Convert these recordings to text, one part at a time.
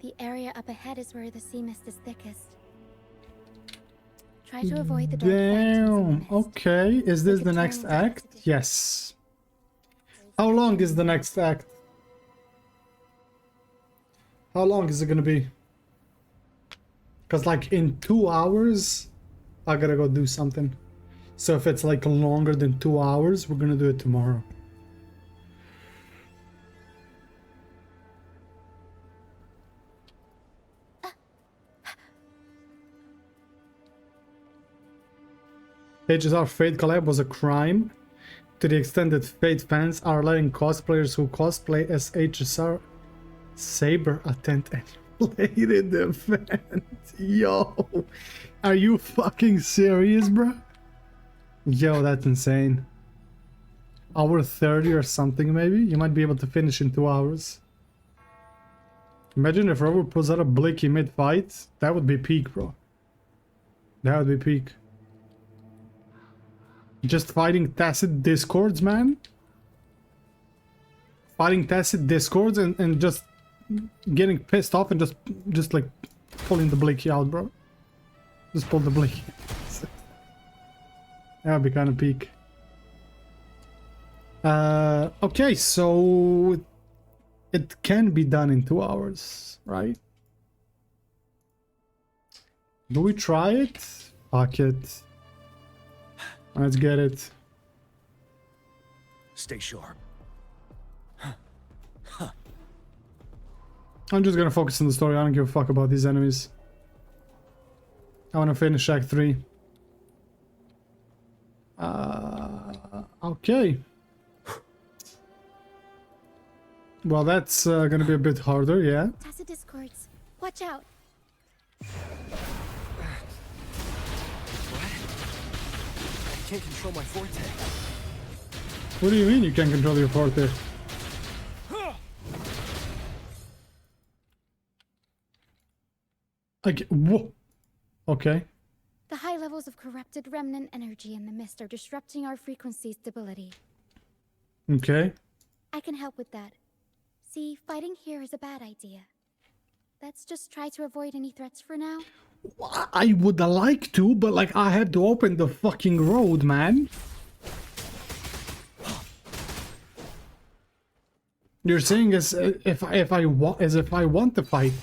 The area up ahead is where the sea mist is thickest. Try to avoid the dark phantoms in the mist. Okay. Is this the next act? Yes. How long is the next act? How long is it gonna be? Because like in 2 hours, I gotta go do something. So if it's like longer than 2 hours, we're gonna do it tomorrow. HSR Fate collab was a crime to the extent that Fate fans are letting cosplayers who cosplay as HSR Saber attend any related event. Yo, are you fucking serious, bro? Yo, that's insane. Hour 30 or something, maybe? You might be able to finish in 2 hours. Imagine if Robert pulls out a blicky mid-fight. That would be peak, bro. That would be peak. Just fighting tacit discords, man. Fighting tacit discords and just getting pissed off and just like pulling the blicky out, bro. Just pull the blicky. That would be kind of peak. Okay, so it can be done in 2 hours, right? Do we try it? Fuck it. Let's get it. Stay sharp. I'm just gonna focus on the story. I don't give a fuck about these enemies. I wanna finish Act 3. Okay. Well, that's gonna be a bit harder, yeah. Tacit discords. Watch out. I can't control my forte. What do you mean you can't control your forte? Whoa. Okay. The high levels of corrupted remnant energy in the mist are disrupting our frequency stability. Okay. I can help with that. See, fighting here is a bad idea. Let's just try to avoid any threats for now. I would like to, but like I have to open the fucking road, man. You're saying as if I want to fight.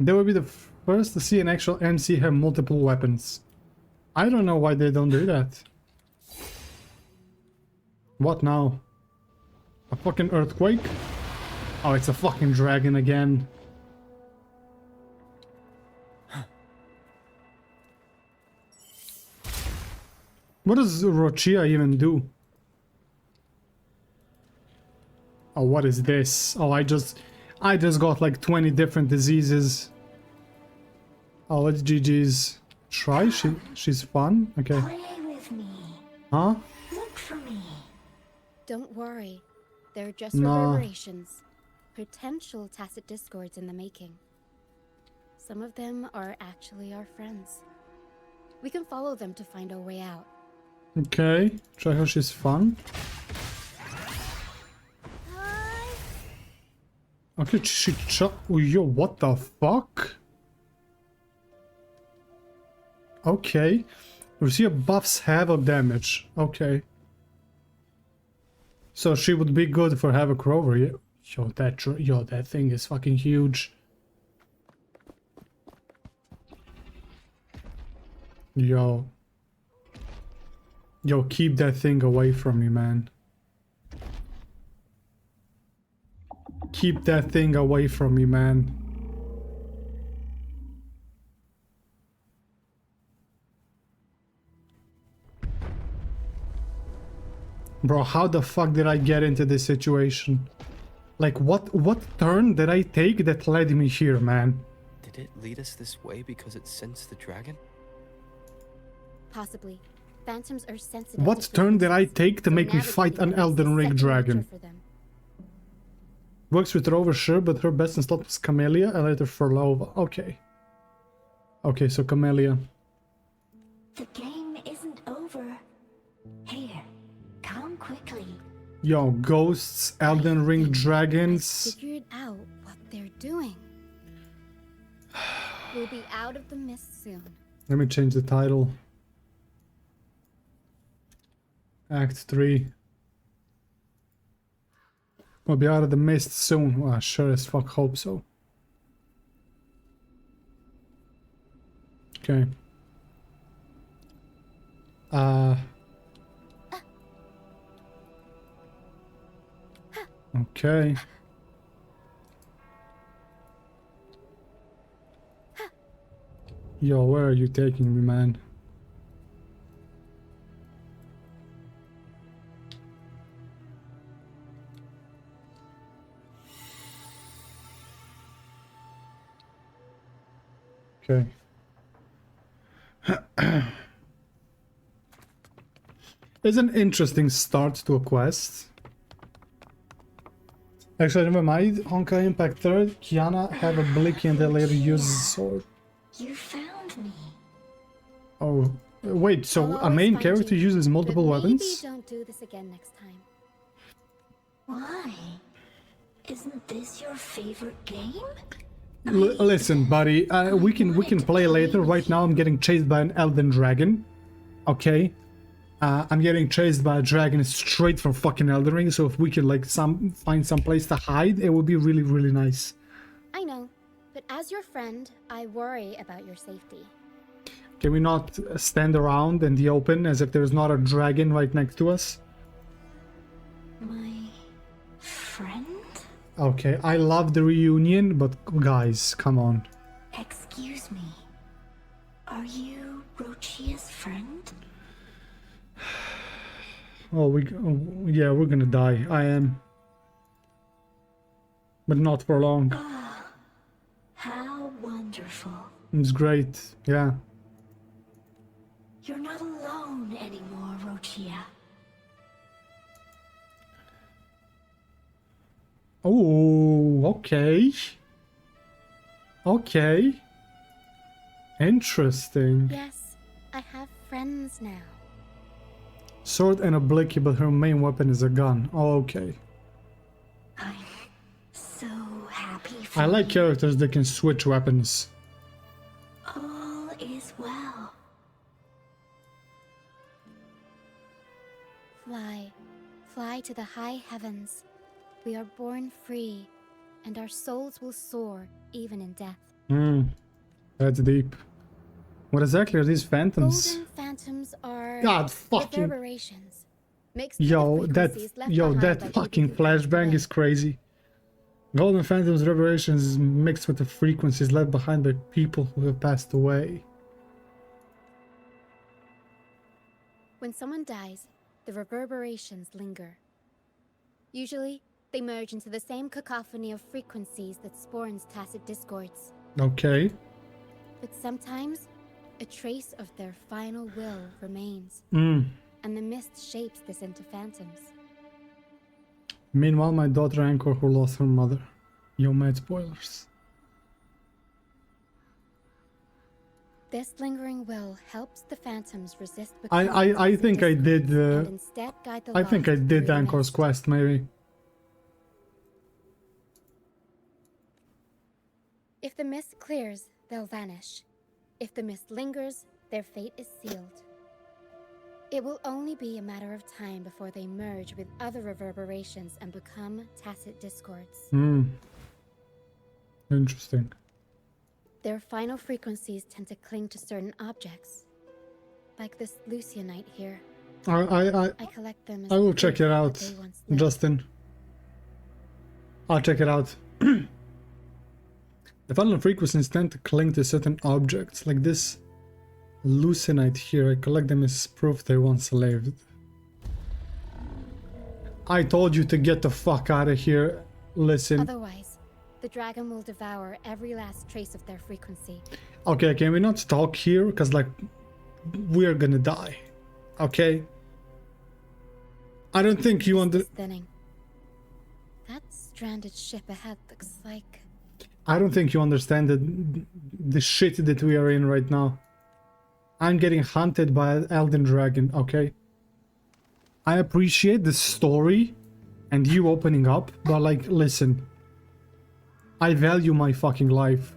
They will be the first to see an actual MC have multiple weapons. I don't know why they don't do that. What now? A fucking earthquake? Oh, it's a fucking dragon again. What does Rochia even do? Oh, what is this? Oh, I just got like 20 different diseases. Oh, it's GG's. Try? She's fun? Okay. Play with me. Huh? Look for me. Don't worry. They're just Nah. reverberations. Potential tacit discords in the making. Some of them are actually our friends. We can follow them to find our way out. Okay. Try how she's fun. Okay, oh, yo, what the fuck? Okay. Lucia buffs havoc damage. Okay. So she would be good for Havoc Rover. Yo, that thing is fucking huge. Yo, keep that thing away from me, man. Keep that thing away from me, man. Bro, how the fuck did I get into this situation? Like, what turn did I take that led me here, man? Did it lead us this way because it sensed the dragon? Possibly. Phantoms are sensitive. What turn did I take to make me fight an Elden Ring dragon? Works with Rover, sure, but her best in slot was Camellia and later Furlova. Okay. Okay, so Camellia. The game isn't over. Here, come quickly. Yo, ghosts, Elden Ring dragons. Figured out what they're doing. We'll be out of the mist soon. Let me change the title. Act 3. We'll be out of the mist soon. Well, I sure as fuck hope so. Okay. Okay. Yo, where are you taking me, man? Okay. It's an interesting start to a quest. Actually, never mind. Honkai Impact 3rd, Kiana had a blicky and they later used the sword. You found me. Oh, wait, so I'll a always main find character you, uses multiple but weapons? Maybe don't do this again next time. Why? Isn't this your favorite game? Listen, buddy, we can play later. Right now I'm getting chased by an elden dragon. Okay? I'm getting chased by a dragon straight from fucking Elden Ring, so if we could like find some place to hide, it would be really, really nice. I know, but as your friend, I worry about your safety. Can we not stand around in the open as if there's not a dragon right next to us? My friend? Okay, I love the reunion, but guys, come on. Excuse me. Are you Rochia's friend? Oh, yeah, we're gonna die. I am. But not for long. How wonderful. It's great, yeah. You're not alone anymore, Rochia. Oh, okay. Okay. Interesting. Yes, I have friends now. Sword and a blicky, but her main weapon is a gun. Oh, okay. I'm so happy for I like you. characters that can switch weapons. All is well. Fly, fly to the high heavens. We are born free, and our souls will soar even in death. That's deep. What exactly are these phantoms? Golden phantoms are God fucking. reverberations. Mixed with Yo, the that frequencies left yo, behind that by fucking people who passed flashbang away. is crazy. Golden Phantoms reverberations is mixed with the frequencies left behind by people who have passed away. When someone dies, the reverberations linger. Usually, they merge into the same cacophony of frequencies that spawns tacit discords. Okay. But sometimes, a trace of their final will remains, Mm. and the mist shapes this into phantoms. Meanwhile, my daughter Anchor who lost her mother. Yo, mad spoilers. This lingering will helps the phantoms resist I think I did. and instead guide the I think I lost did through the Anchor's mist. quest, maybe. If the mist clears, they'll vanish. If the mist lingers, their fate is sealed. It will only be a matter of time before they merge with other reverberations and become tacit discords. Interesting. Their final frequencies tend to cling to certain objects. Like this Lucianite here. I collect them as I will proof check it that out, they once lived. Justin. I'll check it out. The final frequencies tend to cling to certain objects, like this Lucianite here. I collect them as proof they once lived. I told you to get the fuck out of here. Listen. Otherwise, the dragon will devour every last trace of their frequency. Okay, can we not talk here? Because, like, we're gonna die. Okay? I don't think you Thinning. That stranded ship ahead looks like... I don't think you understand the shit that we are in right now. I'm getting hunted by an Elden Dragon, okay? I appreciate the story and you opening up, but like, listen, I value my fucking life.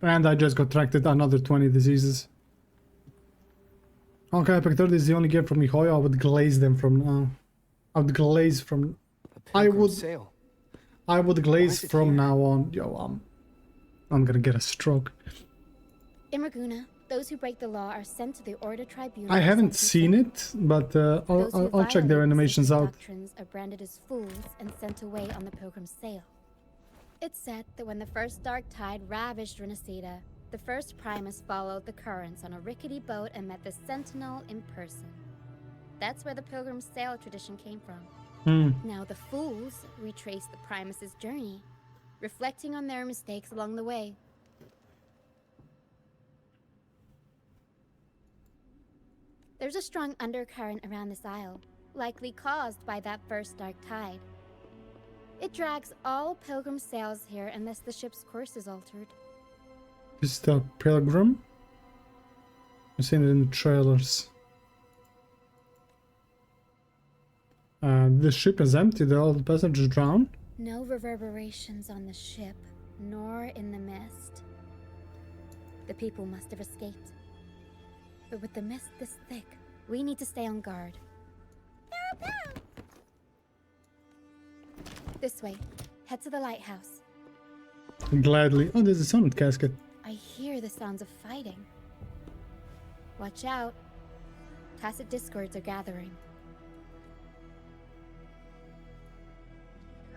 And I just contracted another 20 diseases. Okay, Epic 30 is the only game from Mihoyo. I would glaze them from now. I would glaze from... I would glaze from now on. Yo, I'm gonna get a stroke. In Raguna, those who break the law are sent to the Order Tribunal. I haven't seen it, but I'll check their animations out. Doctrines are branded as fools and sent away on the pilgrim's sail. It's said that when the first dark tide ravaged Rinascita, the first Primus followed the currents on a rickety boat and met the Sentinel in person. That's where the pilgrim's sail tradition came from. Now the fools retrace the Primus's journey, reflecting on their mistakes along the way. There's a strong undercurrent around this isle, likely caused by that first dark tide. It drags all pilgrim sails here unless the ship's course is altered. Is the pilgrim? I've seen it in the trailers. The ship is empty, all the passengers drowned. No reverberations on the ship, nor in the mist. The people must have escaped. But with the mist this thick, we need to stay on guard. This way. Head to the lighthouse. Gladly. Oh, there's a sonnet casket. I hear the sounds of fighting. Watch out. Tacit discords are gathering.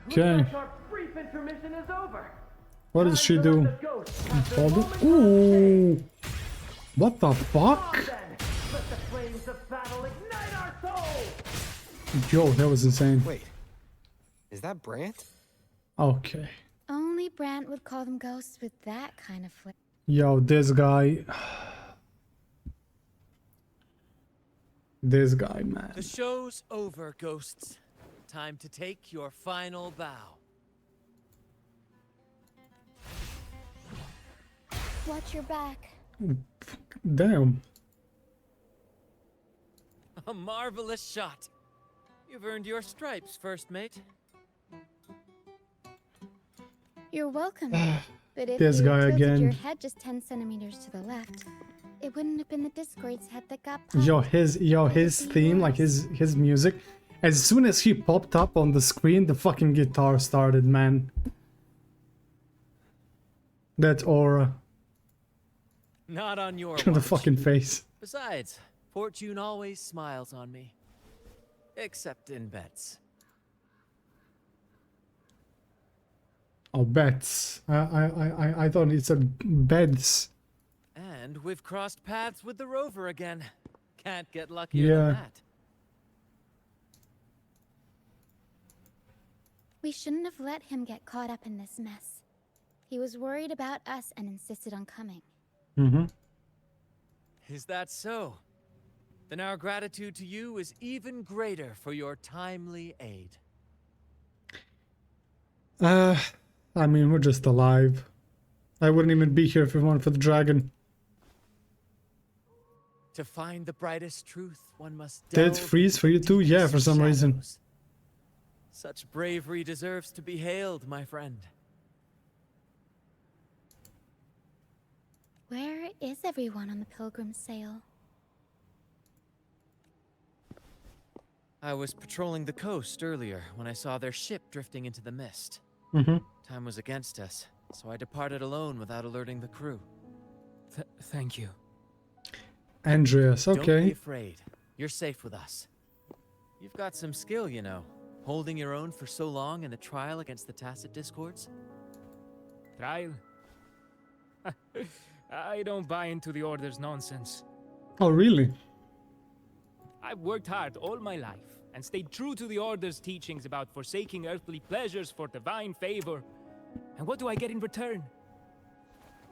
Okay. Our brief intermission is over. What does she do? Hold it. Ooh. What the fuck? Let the flames of battle ignite our souls. Yo, that was insane. Wait, is that Brant? Okay. Only Brant would call them ghosts with that kind of flip. Yo, this guy. This guy, man. The show's over, ghosts. Time to take your final bow. Watch your back. Damn. A marvelous shot. You've earned your stripes, first mate. You're welcome. But if This you guy tilted again. your head just 10 centimeters to the left, it wouldn't have been the Discord's head that got popped. Yo, his theme, like his music. As soon as he popped up on the screen, the fucking guitar started, man. That aura. Not on your The watch. fucking face. Besides, fortune always smiles on me. Except in bets. Oh, bets. I thought it said beds. And we've crossed paths with the rover again. Can't get luckier Yeah. than that. We shouldn't have let him get caught up in this mess. He was worried about us and insisted on coming. Mm-hmm. Is that so? Then our gratitude to you is even greater for your timely aid. I mean, we're just alive. I wouldn't even be here if it weren't for the dragon. To find the brightest truth, one must Did it delve freeze for you into too? the Yeah, deepest for some reason. shadows. Such bravery deserves to be hailed, my friend. Where is everyone on the pilgrim's sail? I was patrolling the coast earlier when I saw their ship drifting into the mist. Mm-hmm. Time was against us, so I departed alone without alerting the crew. Thank you. Andreas, Don't be okay. afraid. You're safe with us. You've got some skill, you know. Holding your own for so long in a trial against the Tacit Discords. Trial? I don't buy into the Order's nonsense. Oh, really? I've worked hard all my life and stayed true to the Order's teachings about forsaking earthly pleasures for divine favor. And what do I get in return?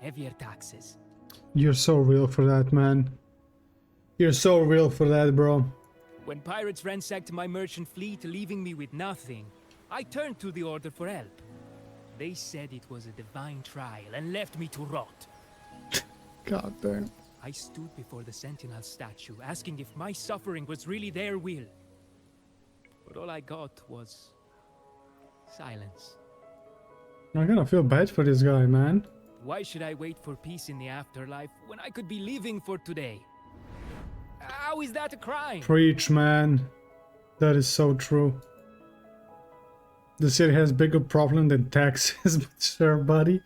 Heavier taxes. You're so real for that, man. You're so real for that, bro. When pirates ransacked my merchant fleet, leaving me with nothing, I turned to the Order for help. They said it was a divine trial and left me to rot. God damn. I stood before the Sentinel statue, asking if my suffering was really their will. But all I got was silence. I'm gonna feel bad for this guy, man. Why should I wait for peace in the afterlife when I could be living for today? How is that a crime? Preach, man. That is so true. The city has bigger problem than taxes, but sure, buddy.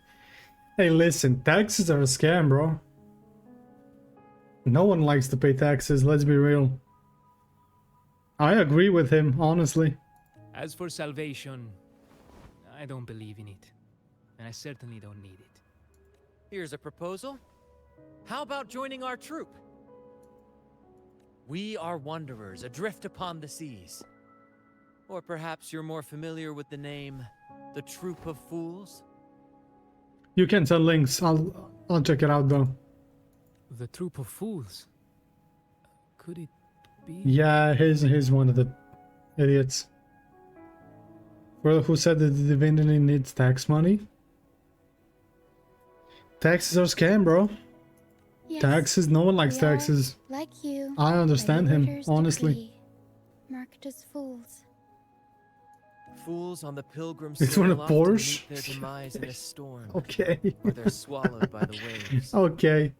Hey, listen, taxes are a scam, bro. No one likes to pay taxes, let's be real. I agree with him, honestly. As for salvation, I don't believe in it. And I certainly don't need it. Here's a proposal. How about joining our troop? We are wanderers adrift upon the seas. Or perhaps you're more familiar with the name, the Troop of Fools? You can send links, I'll check it out though. The Troop of Fools? Could it be? Yeah, he's one of the idiots. Well, who said that the divinity needs tax money? Taxes are scam, bro. Yes, Taxes, no one likes we are, taxes. like you, I understand by the him, order's honestly. decree, marked as fools. Fools on the pilgrim It's sail one of off to Porsche? meet their demise in a storm. Okay. Or they're swallowed by the waves. Okay.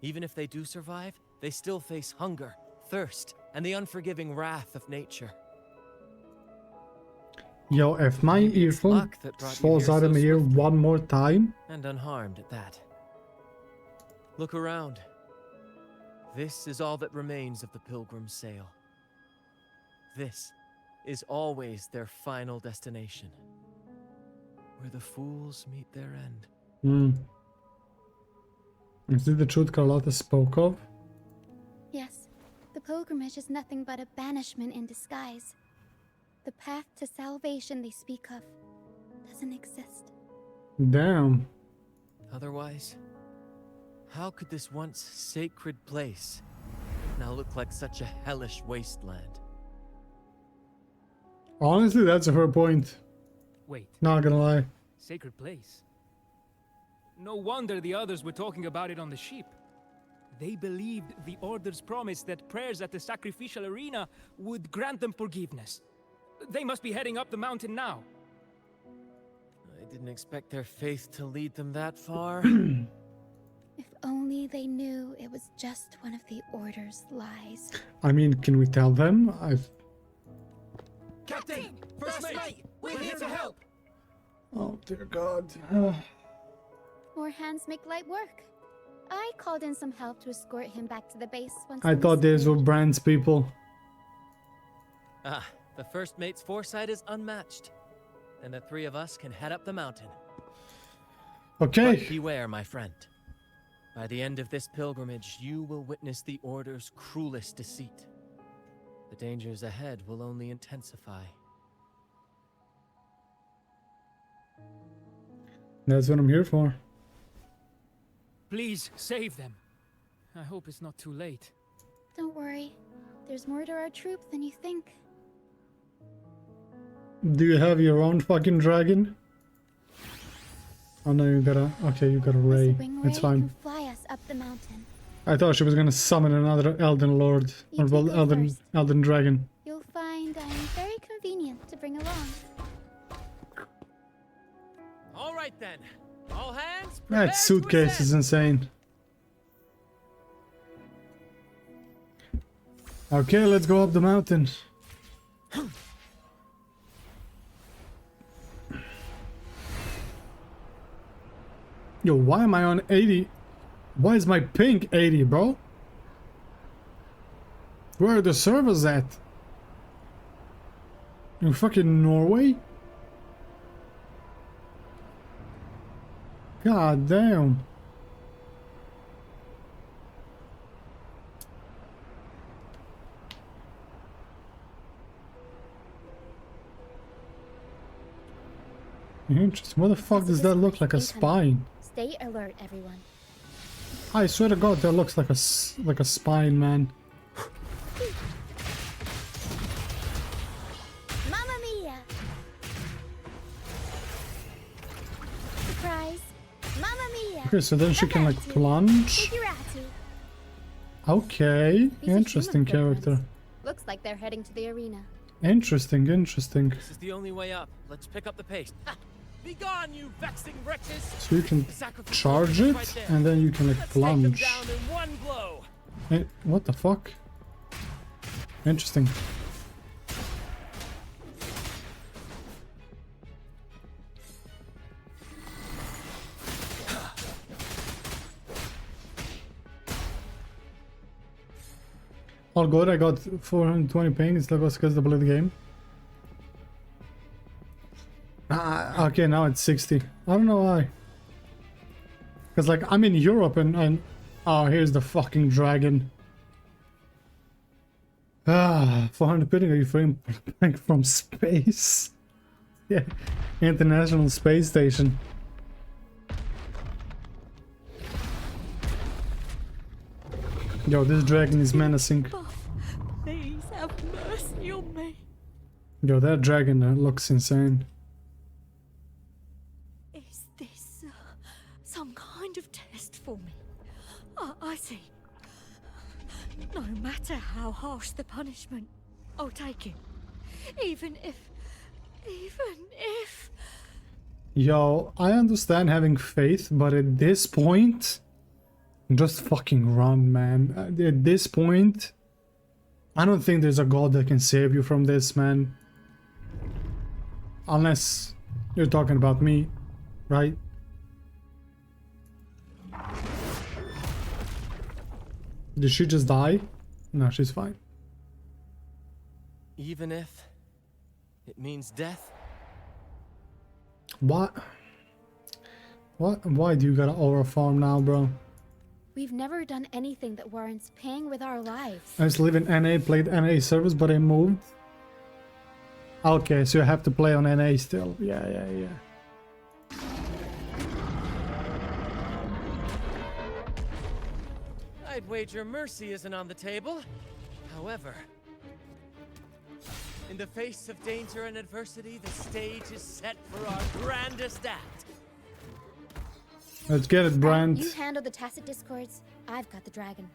Even if they do survive, they still face hunger, thirst, and the unforgiving wrath of nature. Yo, if my Maybe it's earphone luck that brought you falls here out of so my ear swiftly. one more time, And unharmed at that. Look around. This is all that remains of the pilgrim's sail. This is always their final destination. Where the fools meet their end. Is this the truth Carlotta spoke of? Yes, the pilgrimage is nothing but a banishment in disguise. The path to salvation they speak of doesn't exist. Damn. Otherwise, how could this once sacred place now look like such a hellish wasteland? Honestly, that's a fair point. Wait, Not gonna lie. sacred place? No wonder the others were talking about it on the ship. They believed the Order's promise that prayers at the sacrificial arena would grant them forgiveness. They must be heading up the mountain now. I didn't expect their faith to lead them that far. If only they knew it was just one of the Order's lies. I mean, can we tell them? Captain! First mate! We're here to help! Oh, dear God. More hands make light work. I called in some help to escort him back to the base once I he thought these were disappeared. Brand's people. Ah, the first mate's foresight is unmatched. And the three of us can head up the mountain. But Okay. beware, my friend. By the end of this pilgrimage, you will witness the Order's cruelest deceit. The dangers ahead will only intensify. That's what I'm here for. Please save them. I hope it's not too late. Don't worry. There's more to our troop than you think. Do you have your own fucking dragon? Oh no, you gotta... Okay, you got a This ray. wing ray It's fine. can fly us up the mountain. I thought she was gonna summon another Elden Lord. You Or well, take it first. Elden Dragon. You'll find I'm very convenient to bring along. All right then. All hands. That prepare to suitcase is ascend. insane. Okay, let's go up the mountain. Yo, why am I on 80? Why is my ping 80, bro? Where are the servers at? In fucking Norway? God damn. Interesting. What the fuck does that look like? A spine? Stay alert, everyone. I swear to God, that looks like a spine, man. Mamma mia! Surprise! Mamma mia! Okay, so then she can like plunge. Figurati. Okay, These are interesting human character. footprints. Looks like they're heading to the arena. Interesting, interesting. This is the only way up. Let's pick up the pace. Ha! Be gone, you vexing wretches! So you can The sacrificial charge is it, right there. and then you can like Let's take them plunge. down in one blow. Eh, what the fuck? Interesting. All good, I got 420 ping, it's like because the bullet game. Okay, now it's 60. I don't know why. Because like I'm in Europe and oh, here's the fucking dragon. 400 ping, are you frame back from space? Yeah, International Space Station. Yo, this dragon is menacing. Please have mercy on me. Yo, that dragon looks insane. Is this some kind of test for me? I see. No matter how harsh the punishment, I'll take it. Even if... Yo, I understand having faith, but at this point, just fucking run, man. At this point, I don't think there's a god that can save you from this, man. Unless you're talking about me, right? Did she just die? No, she's fine. Even if it means death? What? What? Why do you gotta overfarm now, bro? We've never done anything that warrants paying with our lives. I used to live in NA, played NA service, but I moved. Okay, so you have to play on NA still. Yeah. I'd wager mercy isn't on the table. However, in the face of danger and adversity, the stage is set for our grandest act. Let's get it, Brand. You handle the tacit discords. I've got the dragon.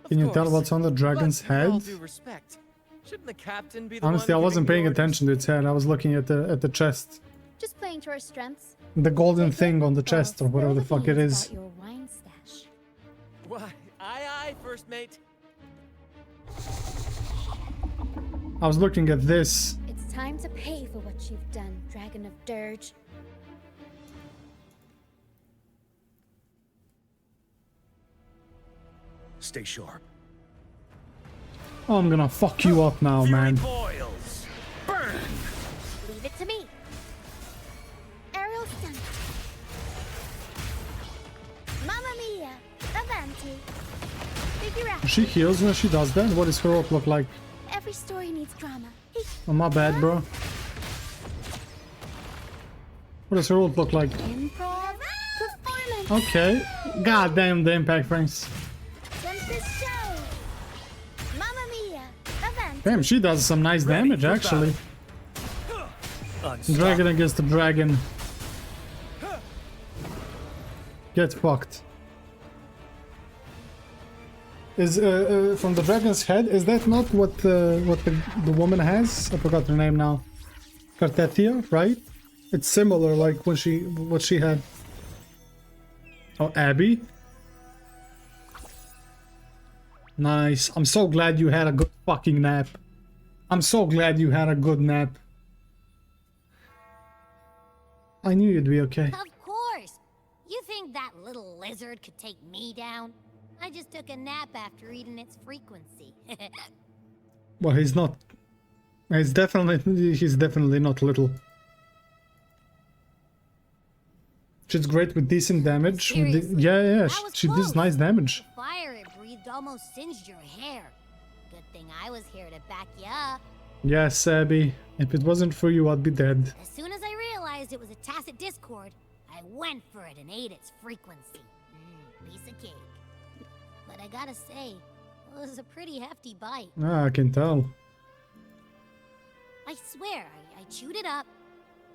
Can you Of tell course, what's on the dragon's but with all head? due respect, shouldn't the captain be the Honestly, I one wasn't giving paying the orders? attention to its head. I was looking at the chest. Just playing to our strengths. The golden Take thing it, on the or chest, or I'll whatever the spill fuck it beans is. about your wine stash. Why, aye, first mate. I was looking at this. It's time to pay for what you've done, Dragon of Dirge. Stay sharp. Oh, I'm gonna fuck you up now, man. Boils. Burn. Leave it to me. Aerial stunt. Mamma mia. Avanti. Figure out. She heals when she does that? What does her ult look like? Every story needs drama. Oh, my bad, bro. What does her ult look like? Improv. Performance. Okay. God damn the impact frames. Tempest show. Mamma mia. Avanti. Damn, she does some nice damage, for actually. Unstoppable. Dragon against the dragon. Get fucked. Is from the dragon's head? Is that not what the woman has? I forgot her name now. Cartethia, right? It's similar, like what she had. Oh, Abby. Nice. I'm so glad you had a good fucking nap. I'm so glad you had a good nap. I knew you'd be okay. Of course! You think that little lizard could take me down? I just took a nap after eating its frequency. Well, he's not. He's definitely not little. She's great with decent damage. Seriously, Yeah. that was She does close. nice damage. The fire it breathed almost singed your hair. Good thing I was here to back you up. Yes, Abby. If it wasn't for you, I'd be dead. As soon as I realized it was a tacit discord, I went for it and ate its frequency. Piece of cake. But I gotta say, it was a pretty hefty bite. Ah, I can tell. I swear, I chewed it up,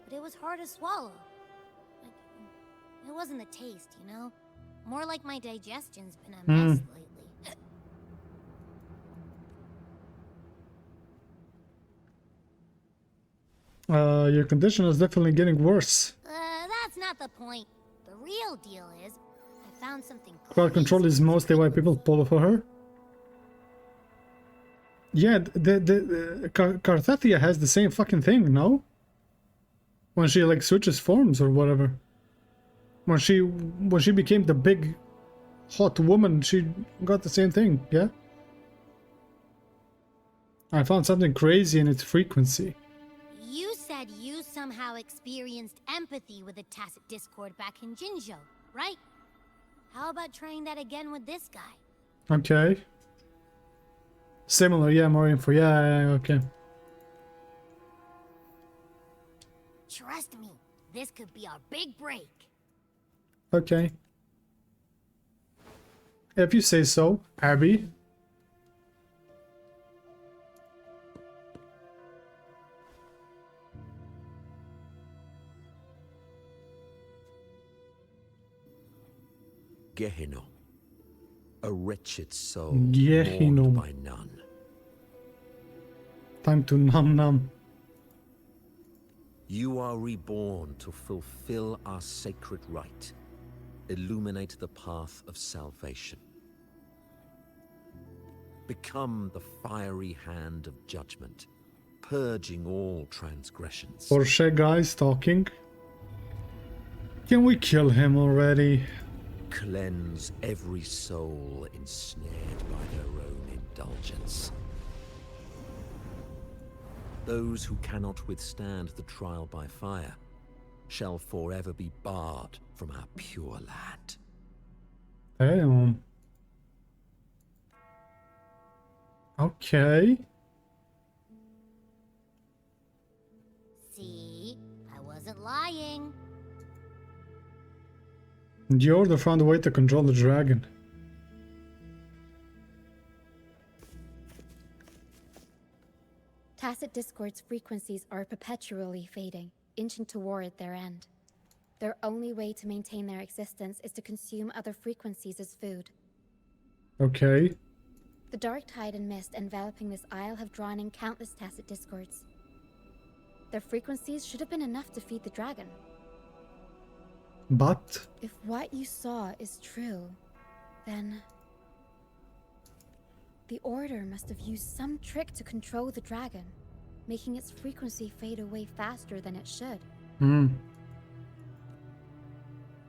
but it was hard to swallow. Like, it wasn't the taste, you know? More like my digestion's been a mess lately. Your condition is definitely getting worse. That's not the point. The real deal is, I found something Crowd control is crazy mostly why people pull for her. Yeah, Carthathia has the same fucking thing, no? When she like switches forms or whatever. When she became the big hot woman, she got the same thing, yeah? I found something crazy in its frequency. You said you somehow experienced empathy with the Tacit Discord back in Jinzhou, right? How about trying that again with this guy? Okay. Similar, yeah, more info. Yeah, okay. Trust me, this could be our big break. Okay. If you say so, Abby. Gehinnom, a wretched soul Gehinnom. mourned by none. Time to num. You are reborn to fulfill our sacred rite, illuminate the path of salvation. Become the fiery hand of judgment, purging all transgressions. Porsche guys talking. Can we kill him already? Cleanse every soul ensnared by their own indulgence. Those who cannot withstand the trial by fire shall forever be barred from our pure land. Damn. Okay. See? I wasn't lying. The Order found a way to control the dragon. Tacit Discord's frequencies are perpetually fading, inching toward their end. Their only way to maintain their existence is to consume other frequencies as food. Okay. The dark tide and mist enveloping this isle have drawn in countless Tacit Discords. Their frequencies should have been enough to feed the dragon. But If what you saw is true, then the Order must have used some trick to control the dragon, making its frequency fade away faster than it should.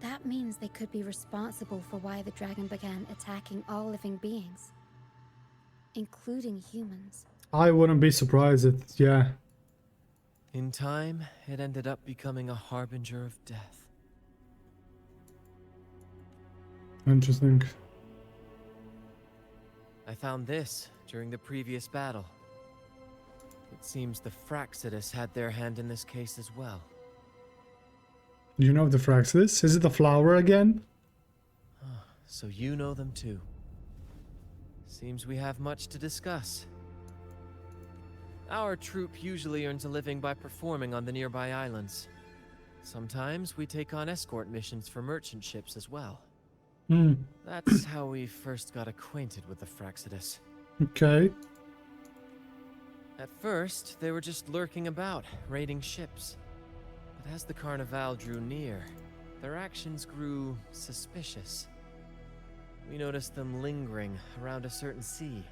That means they could be responsible for why the dragon began attacking all living beings, including humans. I wouldn't be surprised if, yeah. In time, it ended up becoming a harbinger of death. Interesting. I found this during the previous battle. It seems the Fraxidus had their hand in this case as well. Do you know the Fraxidus? Is it the flower again? So you know them too. Seems we have much to discuss. Our troop usually earns a living by performing on the nearby islands. Sometimes we take on escort missions for merchant ships as well. That's how we first got acquainted with the Fraxidus. Okay. At first, they were just lurking about, raiding ships. But as the Carnival drew near, their actions grew suspicious. We noticed them lingering around a certain sea.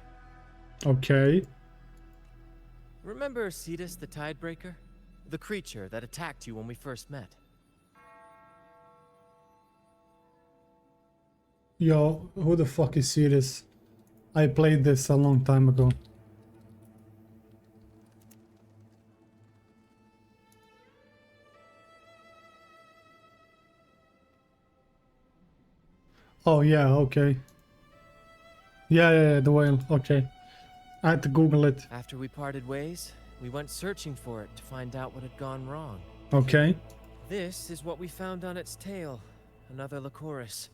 Okay. Remember Cetus the Tidebreaker? The creature that attacked you when we first met? Yo, who the fuck is Cetus? I played this a long time ago. Oh yeah, okay. Yeah, the whale, okay. I had to Google it. After we parted ways, we went searching for it to find out what had gone wrong. Okay. This is what we found on its tail. Another Lycoris.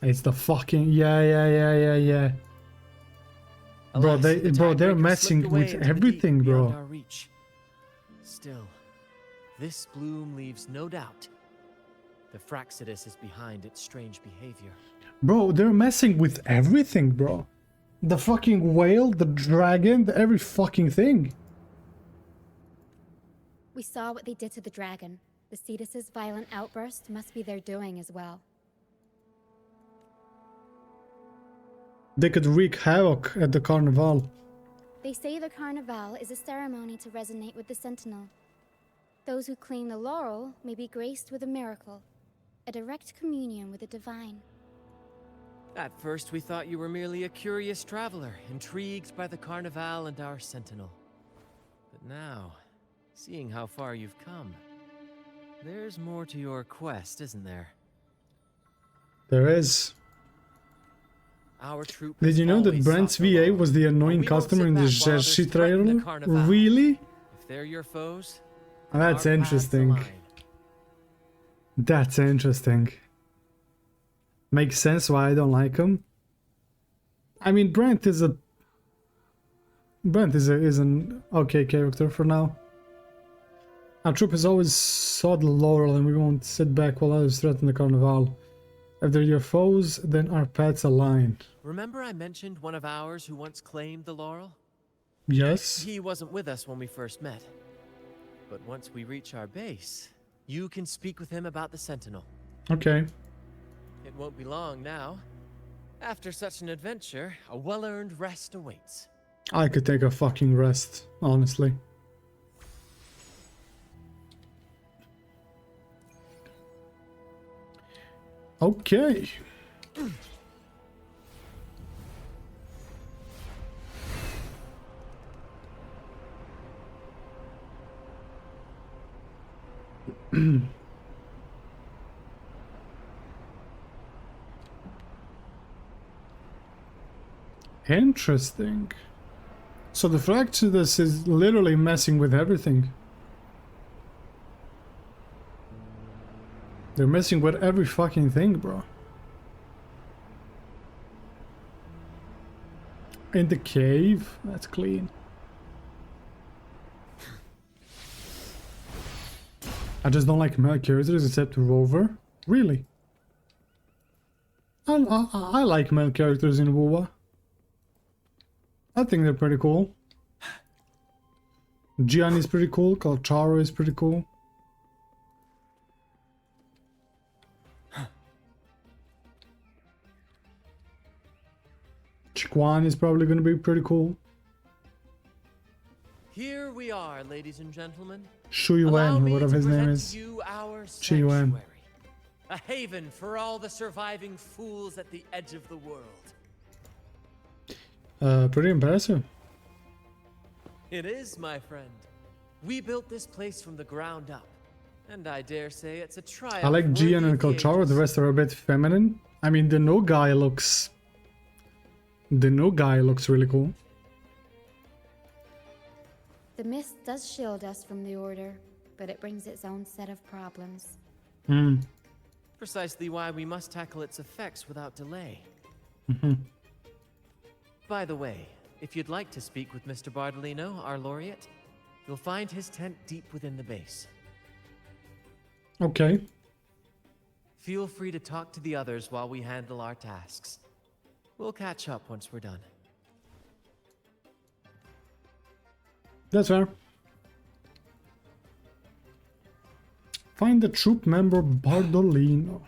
It's the fucking yeah. Bro, Alas, they're Tidebreaker messing slipped away with into the deep everything, beyond bro. our reach. Still, this bloom leaves no doubt. The Fraxidus is behind its strange behavior. Bro, they're messing with everything, bro. The fucking whale, the dragon, every fucking thing. We saw what they did to the dragon. The Cetus's violent outburst must be their doing as well. They could wreak havoc at the carnival. They say the Carnival is a ceremony to resonate with the Sentinel. Those who claim the laurel may be graced with a miracle, a direct communion with the divine. At first, we thought you were merely a curious traveler, intrigued by the Carnival and our Sentinel. But now, seeing how far you've come, there's more to your quest, isn't there? There is. Our troop Did you know that Brent's VA was the annoying customer in the Xerxes trailer? Really? If they're your foes, That's our paths interesting. align. That's interesting. Makes sense why I don't like him. I mean, Brent is an okay character for now. Our troop has always sought the laurel, and we won't sit back while others threaten the Carnival. If they're your foes, then our paths align. Remember I mentioned one of ours who once claimed the laurel? Yes. He wasn't with us when we first met. But once we reach our base, you can speak with him about the Sentinel. Okay. It won't be long now. After such an adventure, a well-earned rest awaits. I could take a fucking rest, honestly. Okay. Interesting. So the Fraxidus is literally messing with everything. They're messing with every fucking thing, bro. In the cave, that's clean. I just don't like male characters except Rover. Really? I like male characters in WoW. I think they're pretty cool. Gian is pretty cool. Kalcharo is pretty cool. Chiquan is probably going to be pretty cool. Here we are, ladies and gentlemen. Shuyuan, or whatever his name is. Sanctuary, a haven for all the surviving fools at the edge of the world. Pretty impressive. It is, my friend. We built this place from the ground up, and I dare say it's a triumph. I like Gian and worthy of the Kalcharo, the ages. rest are a bit feminine. I mean, the no guy looks really cool. The mist does shield us from the Order, but it brings its own set of problems. Precisely why we must tackle its effects without delay. By the way, if you'd like to speak with Mr. Bardolino, our laureate, you'll find his tent deep within the base. Okay. Feel free to talk to the others while we handle our tasks. We'll catch up once we're done. That's fair. Find the troop member Bardolino.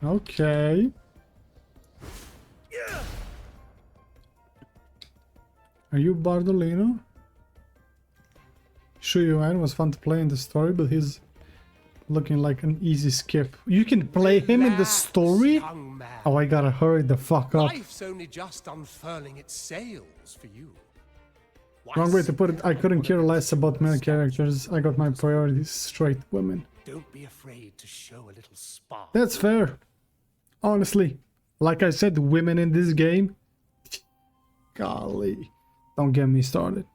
Okay. Are you Bardolino? Shuyuan was fun to play in the story, but he's looking like an easy skip. You can play him in the story? Young man. Oh, I gotta hurry the fuck up. Life's only just unfurling its sails for you. Wrong way to put it. I couldn't care less about male characters. I got my priorities straight. Women. Don't be afraid to show a little spark. That's fair. Honestly. Like I said, women in this game. Golly. Don't get me started.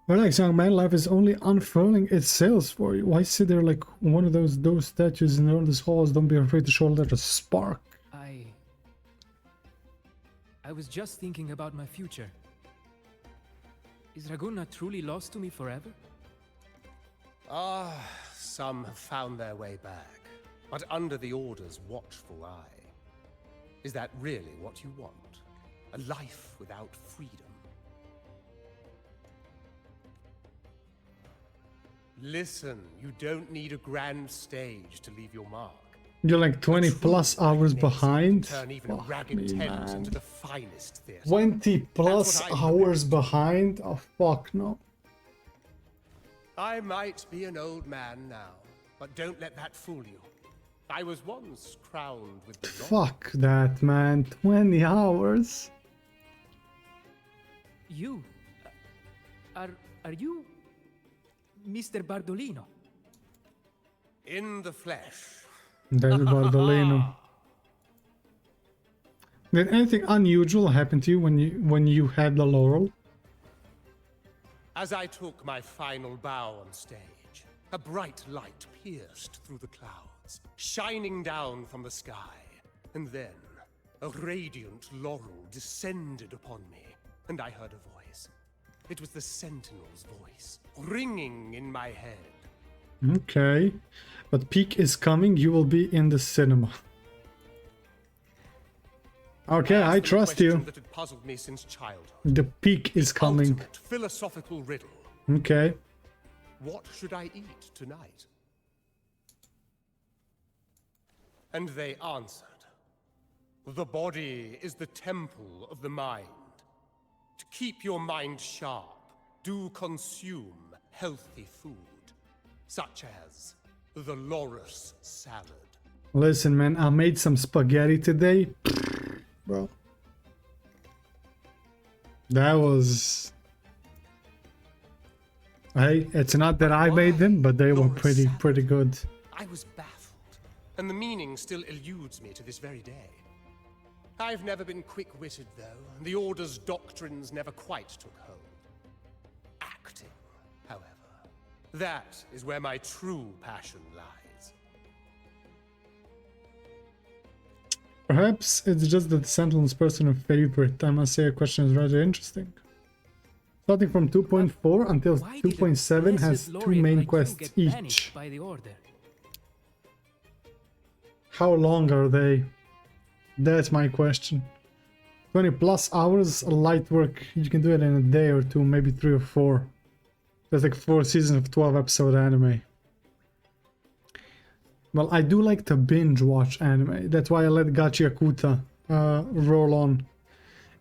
Relax, young man. Life is only unfurling its sails for you. Why sit there like one of those statues in all these halls? Don't be afraid to show a little spark. I was just thinking about my future. Is Raguna truly lost to me forever? Ah, some have found their way back, but under the Order's watchful eye. Is that really what you want? A life without freedom? Listen, you don't need a grand stage to leave your mark. You're like 20 plus hours behind? Turn even a Fuck ragged me, tent man. into the finest theater. 20 plus That's what I hours behind? Oh, fuck no. I might be an old man now, but don't let that fool you. I was once crowned with the Fuck that, man. 20 hours? You... are you... Mr. Bardolino? in the flesh. There's Bardolino. Did anything unusual happen to you when you had the laurel? As I took my final bow on stage, a bright light pierced through the clouds, shining down from the sky. And then, a radiant laurel descended upon me, and I heard a voice. It was the Sentinel's voice, ringing in my head. Okay. But peak is coming, you will be in the cinema. Okay, I trust you. That had puzzled me since childhood. The peak is coming. Ultimate philosophical riddle. Okay. What should I eat tonight? And they answered. The body is the temple of the mind. To keep your mind sharp, do consume healthy food, such as the loris salad. Listen, man, I made some spaghetti today. Bro. That was... Hey, it's not that I made them, but they were pretty good. I was baffled, and the meaning still eludes me to this very day. I've never been quick-witted, though, and the Order's doctrines never quite took hold. Acting, however, that is where my true passion lies. Perhaps it's just that the Sentinel's personal favorite. I must say, a question is rather interesting. Starting from 2.4 until 2.7 has 2 main quests each. By the Order? How long are they? That's my question. 20 plus hours light work. You can do it in a day or two, maybe 3 or 4. There's like 4 seasons of 12 episode anime. Well, I do like to binge watch anime. That's why I let Gachiakuta roll on.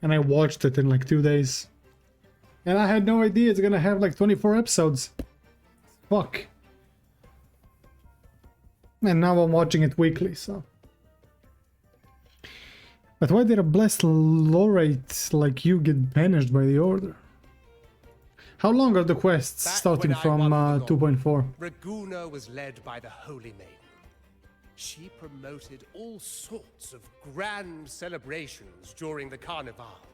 And I watched it in like 2 days. And I had no idea it's gonna have like 24 episodes. Fuck. And now I'm watching it weekly, so... But why did a blessed laureate like you get banished by the Order? How long are the quests starting from 2.4? Raguna was led by the Holy Maiden. She promoted all sorts of grand celebrations during the Carnival,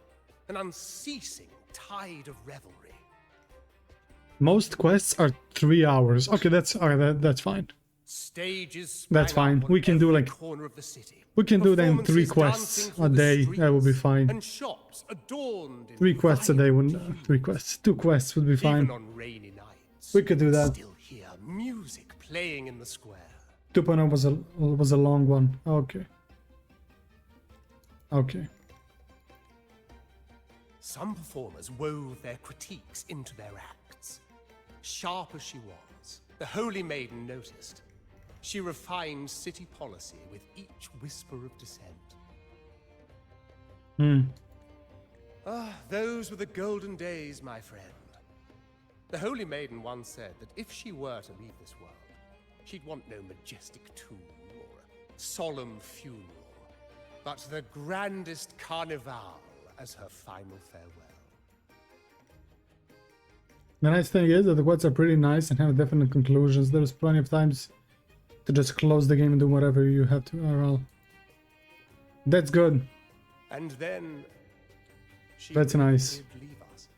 an unceasing tide of revelry. Most quests are 3 hours. Okay, that's fine. Stages That's fine. We can do like corner of the city. we can do then 3 quests a day. That will be fine. And shops adorned in 3 quests a day wouldn't 3 quests. 2 quests would be fine. Even on rainy nights, We could do that. still hear music playing in the square. 2.0 was a long one. Okay. Okay. Some performers wove their critiques into their acts. Sharp as she was, the Holy Maiden noticed. She refined city policy with each whisper of dissent. Those were the golden days, my friend. The Holy Maiden once said that if she were to leave this world, she'd want no majestic tomb or solemn funeral, but the grandest carnival as her final farewell. The nice thing is that the quests are pretty nice and have definite conclusions. There's plenty of times to just close the game and do whatever you have to. Well, that's good. And then she That's nice. did leave us.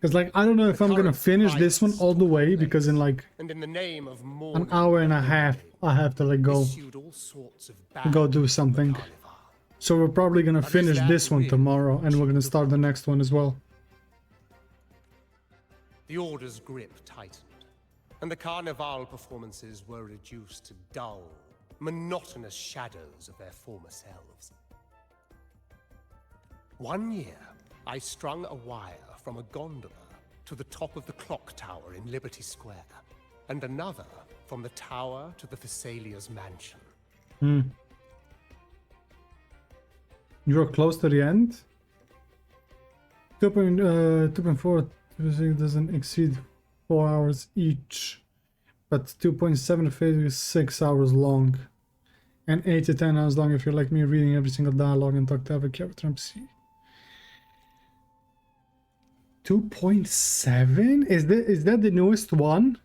Because like I don't know if I'm gonna finish this one all the way because in like And in the name of an mourning, hour and a half I have to like go issued all sorts of do bans something. on the carnival. So we're probably gonna But is finish that this one really tomorrow and we're gonna what start the next one as well. The Order's grip tightened. and the carnival performances were reduced to dull, monotonous shadows of their former selves. One year, I strung a wire from a gondola to the top of the clock tower in Liberty Square, and another from the tower to the Thessalia's mansion. You're close to the end? 2.4 doesn't exceed 4 hours each, but 2.7 phase is 6 hours long, and 8 to 10 hours long if you're like me, reading every single dialogue and talk to every character NPC. 2.7? Is that the newest one?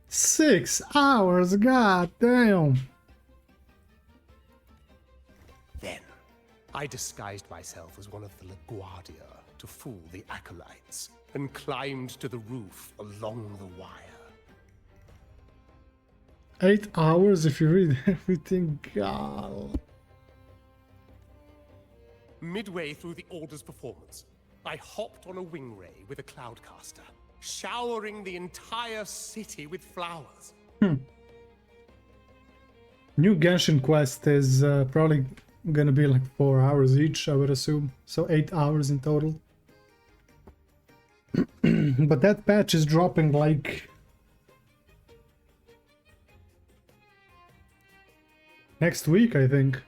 6 hours, god damn. Then, I disguised myself as one of the LaGuardia to fool the acolytes, and climbed to the roof along the wire. 8 hours if you read everything, god. Midway through the Order's performance, I hopped on a wing ray with a cloudcaster, showering the entire city with flowers. New Genshin quest is probably gonna be like 4 hours each, I would assume. So 8 hours in total. But that patch is dropping like next week, I think.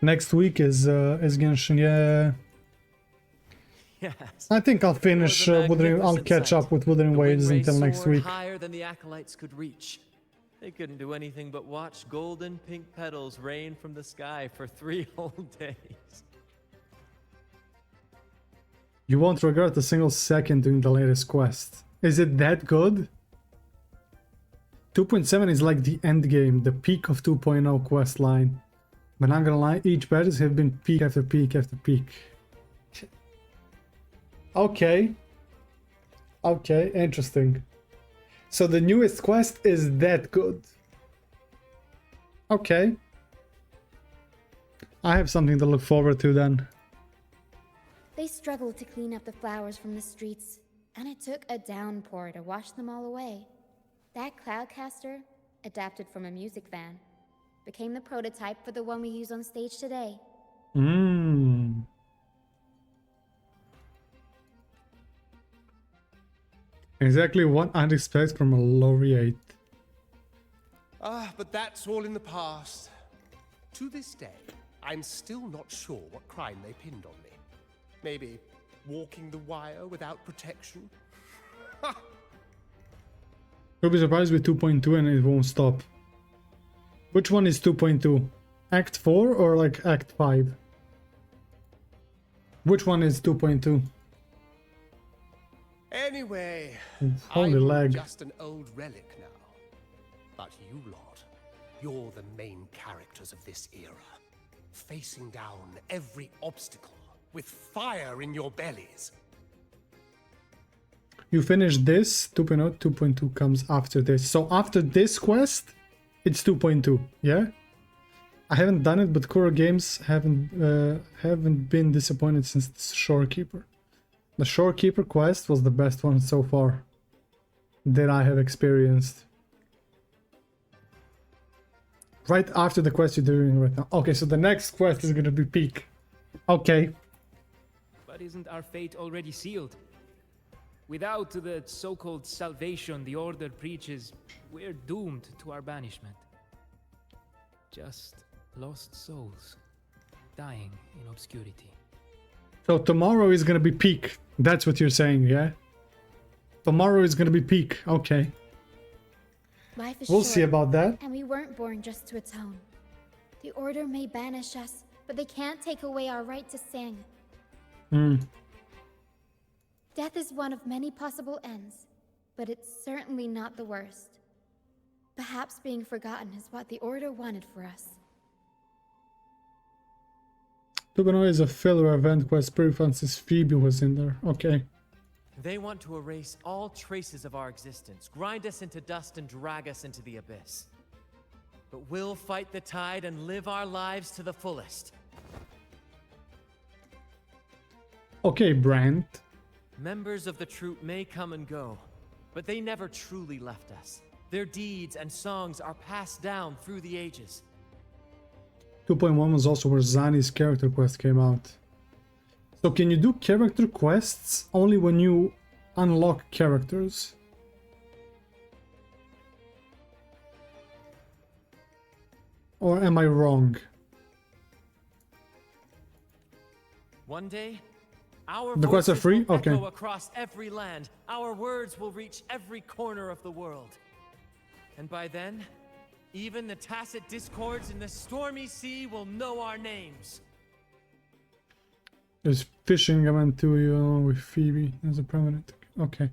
Next week is Genshin, yeah. Yes. I think I'll finish Wuthering. I'll catch up with Wuthering Waves until next week. Higher than the acolytes could reach. They couldn't do anything but watch golden pink petals rain from the sky for 3 whole days. You won't regret a single second doing the latest quest. Is it that good? 2.7 is like the end game, the peak of 2.0 quest line. But not gonna lie, each badges have been peak after peak after peak. Okay. Okay, interesting. So the newest quest is that good. Okay. I have something to look forward to then. They struggled to clean up the flowers from the streets, and it took a downpour to wash them all away. That cloudcaster, adapted from a music van, became the prototype for the one we use on stage today. Exactly what I'd expect from a laureate. But that's all in the past. To this day, I'm still not sure what crime they pinned on me. Maybe walking the wire without protection? You'll be surprised with 2.2 and it won't stop. Which one is 2.2? Act 4 or like Act 5? Which one is 2.2? Anyway, Holy I'm lag. just an old relic now. But you lot, you're the main characters of this era. Facing down every obstacle with fire in your bellies. You finish this, 2.0, 2.2 comes after this. So after this quest, it's 2.2, yeah? I haven't done it, but Kuro Games haven't been disappointed since the Shorekeeper. The Shorekeeper quest was the best one so far that I have experienced. Right after the quest you're doing right now. Okay, so the next quest is gonna be peak. Okay. But isn't our fate already sealed? Without the so-called salvation the Order preaches, we're doomed to our banishment. Just lost souls, dying in obscurity. So tomorrow is gonna be peak. That's what you're saying, yeah? Tomorrow is gonna be peak. Okay. Life is We'll short, see about that. and we weren't born just to atone. The Order may banish us, but they can't take away our right to sing. Death is one of many possible ends, but it's certainly not the worst. Perhaps being forgotten is what the Order wanted for us. 2.0 is a filler event quest pre-fund since Phoebe was in there. Okay. They want to erase all traces of our existence, grind us into dust and drag us into the abyss. But we'll fight the tide and live our lives to the fullest. Okay, Brand. Members of the troop may come and go, but they never truly left us. Their deeds and songs are passed down through the ages. 2.1 was also where Zani's character quest came out. So can you do character quests only when you unlock characters? Or am I wrong? One day, our The quests are voices free? will Okay. echo across every land. Our words will reach every corner of the world. And by then, even the tacit discords in the stormy sea will know our names. There's fishing event too, you know, with Phoebe as a permanent. Okay.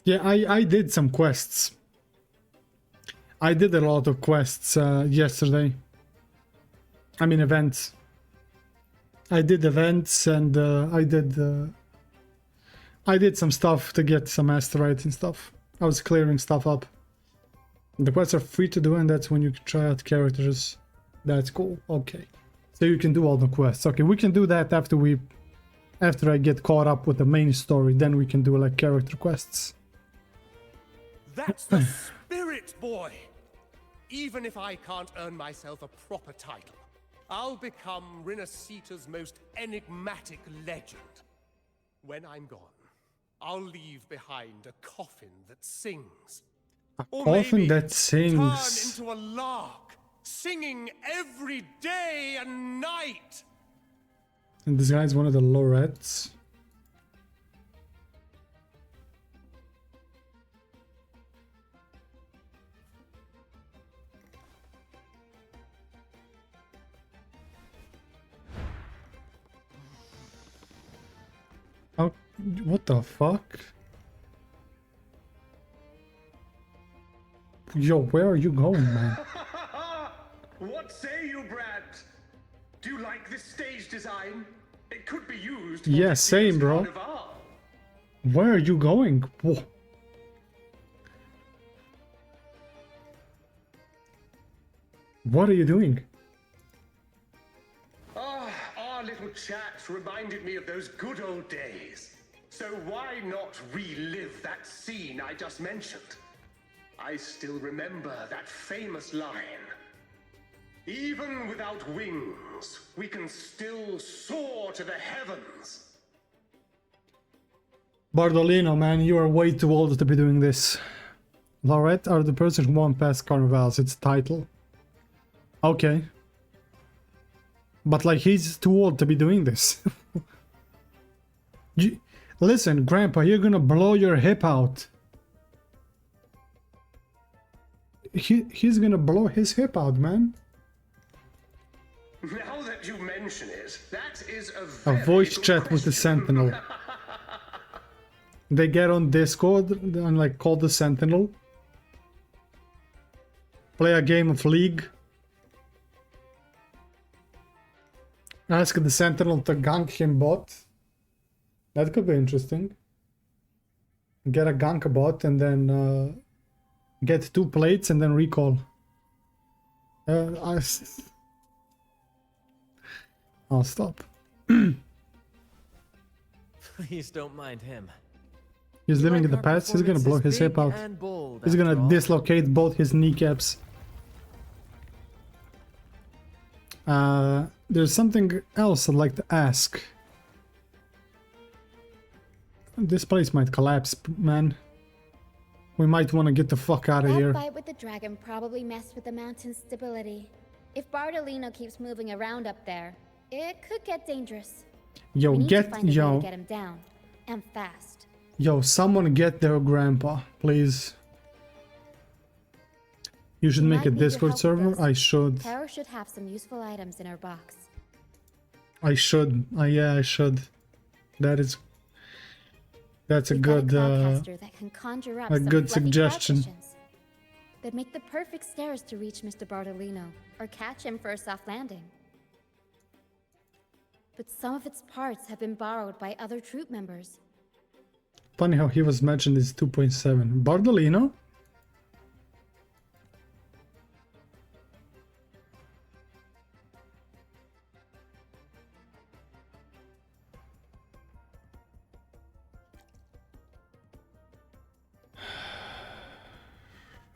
Yeah, I did some quests. I did a lot of quests yesterday. I mean events. I did events and I did some stuff to get some asteroids and stuff. I was clearing stuff up. The quests are free to do, and that's when you can try out characters. That's cool. Okay. So you can do all the quests. Okay, we can do that after I get caught up with the main story. Then we can do like character quests. That's the spirit, boy! Even if I can't earn myself a proper title, I'll become Rinascita's most enigmatic legend. When I'm gone, I'll leave behind a coffin that sings. Or Coffin maybe that sings. turn into a lark, singing every day and night. And this guy's one of the Lorettes. Oh, what the fuck? Yo, where are you going, man? What say you, Brad? Do you like this stage design? It could be used for Yeah, this same, year's bro. Carnival. Where are you going? Whoa. What are you doing? Ah, our little chat reminded me of those good old days. So why not relive that scene I just mentioned? I still remember that famous line. Even without wings, we can still soar to the heavens. Bardolino, man, you are way too old to be doing this. Laurette are the person who won past carnivals, it's title. Okay. But like, he's too old to be doing this. Listen, Grandpa, you're gonna blow your hip out. He's gonna blow his hip out, man. Now that you mention it, that is a A very voice good chat with the question. Sentinel. They get on Discord and like call the Sentinel. Play a game of League. Ask the Sentinel to gank him bot. That could be interesting. Get a gank bot and then get 2 plates and then recall. I'll stop. Please don't mind him. He's You living like in the our past. He's gonna blow his performances hip big out. and bold, He's gonna after all. dislocate both his kneecaps. There's something else I'd like to ask. This place might collapse, man. We might want to get the fuck out of That here. fight with the dragon probably messed with the mountain's stability. If Bardolino keeps moving around up there, it could get dangerous. Yo, We need to find a way to get him down, and fast. Yo, someone get their grandpa, please. You should We make a might need your Discord help with server. this. I should. Tara should have some useful items in her box. I should. Yeah, I should. That's a We've got good cloudcaster that can conjure up a some good fluffy cloud suggestion. visions. They'd make the perfect stairs to reach Mr. Bardolino, or catch him for a soft landing. But some of its parts have been borrowed by other troop members. Funny how he was mentioned as 2.7. Bardolino?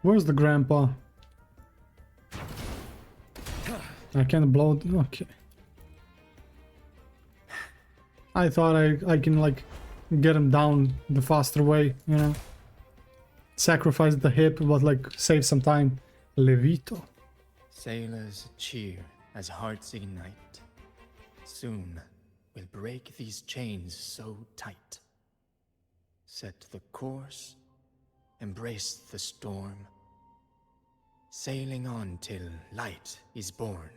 Where's the grandpa? I can't blow it. Okay. I thought I can like get him down the faster way, you know. Sacrifice the hip, but like save some time. Levito. Sailors cheer as hearts ignite. Soon we'll break these chains so tight. Set the course, embrace the storm, sailing on till light is born.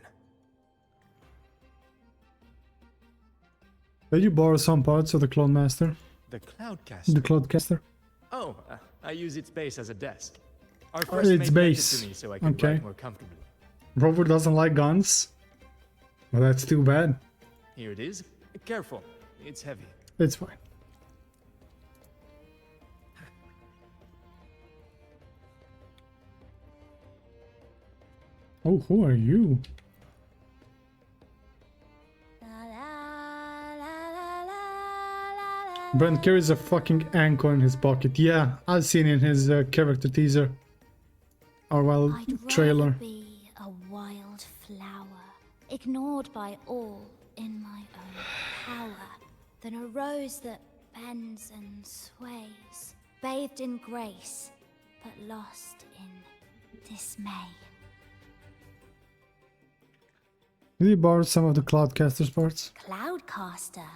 Did you borrow some parts of the Cloudmaster? The Cloudcaster. The Cloudcaster? Oh, I use its base as a desk. Our Oh, first its mate lent it base. to me so I can Okay. write more comfortably. Rover doesn't like guns? Well, that's too bad. Here it is. Careful, it's heavy. It's fine. Oh, who are you? Brent carries a fucking anchor in his pocket. Yeah, I've seen in his character teaser. Or well, I'd trailer. rather be a wild flower, ignored by all in my own power, than a rose that bends and sways, bathed in grace, but lost in dismay. Did you borrow some of the Cloudcaster's parts? Cloudcaster.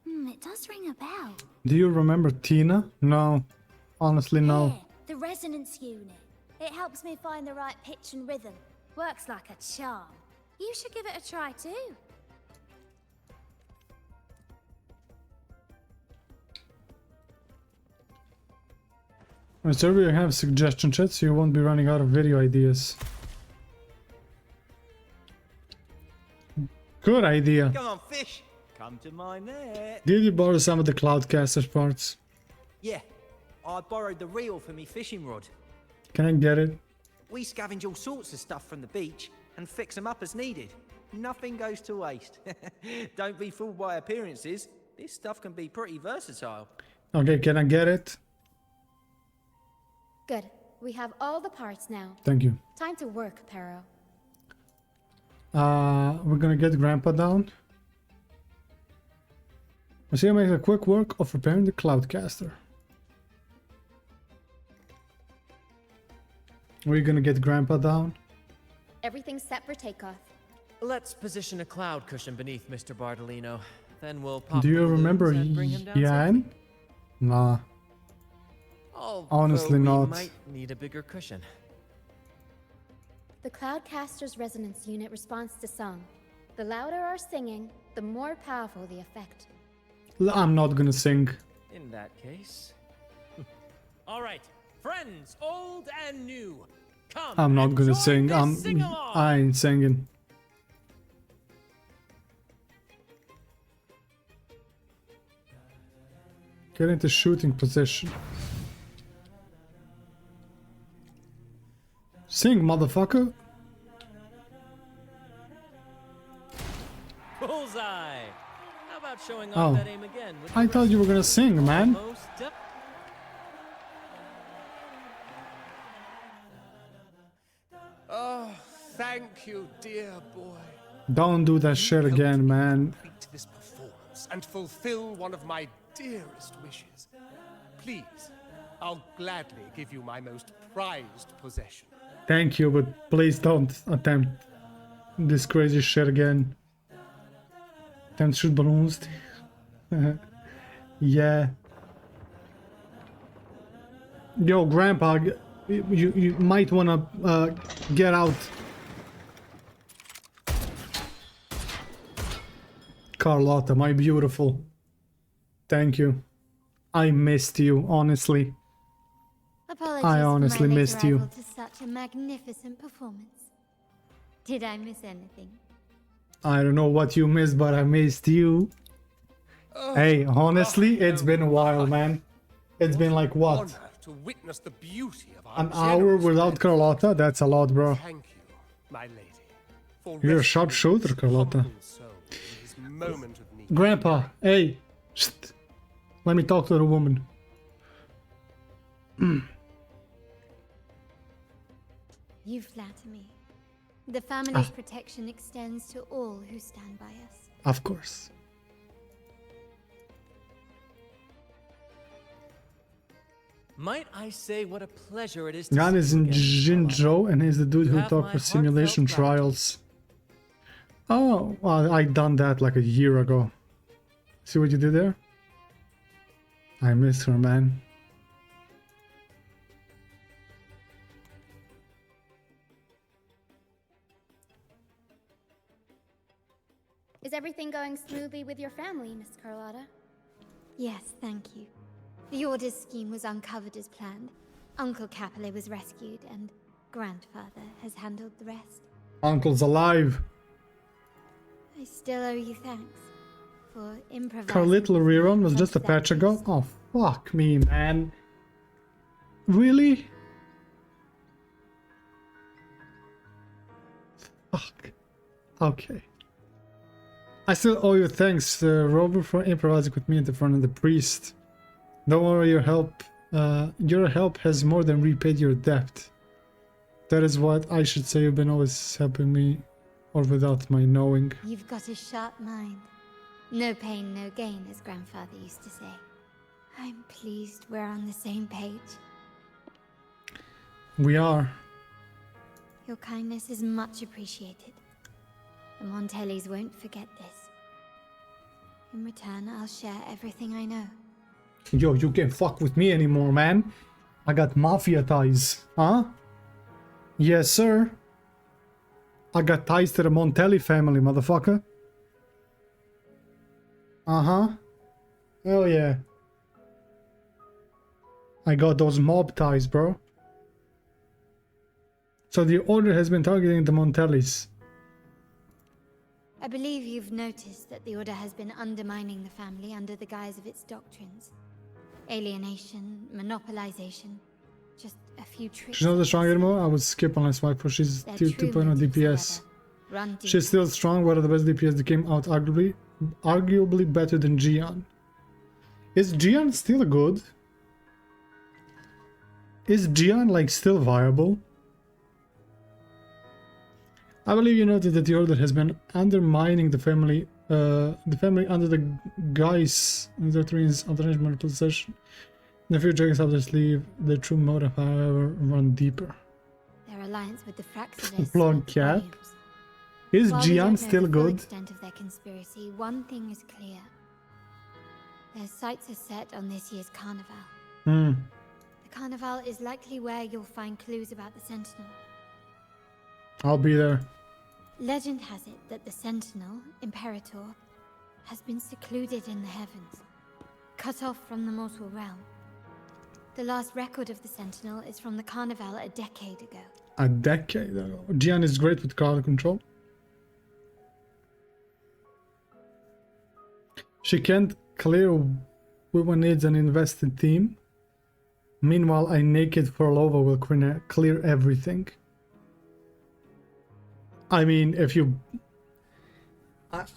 It does ring a bell. Do you remember Tina? No. Honestly, no. Yeah, the resonance unit. It helps me find the right pitch and rhythm. Works like a charm. You should give it a try too. I'm sorry, I have suggestion chat, so you won't be running out of video ideas. Good idea. Come on, fish. Come to my net. Did you borrow some of the Cloudcaster's parts? Yeah, I borrowed the reel for me fishing rod. Can I get it? We scavenge all sorts of stuff from the beach and fix them up as needed. Nothing goes to waste. Don't be fooled by appearances. This stuff can be pretty versatile. Okay, can I get it? Good. We have all the parts now. Thank you. Time to work, Pero. We're gonna get Grandpa down. Marcia makes a quick work of repairing the Cloudcaster. We're gonna get Grandpa down. Everything's set for takeoff. Let's position a cloud cushion beneath Mr. Bartolino. Then we'll pop Do the you balloons remember and bring him down Yan? Nah. Although Honestly we not. might need a bigger cushion. The Cloudcaster's resonance unit responds to song. The louder our singing, the more powerful the effect. I'm not gonna sing. In that case, All right, friends, old and new. Come. I'm not and gonna join sing. this sing-along. I ain't singing. Get into shooting position. Sing, motherfucker. bullseye. How about showing Oh. off that aim again? with I the thought you were gonna rest? sing, man. Almost up. Oh, thank you, dear boy. Don't do that shit again, man. Complete this performance and fulfill one of my dearest wishes. Please, I'll gladly give you my most prized possession. Thank you, but please don't attempt this crazy shit again. Attempt to shoot balloons. Yeah. Yo, Grandpa, you might wanna get out. Carlotta, my beautiful. Thank you. I missed you, honestly. Apologies I honestly for my late missed you. arrival to such a magnificent performance. Did I miss anything? I don't know what you missed, but I missed you. Hey, honestly, it's been a while, man. It's been like what? Honor to witness the beauty of our An hour generous without lady. Carlotta? That's a lot, bro. Thank you, my lady. For You're a rescuing sharpshooter, this Carlotta. humble soul in his moment of need. Grandpa, hey. Shh. Let me talk to the woman. You flatter me. The family's protection extends to all who stand by us. Of course. Might I say what a pleasure it is to Jan see is you in again, Carlotta. Jinzhou and is the dude You who have talked my for simulation heartfelt gratitude. trials. Oh, well, I done that like a year ago. See what you did there? I miss her, man. Is everything going smoothly with your family, Miss Carlotta? Yes, thank you. The Order's scheme was uncovered as planned. Uncle Capulet was rescued, and Grandfather has handled the rest. Uncle's alive. I still owe you thanks for improvising. Her little with me rerun was in just a front of patch that ago? beast. Oh, fuck me, man. Really? Fuck. Okay. I still owe you thanks, Rover, for improvising with me in the front of the priest. Don't worry, your help has more than repaid your debt. That is what I should say. You've been always helping me, or without my knowing. You've got a sharp mind. No pain, no gain, as Grandfather used to say. I'm pleased we're on the same page. We are. Your kindness is much appreciated. The Montellis won't forget this. In return, I'll share everything I know. Yo, you can't fuck with me anymore, man. I got mafia ties, huh? Yes, sir. I got ties to the Montelli family, motherfucker. Uh-huh. Hell yeah. I got those mob ties, bro. So the Order has been targeting the Montellis. I believe you've noticed that the Order has been undermining the family under the guise of its doctrines. Alienation, monopolization, just a few tricks. She's not as strong anymore. I would skip on last wipe for she's Their tier true 2.0 motives, DPS. however, run deep. She's still strong, one of the best DPS that came out arguably better than Jian. Is Jian still good? Is Jian like still viable? I believe you noted that the Order has been undermining the family under the guise of the Trin's international possession. The few dragons up their sleeve, their true motive, however, run deeper. Their alliance with the Fraxides Blonde spoke cat. volumes. Is While we don't Jian know still the full good? extent of their conspiracy, one thing is clear. Their sights are set on this year's carnival. Hmm. The carnival is likely where you'll find clues about the Sentinel. I'll be there. Legend has it that the Sentinel, Imperator, has been secluded in the heavens, cut off from the mortal realm. The last record of the Sentinel is from the carnival a decade ago. A decade ago. Jian is great with crowd control. She can't clear Wuwa needs an invested team. Meanwhile, a naked Forlova will clear everything. I mean, if you...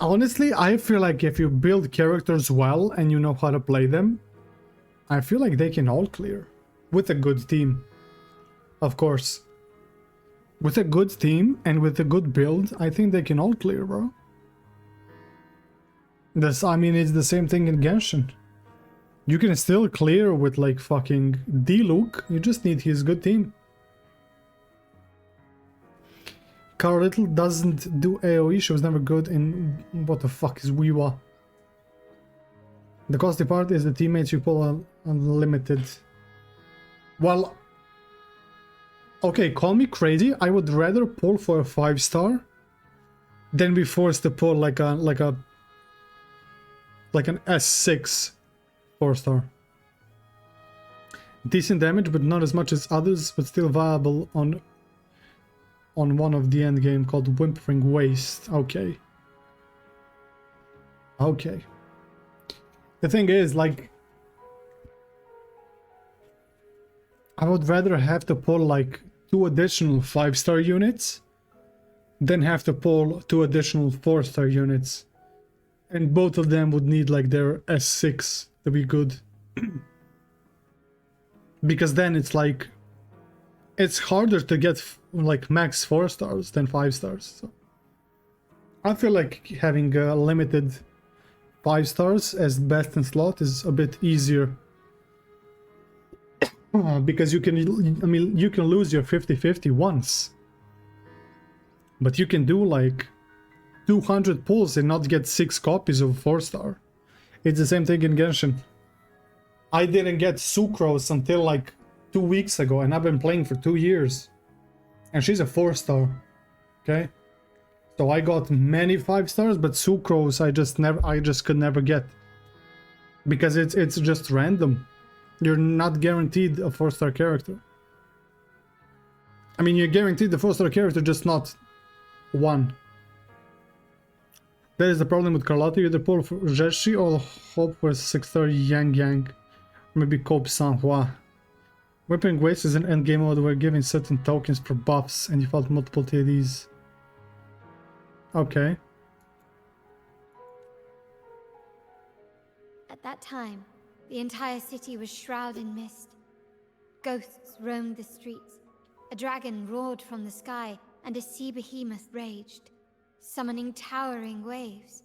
Honestly, I feel like if you build characters well and you know how to play them, I feel like they can all clear. With a good team. Of course. With a good team and with a good build, I think they can all clear, bro. I mean, it's the same thing in Genshin. You can still clear with like fucking D-Luke, you just need his good team. Car Little doesn't do AoE, she was never good in... What the fuck is Wuwa? The costly part is the teammates you pull unlimited. Well... Okay, call me crazy, I would rather pull for a 5-star than be forced to pull like an S6 4-star. Decent damage, but not as much as others, but still viable on one of the end game called Wuthering Waste. Okay. Okay. The thing is, like, I would rather have to pull like 2 additional 5-star units than have to pull 2 additional 4-star units. And both of them would need like their S6 to be good. Because then it's like it's harder to get like max 4 stars than 5 stars. So I feel like having a limited 5 stars as best in slot is a bit easier. Because you can, I mean, you can lose your 50-50 once. But you can do like 200 pulls and not get 6 copies of 4 star. It's the same thing in Genshin. I didn't get Sucrose until like 2 weeks ago, and I've been playing for 2 years. And she's a 4 star. Okay? So I got many 5 stars, but Sucrose I just could never get. Because it's just random. You're not guaranteed a 4-star character. I mean, you're guaranteed the 4-star character, just not one. That is the problem with Carlotta. You either pull for Jeshi or hope for 6-star Yang Yang. Maybe Cope Sanhua. Whipping Waste is an endgame mode where giving certain tokens for buffs and you fought multiple TDs. Okay. At that time, the entire city was shrouded in mist. Ghosts roamed the streets. A dragon roared from the sky, and a sea behemoth raged, summoning towering waves.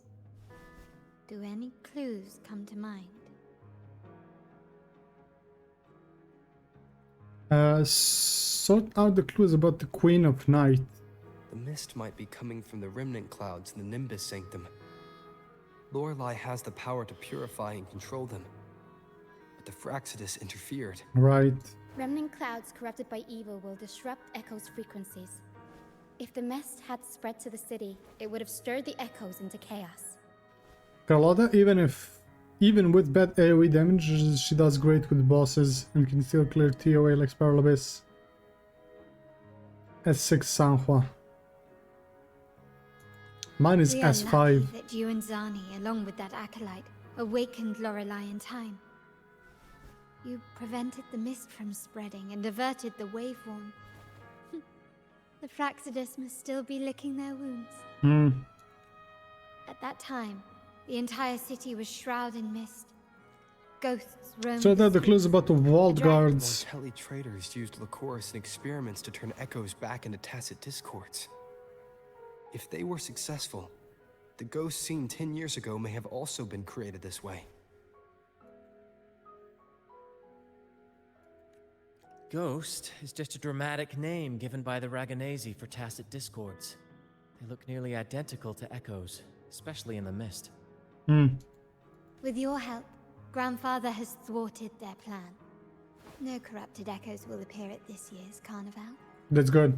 Do any clues come to mind? Sort out the clues about the Queen of Night. The mist might be coming from the remnant clouds in the Nimbus Sanctum. Lorelei has the power to purify and control them. But the Fraxidus interfered. Right. Remnant clouds corrupted by evil will disrupt Echo's frequencies. If the mist had spread to the city, it would have stirred the Echoes into chaos. Carlotta, even with bad AoE damage, she does great with bosses and can still clear TOA like Spiral Abyss. S6 Sanhua. Mine is We are S5. lucky that you and Zani, along with that acolyte, awakened Lorelei in time. You prevented the mist from spreading and averted the waveform. The Fraxidus must still be licking their wounds. At that time, the entire city was shrouded in mist. Ghosts roamed. So that the clues about the walled guards. Mortelli traders used Lycoris in experiments to turn echoes back into tacit discords. If they were successful, the ghosts seen 10 years ago may have also been created this way. Ghost is just a dramatic name given by the Raganese for tacit discords. They look nearly identical to echoes, especially in the mist. With your help, Grandfather has thwarted their plan. No corrupted echoes will appear at this year's carnival. That's good.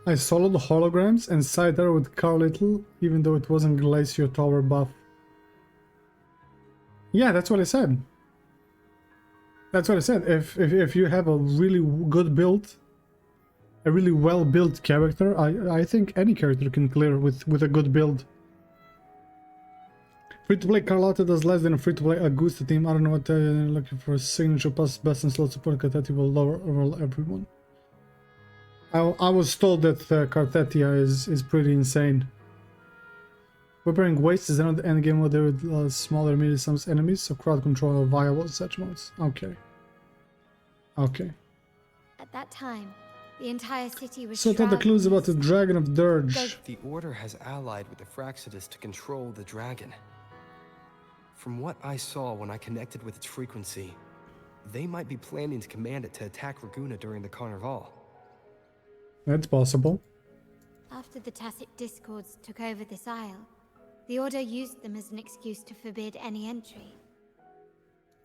I soloed the holograms and side arrow with Carlittle, even though it wasn't Glacier Tower buff. Yeah, that's what I said. That's what I said. If you have a really good build, a really well built character, I think any character can clear with a good build. Free to play Carlotta does less than a free to play Augusta team. I don't know what they're looking for. Signature plus best and slot support Cartetti will lower overall everyone. I was told that Cartetia is pretty insane. Preparing Waste is another endgame mode with smaller medium-sized enemies, so crowd control are viable in such modes. Okay. Okay. At that time, the entire city was So that the clues about the Dragon of Dirge. The Order has allied with the Fraxidus to control the dragon. From what I saw when I connected with its frequency, they might be planning to command it to attack Raguna during the Carnival. That's possible. After the Tacit Discords took over this isle, the Order used them as an excuse to forbid any entry.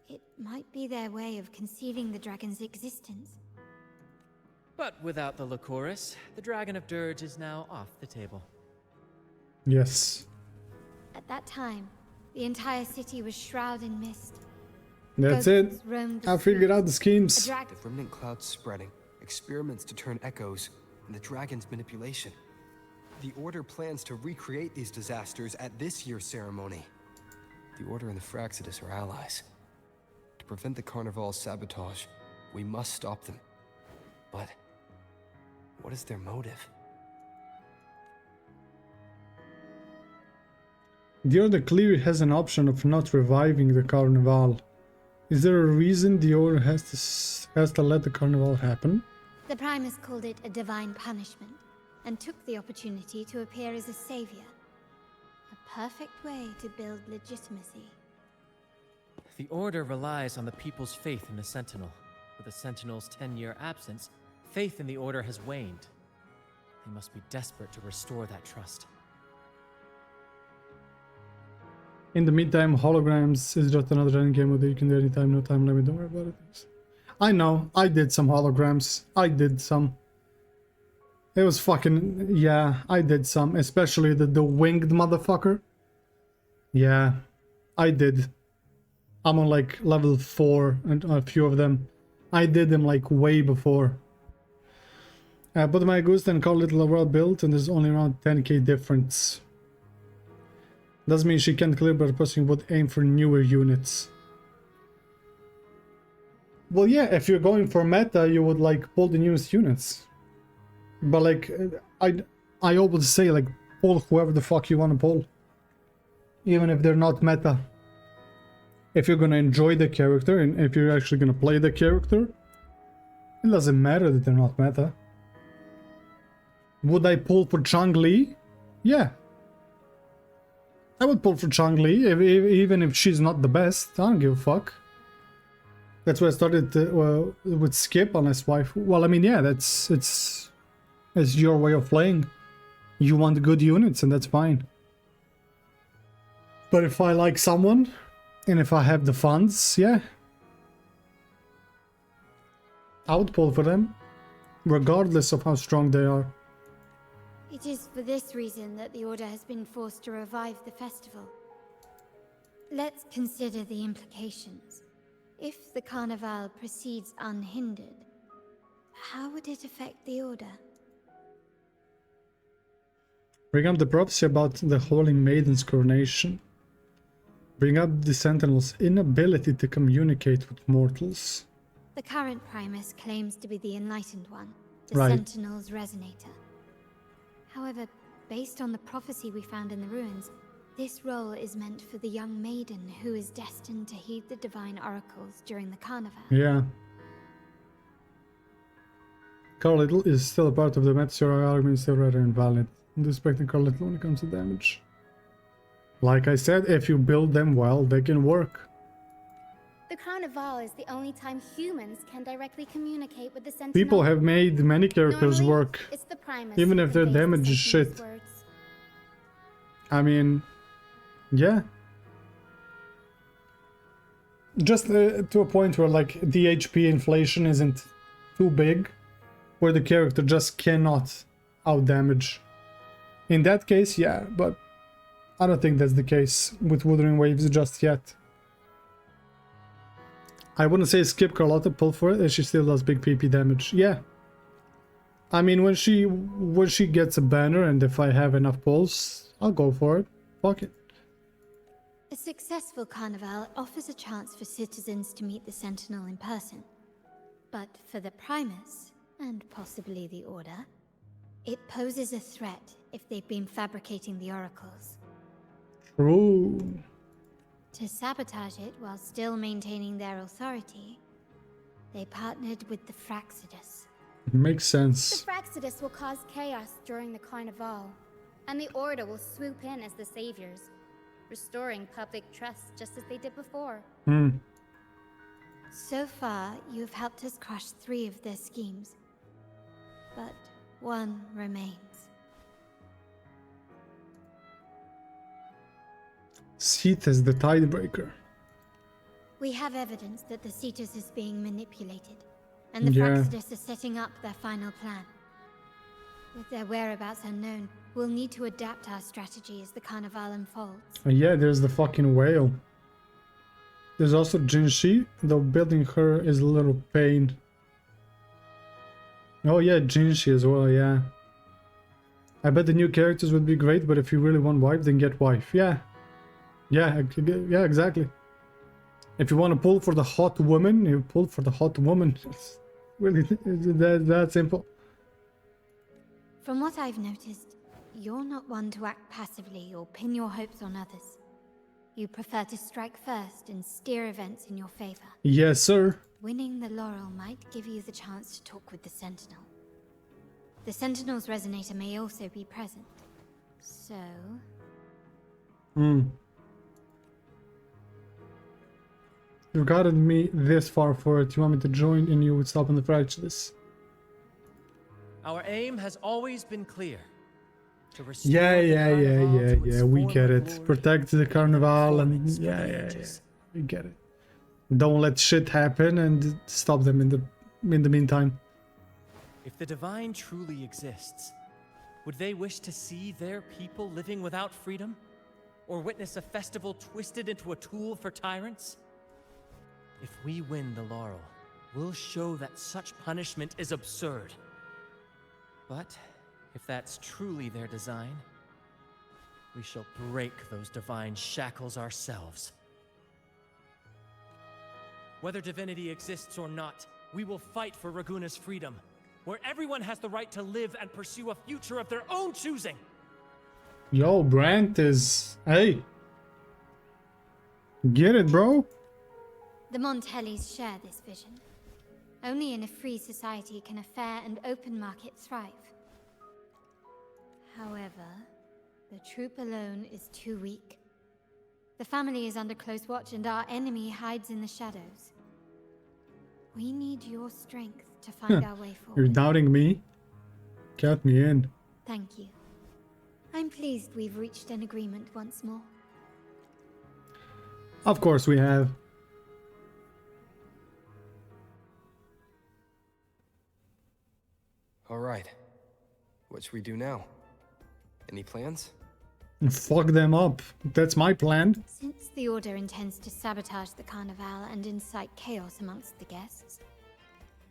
It might be their way of concealing the dragon's existence. But without the Lycoris, the Dragon of Dirge is now off the table. Yes. At that time, the entire city was shrouded in mist. That's Ghosts it. roamed the I figured out the streets. schemes. The remnant clouds spreading, experiments to turn echoes, and the dragon's manipulation. The Order plans to recreate these disasters at this year's ceremony. The Order and the Fraxidus are allies. To prevent the Carnival's sabotage, we must stop them. But what is their motive? The Order clearly has an option of not reviving the Carnival. Is there a reason the Order has to let the Carnival happen? The Primus called it a divine punishment, and took the opportunity to appear as a savior. A perfect way to build legitimacy. The Order relies on the people's faith in the Sentinel. With the Sentinel's 10-year absence, faith in the Order has waned. They must be desperate to restore that trust. In the meantime, holograms is just another endgame where you can do anytime, no time limit, don't worry about it. I know, I did some holograms. I did some. It was fucking... yeah, I did some. Especially the winged motherfucker. Yeah, I did. I'm on like level 4 and a few of them. I did them like way before. But my Augusta and Carl Little are well built and there's only around 10k difference. Doesn't mean she can't clear, but a person would aim for newer units. Well, yeah, if you're going for meta, you would like pull the newest units. But like, I always say like, pull whoever the fuck you want to pull. Even if they're not meta. If you're gonna enjoy the character and if you're actually gonna play the character, it doesn't matter that they're not meta. Would I pull for Chang-Li? Yeah. I would pull for Chang-Li, even if she's not the best. I don't give a fuck. That's why I started with Skip on his wife. Well, I mean, yeah, it's your way of playing. You want good units, and that's fine. But if I like someone, and if I have the funds, yeah, I would pull for them, regardless of how strong they are. It is for this reason that the Order has been forced to revive the festival. Let's consider the implications. If the Carnival proceeds unhindered, how would it affect the Order? Bring up the prophecy about the Holy Maiden's coronation. Bring up the Sentinel's inability to communicate with mortals. The current Primus claims to be the Enlightened One, the Right. Sentinel's Resonator. However, based on the prophecy we found in the ruins, this role is meant for the young maiden who is destined to heed the divine oracles during the Carnival. Yeah. Carl Little is still a part of the meta, so our argument is still rather invalid. I'm respecting Carl Little when it comes to damage. Like I said, if you build them well, they can work. The Carnival is the only time humans can directly communicate with the Sentinel. People have made many characters Normally, work, it's the Primus even who if their conveys the damage is Sentinel's shit. words. I mean, yeah. Just to a point where like the HP inflation isn't too big, where the character just cannot outdamage. In that case, yeah, but I don't think that's the case with Wuthering Waves just yet. I wouldn't say skip Carlotta, pull for it, as she still does big PP damage. Yeah. I mean, when she gets a banner and if I have enough pulls, I'll go for it. Fuck it. A successful Carnival offers a chance for citizens to meet the Sentinel in person. But for the Primus, and possibly the Order, it poses a threat if they've been fabricating the oracles. True. To sabotage it while still maintaining their authority, they partnered with the Fraxidus. Makes sense. The Fraxidus will cause chaos during the Carnival, and the Order will swoop in as the saviors, restoring public trust just as they did before. So far, you've helped us crush 3 of their schemes, but one remains. Cetus the Tidebreaker. We have evidence that the Cetus is being manipulated, and the Yeah. Fraxidus is setting up their final plan. With their whereabouts unknown, we'll need to adapt our strategy as the Carnival unfolds. Yeah, there's the fucking whale. There's also Jinshi, though building her is a little pain. Oh yeah, Jinshi as well, yeah. I bet the new characters would be great, but if you really want wife, then get wife. Yeah. Yeah, exactly. If you want to pull for the hot woman, you pull for the hot woman. It's really that simple. From what I've noticed, you're not one to act passively or pin your hopes on others. You prefer to strike first and steer events in your favor. Yes, sir. Winning the laurel might give you the chance to talk with the Sentinel. The Sentinel's resonator may also be present. So... You've gotten me this far for it. You want me to join and you would stop in the fractures. Our aim has always been clear. To restore Yeah, the Carnival to its we former get it. glory Protect the carnival and performance for the yeah. ages. We get it. Don't let shit happen and stop them in the meantime. If the divine truly exists, would they wish to see their people living without freedom? Or witness a festival twisted into a tool for tyrants? If we win the laurel, we'll show that such punishment is absurd. But if that's truly their design, we shall break those divine shackles ourselves. Whether divinity exists or not, we will fight for Raguna's freedom, where everyone has the right to live and pursue a future of their own choosing. Yo, Brant is... Hey. Get it, bro? The Montellis share this vision. Only in a free society can a fair and open market thrive. However, the troop alone is too weak. The family is under close watch and our enemy hides in the shadows. We need your strength to find our way forward. You're doubting me? Count me in. Thank you. I'm pleased we've reached an agreement once more. Of course we have. All right. What should we do now? Any plans? Fuck them up. That's my plan. Since the Order intends to sabotage the Carnival and incite chaos amongst the guests,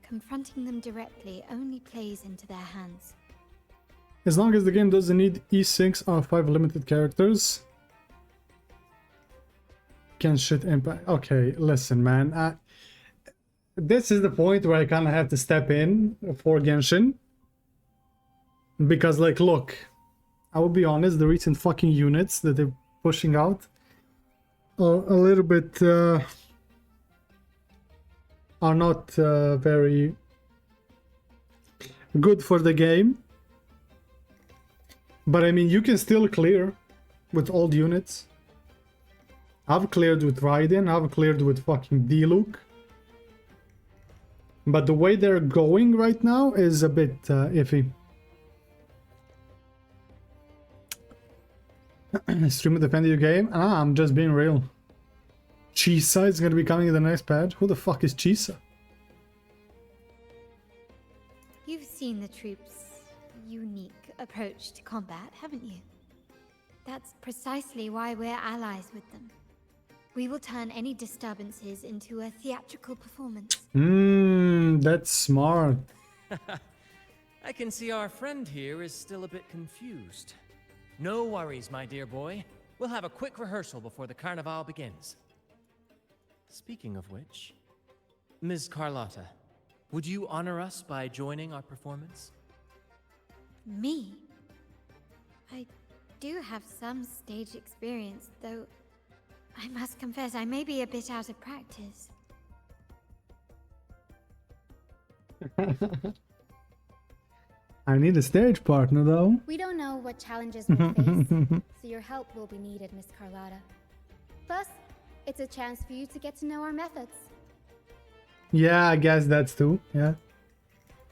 confronting them directly only plays into their hands. As long as the game doesn't need E6 or 5 limited characters. Can shit impact. Okay, listen, man. This is the point where I kind of have to step in for Genshin. Because, like, look, I will be honest, the recent fucking units that they're pushing out are a little bit, are not very good for the game. But I mean, you can still clear with old units. I've cleared with Raiden, I've cleared with fucking D-Luke. But the way they're going right now is a bit iffy. Stream defend your game? I'm just being real. Chisa is gonna be coming in the next patch. Who the fuck is Chisa? You've seen the troops' unique approach to combat, haven't you? That's precisely why we're allies with them. We will turn any disturbances into a theatrical performance. That's smart. I can see our friend here is still a bit confused. No worries, my dear boy. We'll have a quick rehearsal before the Carnival begins. Speaking of which, Ms. Carlotta, would you honor us by joining our performance? Me? I do have some stage experience, though I must confess I may be a bit out of practice. I need a stage partner, though. We don't know what challenges we'll face, so your help will be needed, Miss Carlotta. Plus, it's a chance for you to get to know our methods. Yeah, I guess that's too, yeah.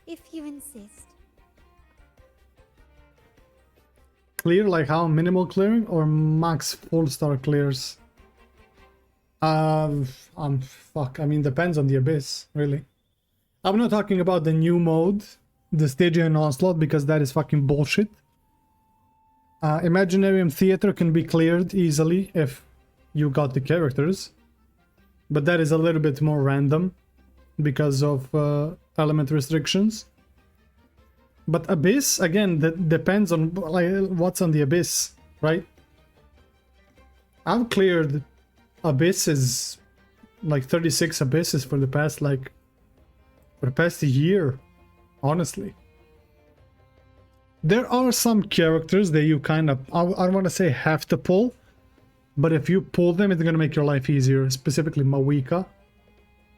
If you insist. Clear like how? Minimal clearing or max full star clears? Fuck, I mean, depends on the Abyss, really. I'm not talking about the new mode, the Stygian Onslaught, because that is fucking bullshit. Imaginarium Theater can be cleared easily if you got the characters. But that is a little bit more random because of element restrictions. But Abyss, again, that depends on like, what's on the Abyss, right? I've cleared Abysses, like 36 Abysses for the past year, honestly. There are some characters that you kind of, I want to say have to pull, But if you pull them, it's gonna make your life easier, specifically Mawika.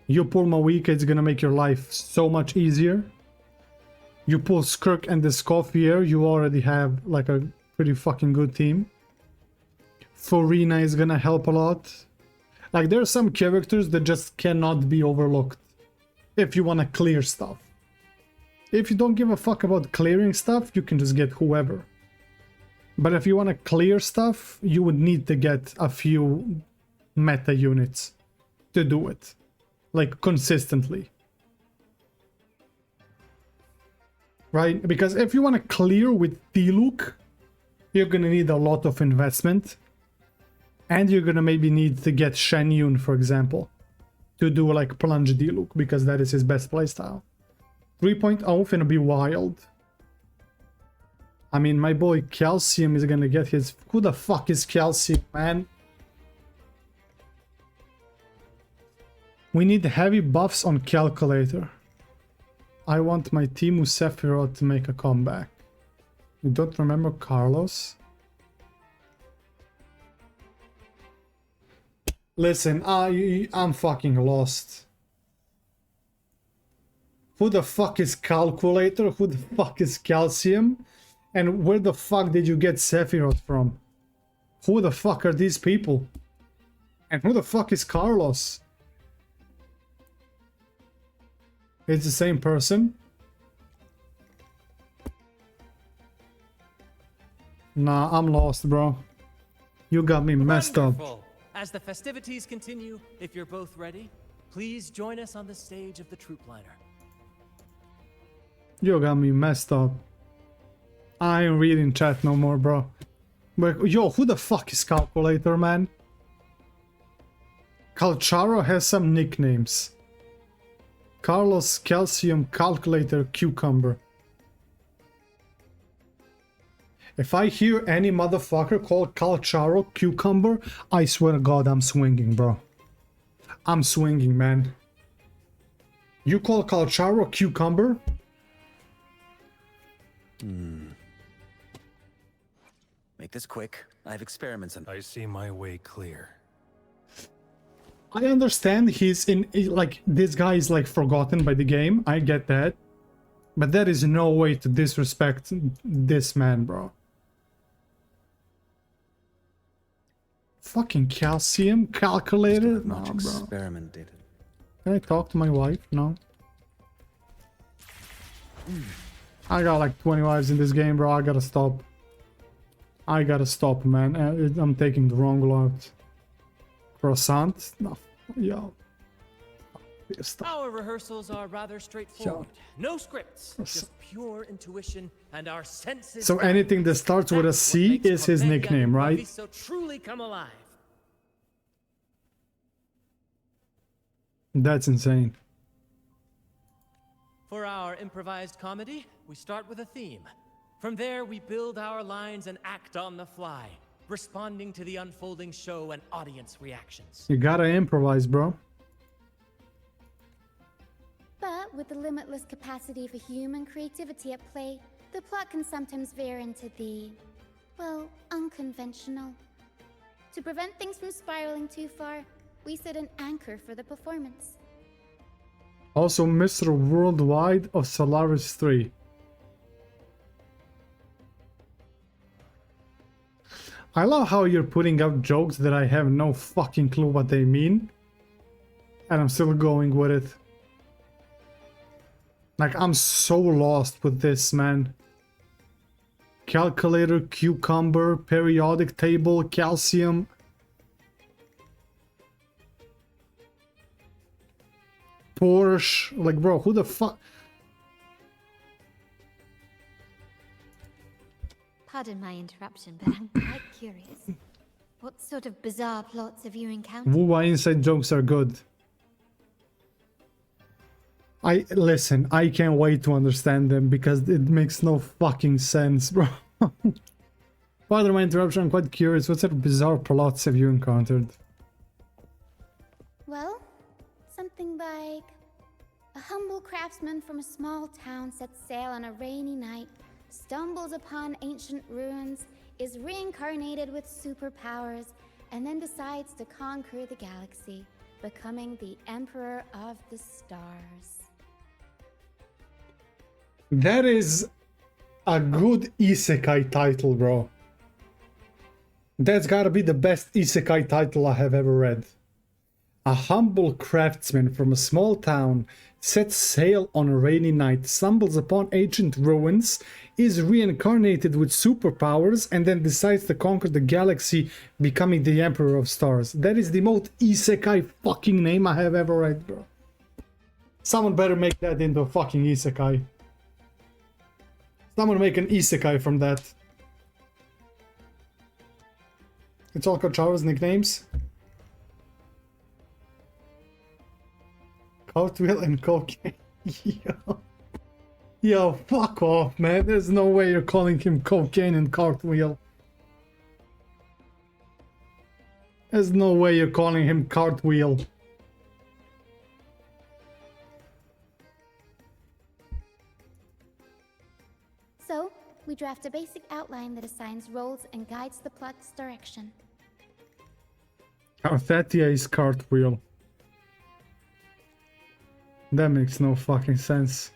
You pull Mawika, it's gonna make your life so much easier. You pull Skirk and the Scoffier, you already have like a pretty fucking good team. Farina is gonna help a lot. Like, there are some characters that just cannot be overlooked if you want to clear stuff. If you don't give a fuck about clearing stuff, you can just get whoever. But if you want to clear stuff, you would need to get a few meta units to do it. Like, consistently. Right? Because if you want to clear with Tiluk, you're gonna need a lot of investment. And you're gonna maybe need to get Shen Yun, for example, to do like Plunge Tiluk, because that is his best playstyle. 3.0 finna be wild. I mean, my boy Calcium is gonna get his... Who the fuck is Calcium, man? We need heavy buffs on Calculator. I want my Timu Sephiroth to make a comeback. You don't remember Carlos? Listen, I'm fucking lost. Who the fuck is Calculator? Who the fuck is Calcium? And where the fuck did you get Sephiroth from? Who the fuck are these people? And who the fuck is Carlos? It's the same person? Nah, I'm lost, bro. You got me messed up. As the festivities continue, if you're both ready, please join us on the stage of the troop liner. You got me messed up. I ain't reading chat no more, bro. But yo, who the fuck is Calculator, man? Calcharo has some nicknames. Carlos, Calcium, Calculator, Cucumber. If I hear any motherfucker called Calcharo, Cucumber, I swear to God I'm swinging, bro. I'm swinging, man. You call Calcharo Cucumber? Make this quick. I have experiments and I see my way clear. I understand he's in, like, this guy is like forgotten by the game. I get that. But that is no way to disrespect this man, bro. Fucking Calcium Calculator? Nah, bro. experimented. Can I talk to my wife? No. I got like 20 wives in this game, bro. I gotta stop. I gotta stop, man. I'm taking the wrong route. Croissant? No. Yo. Our rehearsals are rather straightforward. No scripts, just pure intuition and our senses. So anything that starts with a C is his nickname, right? So truly come alive. That's insane. For our improvised comedy, we start with a theme. From there, we build our lines and act on the fly, responding to the unfolding show and audience reactions. You gotta improvise, bro. But with the limitless capacity for human creativity at play, the plot can sometimes veer into the, well, unconventional. To prevent things from spiraling too far, we set an anchor for the performance. Also, Mr. Worldwide of Solaris 3. I love how you're putting out jokes that I have no fucking clue what they mean. And I'm still going with it. Like, I'm so lost with this, man. Calculator, Cucumber, Periodic Table, Calcium. Porsche. Like, bro, who the fuck? Pardon my interruption, but I'm quite curious. What sort of bizarre plots have you encountered? Wuwa inside jokes are good. Listen, I can't wait to understand them because it makes no fucking sense, bro. Pardon my interruption, I'm quite curious. What sort of bizarre plots have you encountered? Well, something like a humble craftsman from a small town sets sail on a rainy night, stumbles upon ancient ruins, is reincarnated with superpowers, and then decides to conquer the galaxy, becoming the Emperor of the Stars. That is a good isekai title, bro. That's gotta be the best isekai title I have ever read. A humble craftsman from a small town sets sail on a rainy night, stumbles upon ancient ruins, is reincarnated with superpowers, and then decides to conquer the galaxy, becoming the Emperor of Stars. That is the most isekai fucking name I have ever read, bro. Someone better make that into a fucking isekai. Someone make an isekai from that. It's all Kochara's nicknames. Cartwheel and cocaine. Yo, fuck off, man. There's no way you're calling him cocaine and cartwheel. There's no way you're calling him cartwheel. So, we draft a basic outline that assigns roles and guides the plot's direction. Arthetia is cartwheel. That makes no fucking sense.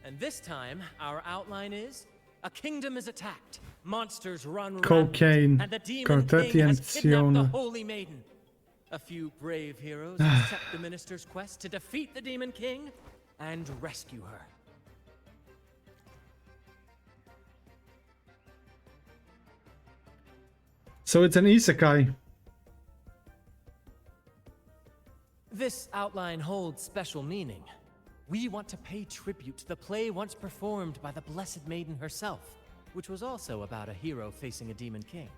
And this time, our outline is: a kingdom is attacked, monsters run Cocaine, rampant, and the demon Cartetti king and has kidnapped the Siona. holy maiden. A few brave heroes accept the minister's quest to defeat the demon king and rescue her. So it's an isekai. This outline holds special meaning. We want to pay tribute to the play once performed by the Blessed Maiden herself, which was also about a hero facing a demon king.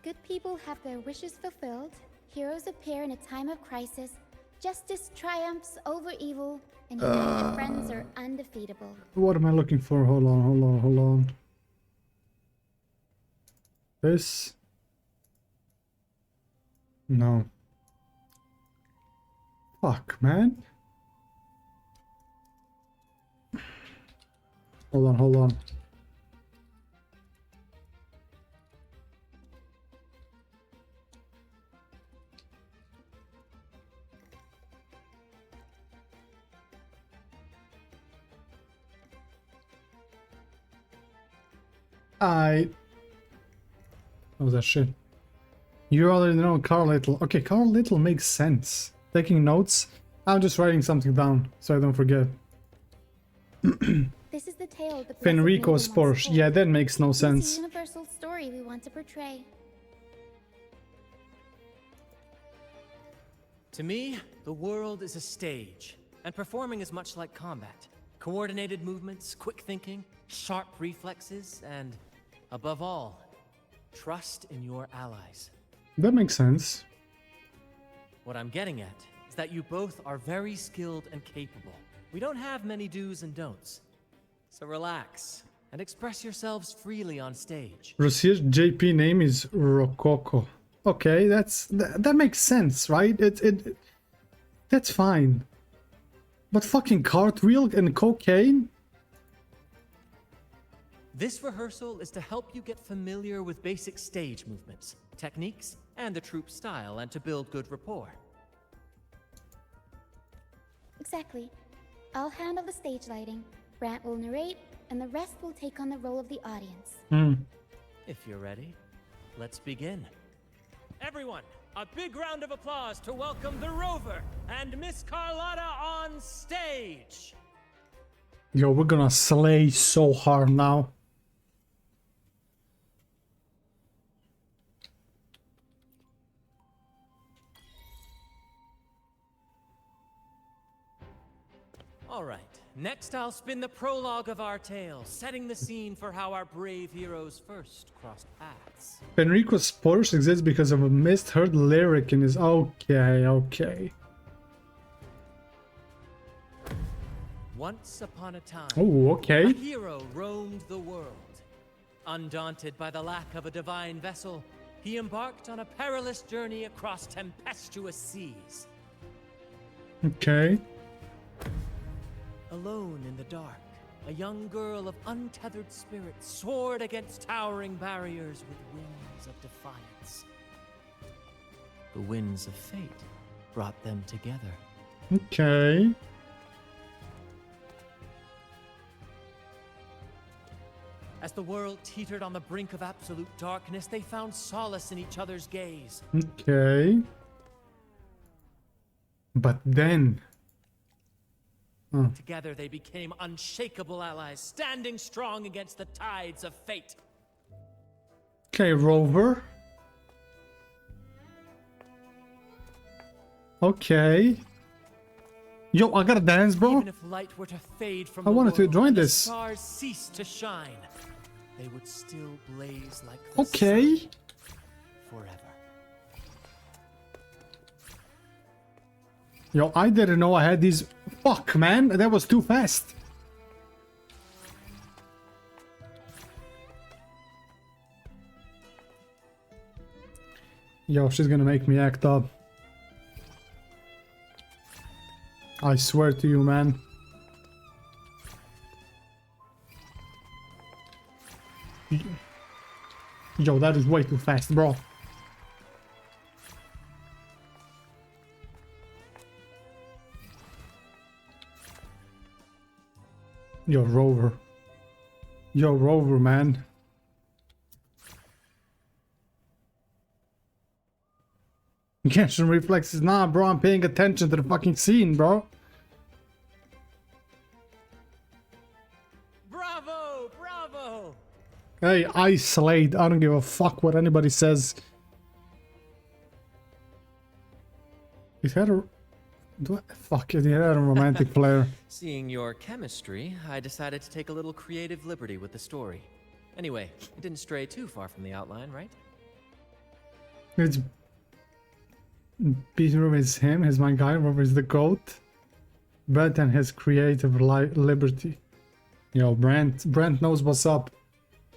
Good people have their wishes fulfilled, heroes appear in a time of crisis, justice triumphs over evil, and united friends are undefeatable. What am I looking for? Hold on. This? No. Fuck, man. Hold on. What was that shit? You already know Carl Little. Okay, Carl Little makes sense. Taking notes? I'm just writing something down so I don't forget. This is the tale of the Fenrico's Porsche. Yeah, that makes no It's sense. a universal story we want to portray. To me, the world is a stage, and performing is much like combat. Coordinated movements, quick thinking, sharp reflexes, and, above all, trust in your allies. That makes sense. What I'm getting at is that you both are very skilled and capable. We don't have many do's and don'ts. So relax and express yourselves freely on stage. Rossier's JP name is Rococo. Okay, that makes sense, right? That's fine. But fucking cartwheel and cocaine? This rehearsal is to help you get familiar with basic stage movements, techniques, and the troupe style, and to build good rapport. Exactly. I'll handle the stage lighting, Brant will narrate, and the rest will take on the role of the audience. If you're ready, let's begin. Everyone, a big round of applause to welcome the Rover and Miss Carlotta on stage! Yo, we're gonna slay so hard now. Alright, next I'll spin the prologue of our tale, setting the scene for how our brave heroes first crossed paths. Fenrico's Porsche exists because of a misheard lyric in his... Okay. Once upon a time, Oh, okay. a hero roamed the world. Undaunted by the lack of a divine vessel, he embarked on a perilous journey across tempestuous seas. Okay. Alone in the dark, a young girl of untethered spirit soared against towering barriers with wings of defiance. The winds of fate brought them together. Okay. As the world teetered on the brink of absolute darkness, they found solace in each other's gaze. Okay. But then... Together they became unshakable allies, standing strong against the tides of fate. Okay, Rover. Okay. Yo, I gotta dance, bro. Even if light were to fade from I wanted to join and this. the stars ceased to shine, they would still blaze like the Okay. sun forever. Yo, I didn't know I had these. Fuck, man, that was too fast. Yo, she's gonna make me act up. I swear to you, man. Yo, that is way too fast, bro. Yo, Rover. Yo, Rover, man. Genshin reflexes. Nah, bro, I'm paying attention to the fucking scene, bro. Bravo! Bravo! Hey, I slayed. I don't give a fuck what anybody says. It had a... Fuck it, it had a romantic flair. Seeing your chemistry, I decided to take a little creative liberty with the story. Anyway, it didn't stray too far from the outline, right? It's... Peter is him, he's my guy, Rover is the goat. Brent and his creative liberty. Yo, Brent knows what's up.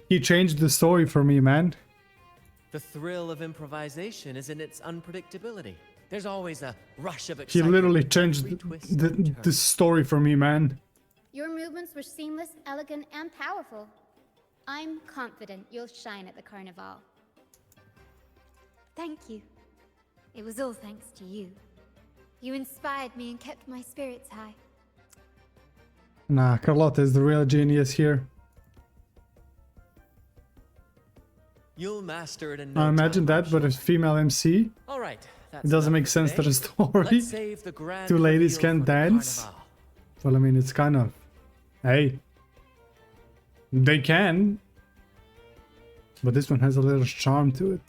He changed the story for me, man. The thrill of improvisation is in its unpredictability. There's always a rush of He excitement. literally changed the story for me, man. Your movements were seamless, elegant, and powerful. I'm confident you'll shine at the carnival. Thank you. It was all thanks to you. You inspired me and kept my spirits high. Nah, Carlotta is the real genius here. You'll master it in no I imagine time, that, but a female MC. All right, that's It doesn't enough make for sense to today. the story. Let's save the grand Two ladies reveal can for the dance. carnival. Well, I mean, it's kind of... Hey. They can. But this one has a little charm to it.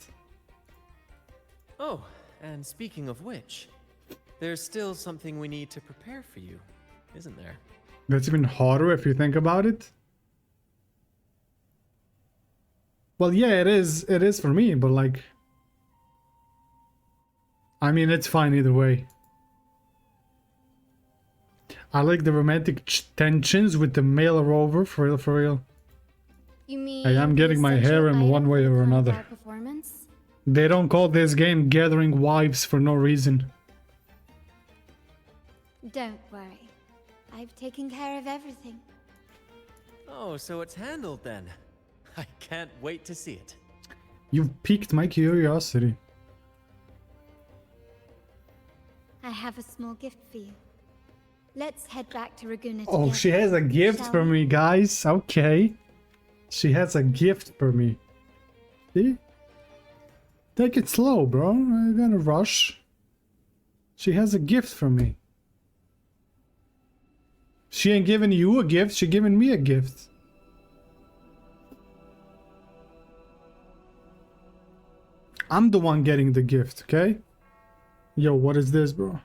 Oh, and speaking of which, there's still something we need to prepare for you, isn't there? That's even harder if you think about it. Well, yeah, it is. It is for me, but like... I mean, it's fine either way. I like the romantic tensions with the male Rover, for real, for real. You mean Hey, I'm getting my hair in one way or another. Performance? They don't call this game Gathering Wives for no reason. Don't worry. I've taken care of everything. Oh, so it's handled then. I can't wait to see it. You've piqued my curiosity. I have a small gift for you. Let's head back to Raguna Oh, together, she has a gift shall for we? me, guys. Okay. She has a gift for me. See? Take it slow, bro. I'm gonna rush. She has a gift for me. She ain't giving you a gift, she giving me a gift. I'm the one getting the gift, okay? Yo, what is this, bro?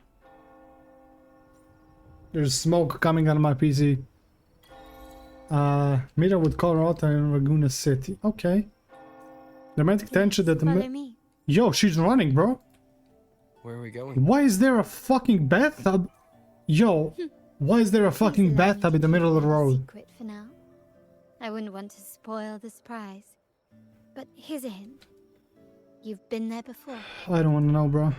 There's smoke coming out of my PC. Meet up with Colorado in Laguna City. Okay. Romantic tension that the... Follow me. Yo, she's running, bro. Where are we going? Why is there a fucking bathtub? Yo, why is there a fucking bathtub in the middle of the road? Secret for now. I wouldn't want to spoil the surprise. But here's a hint. You've been there before. I don't want to know, bro.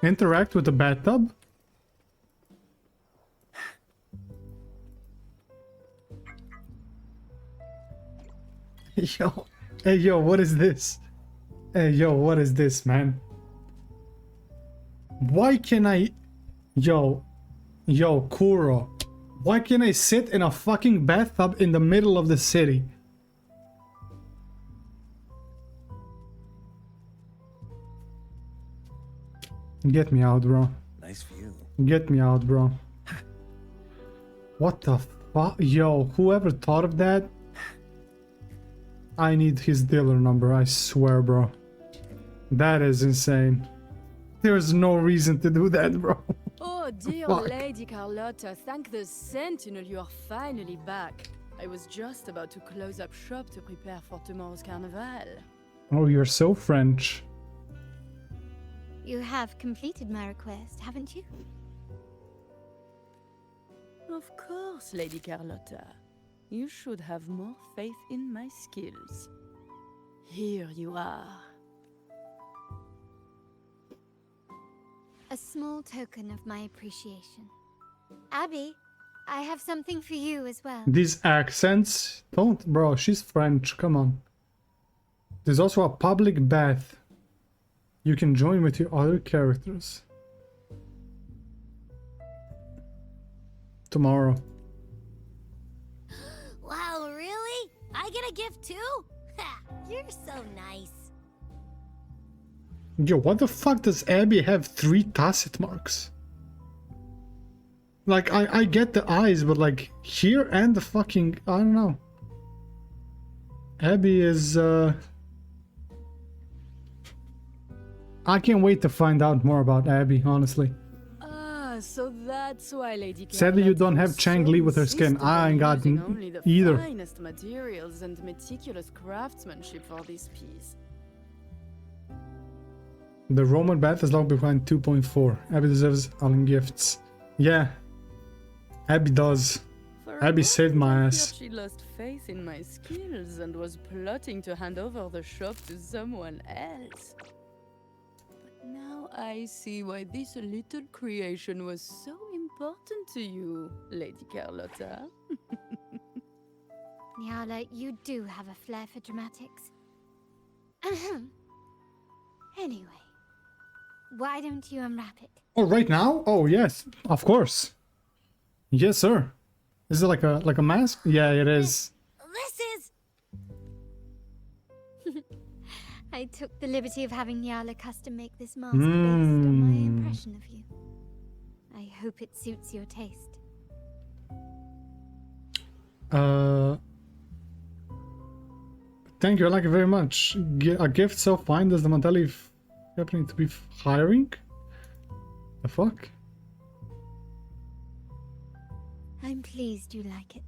Interact with the bathtub? Yo, hey yo, what is this? Hey yo, what is this, man? Why can I... Yo, Kuro. Why can't I sit in a fucking bathtub in the middle of the city? Get me out, bro. Nice view. Get me out, bro. What the fuck? Yo, whoever thought of that? I need his dealer number, I swear, bro. That is insane. There's no reason to do that, bro. Oh, dear Fuck. Lady Carlotta, thank the Sentinel you are finally back. I was just about to close up shop to prepare for tomorrow's carnival. Oh, you're so French. You have completed my request, haven't you? Of course, Lady Carlotta. You should have more faith in my skills. Here you are. A small token of my appreciation. Abby, I have something for you as well. These accents, don't, bro, she's French, come on. There's also a public bath. You can join with your other characters. Tomorrow. Wow, really? I get a gift too? You're so nice. Yo, what the fuck does Abby have 3 tacit marks? Like, I get the eyes, but like, here and the fucking, I don't know. Abby is, I can't wait to find out more about Abby, honestly. Ah, so that's why Lady Carlotta Sadly, you don't have was Chang so Li with her skin. insistent I on ain't got using only the either. finest materials and meticulous craftsmanship for this piece. The Roman bath is locked behind 2.4. Abby deserves all gifts. Yeah. Abby does. For Abby a saved moment, my I ass. thought she lost faith in my skills and was plotting to hand over the shop to someone else. But now I see why this little creation was so important to you, Lady Carlotta. Nyala, you do have a flair for dramatics. Anyway, why don't you unwrap it? Oh, right now? Oh, yes. Of course. Yes, sir. Is it like a mask? Yeah, it is. This is... I took the liberty of having Nyala custom make this mask based on my impression of you. I hope it suits your taste. Thank you, I like it very much. A gift so fine, does the mentality happening to be hiring? The fuck? I'm pleased you like it.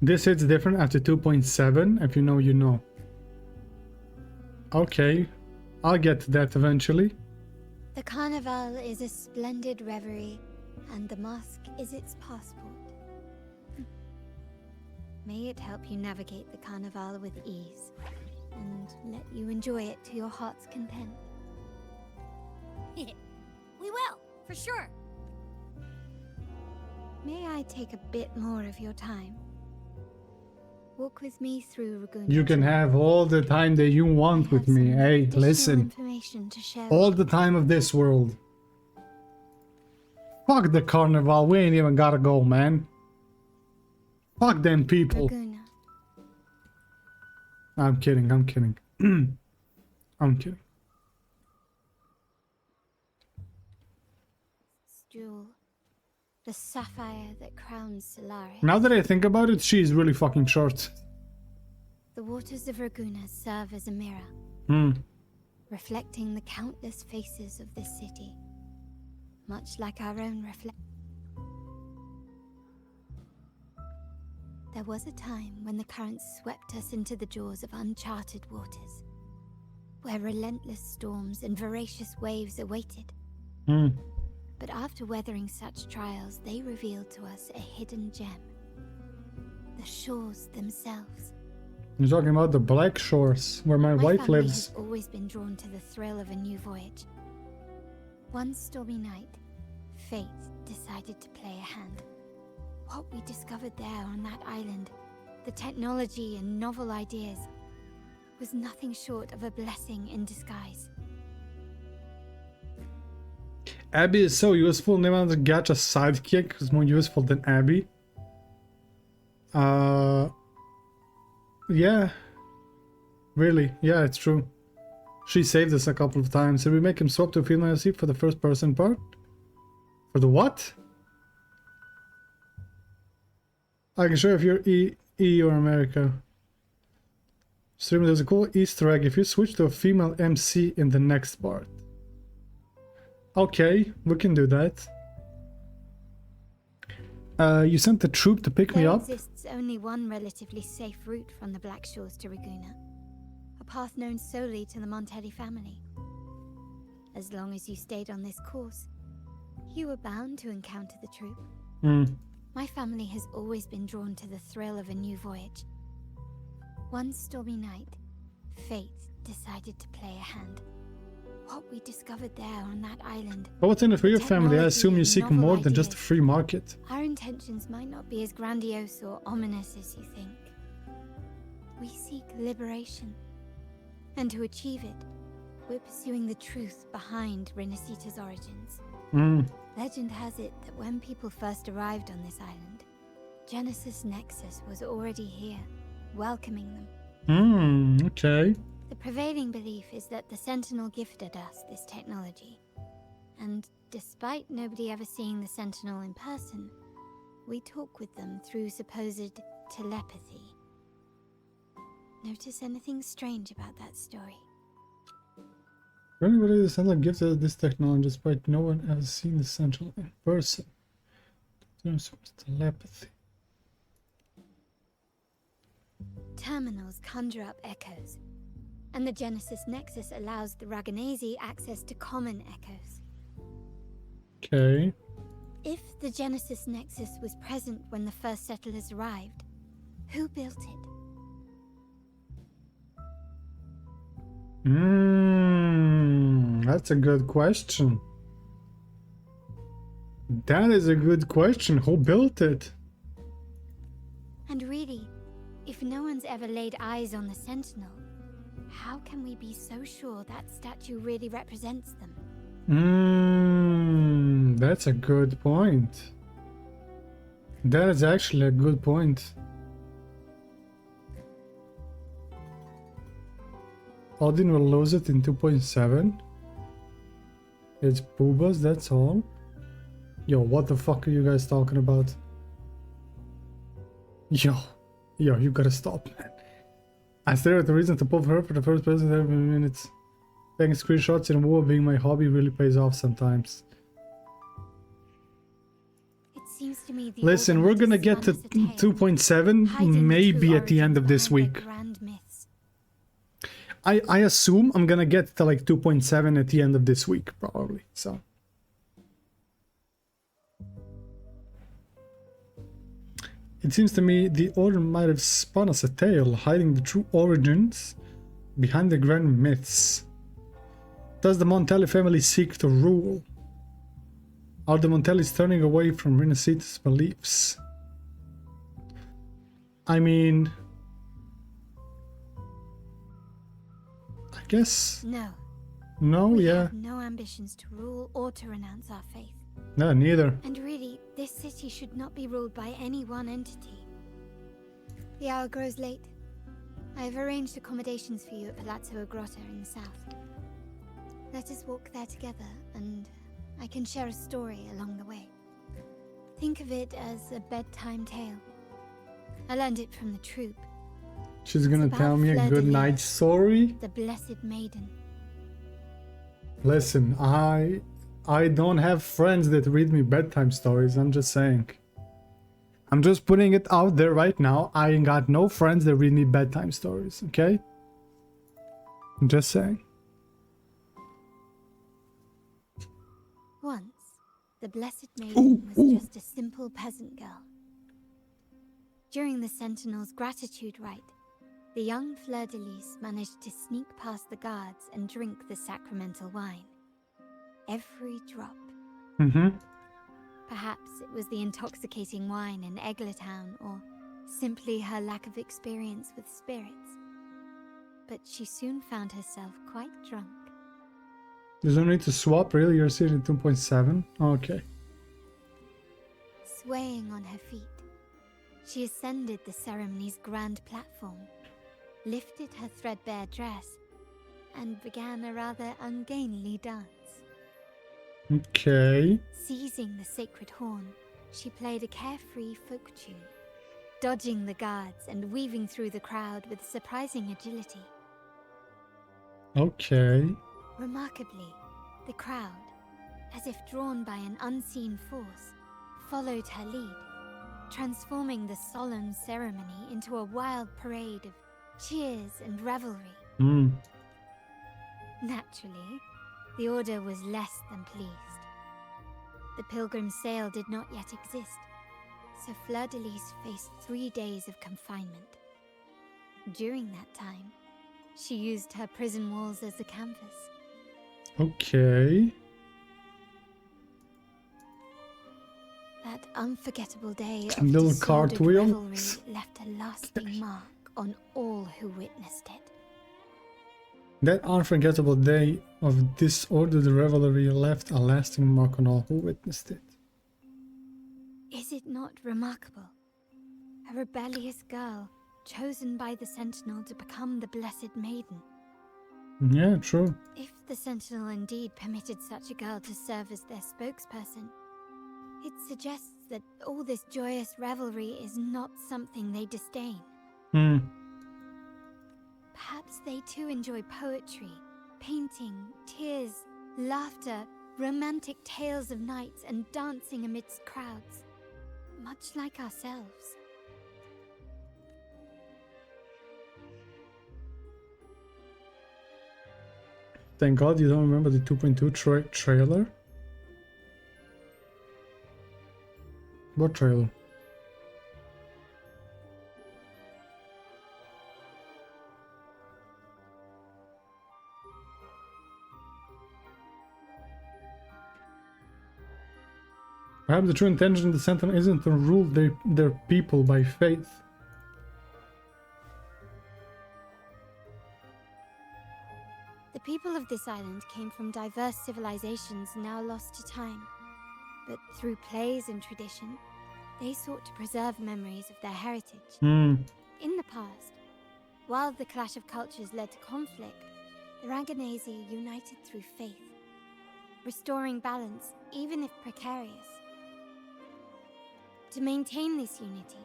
This hits different after 2.7. If you know, you know. Okay, I'll get to that eventually. The carnival is a splendid reverie, and the mask is its passport. May it help you navigate the carnival with ease, and let you enjoy it to your heart's content. We will, for sure. May I take a bit more of your time? Walk with me through Raguna. You can have all the time that you want with me. Hey, Additional listen. information to share. All the time of this world. Fuck the carnival. We ain't even gotta go, man. Fuck them people. Raguna. I'm kidding. I'm kidding. I'm kidding. Jewel. The sapphire that crowns Solaris. Now that I think about it, she's really fucking short. The waters of Raguna serve as a mirror, reflecting the countless faces of this city, much like our own reflection. There was a time when the currents swept us into the jaws of uncharted waters, where relentless storms and voracious waves awaited. But after weathering such trials, they revealed to us a hidden gem. The shores themselves. You're talking about the Black Shores, where my wife family lives. has always been drawn to the thrill of a new voyage. One stormy night, fate decided to play a hand. What we discovered there on that island, the technology and novel ideas, was nothing short of a blessing in disguise. Abby is so useful. Never a gacha sidekick is more useful than Abby. Yeah. Really, yeah, it's true. She saved us a couple of times. Did we make him swap to a female seat for the first person part? For the what? I can show you if you're E or America. Stream, there's a cool Easter egg if you switch to a female MC in the next part. Okay, we can do that. You sent the troop to pick me up? There exists only one relatively safe route from the Black Shores to Raguna. A path known solely to the Montelli family. As long as you stayed on this course, you were bound to encounter the troop. My family has always been drawn to the thrill of a new voyage. One stormy night, fate decided to play a hand. What we discovered there on that island... But what's in it for your family? I assume you seek more than just a free market. Our intentions might not be as grandiose or ominous as you think. We seek liberation. And to achieve it, we're pursuing the truth behind Rinascita's origins. Legend has it that when people first arrived on this island, Genesis Nexus was already here, welcoming them. Okay. The prevailing belief is that the Sentinel gifted us this technology. And despite nobody ever seeing the Sentinel in person, we talk with them through supposed telepathy. Notice anything strange about that story? Really believe the Sentinel gifted this technology despite no one ever seen the Sentinel in person. Terms of telepathy. Terminals conjure up echoes, and the Genesis Nexus allows the Raganese access to common echoes. Okay. If the Genesis Nexus was present when the first settlers arrived, who built it? That's a good question. That is a good question. Who built it? And really, if no one's ever laid eyes on the Sentinel, how can we be so sure that statue really represents them? That's a good point. That is actually a good point. Odin will lose it in 2.7. It's boobas, that's all. Yo, what the fuck are you guys talking about? Yo, you gotta stop, man. I stare at the reason to pull her for the first person every minute. Taking screenshots in WoW being my hobby really pays off sometimes. It seems to me the Listen, we're gonna get to 2.7 maybe at the end of this week. I assume I'm gonna get to like 2.7 at the end of this week, probably, so. It seems to me the Order might have spun us a tale, hiding the true origins behind the grand myths. Does the Montelli family seek to rule? Are the Montellis turning away from Rinascita's beliefs? I mean... I guess... No. No, we yeah. have no ambitions to rule or to renounce our faith. No, neither. And really, this city should not be ruled by any one entity. The hour grows late. I have arranged accommodations for you at Palazzo Grotta in the south. Let us walk there together, and I can share a story along the way. Think of it as a bedtime tale. I learned it from the troop. She's gonna tell me a good night story? The Blessed Maiden. Listen, I don't have friends that read me bedtime stories, I'm just saying. I'm just putting it out there right now. I ain't got no friends that read me bedtime stories, okay? I'm just saying. Once, the Blessed Maiden was just a simple peasant girl. During the Sentinel's gratitude rite, the young fleur-de-lis managed to sneak past the guards and drink the sacramental wine. Every drop. Perhaps it was the intoxicating wine in Eggletown, or simply her lack of experience with spirits. but she soon found herself quite drunk. There's no need to swap, really? You're sitting at 2.7? Okay. Swaying on her feet, she ascended the ceremony's grand platform, lifted her threadbare dress, and began a rather ungainly dance. Okay. Seizing the sacred horn, she played a carefree folk tune, dodging the guards and weaving through the crowd with surprising agility. Okay. Remarkably, the crowd, as if drawn by an unseen force, followed her lead, transforming the solemn ceremony into a wild parade of cheers and revelry. Naturally, the Order was less than pleased. The pilgrim sale did not yet exist, so Fleur-de-Lis faced 3 days of confinement. During that time, she used her prison walls as a canvas. Okay. That unforgettable day of Little disordered cartwheel. revelry left a lasting mark on all who witnessed it. That unforgettable day of disordered revelry left a lasting mark on all who witnessed it. Is it not remarkable? A rebellious girl chosen by the Sentinel to become the Blessed Maiden. Yeah, true. If the Sentinel indeed permitted such a girl to serve as their spokesperson, it suggests that all this joyous revelry is not something they disdain. Perhaps they too enjoy poetry, painting, tears, laughter, romantic tales of knights, and dancing amidst crowds, much like ourselves. Thank God you don't remember the 2.2 trailer. What trailer? Perhaps the true intention of the Sentinel isn't to rule their people by faith. The people of this island came from diverse civilizations now lost to time. But through plays and tradition, they sought to preserve memories of their heritage. In the past, while the clash of cultures led to conflict, the Raganazi united through faith, restoring balance even if precarious. To maintain this unity,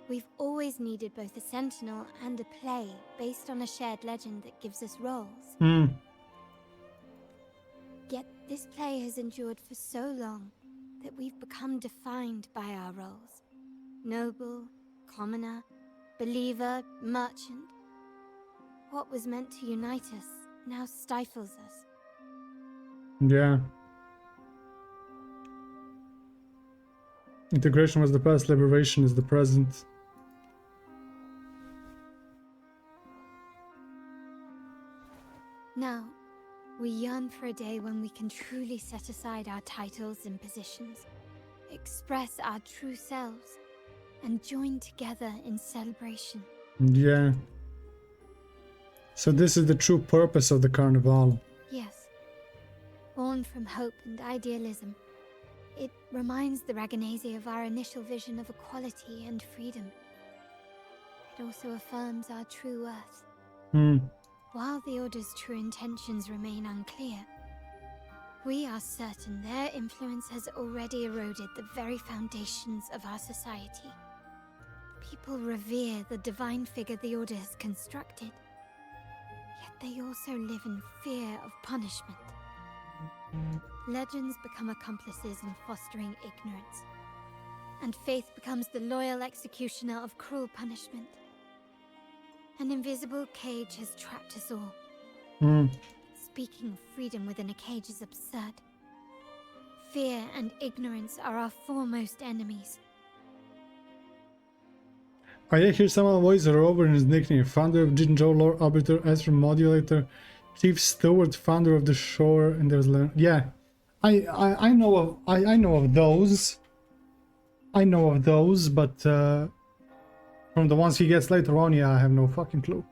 we've always needed both a sentinel and a play based on a shared legend that gives us roles. Yet this play has endured for so long that we've become defined by our roles. Noble, commoner, believer, merchant. What was meant to unite us now stifles us. Yeah. Integration was the past, liberation is the present. Now, we yearn for a day when we can truly set aside our titles and positions, express our true selves, and join together in celebration. Yeah. So this is the true purpose of the carnival. Yes. Born from hope and idealism, it reminds the Raganazi of our initial vision of equality and freedom. It also affirms our true worth. While the Order's true intentions remain unclear, we are certain their influence has already eroded the very foundations of our society. People revere the divine figure the Order has constructed, yet they also live in fear of punishment. Legends become accomplices in fostering ignorance, and faith becomes the loyal executioner of cruel punishment. An invisible cage has trapped us all. Speaking of freedom within a cage is absurd. Fear and ignorance are our foremost enemies. I hear someone voice Rover in his nickname, founder of Jinzhou Lore Arbiter, Ezra Modulator, Chief Steward, founder of the Shore, and there's yeah. I know of those. I know of those, but from the ones he gets later on, yeah, I have no fucking clue.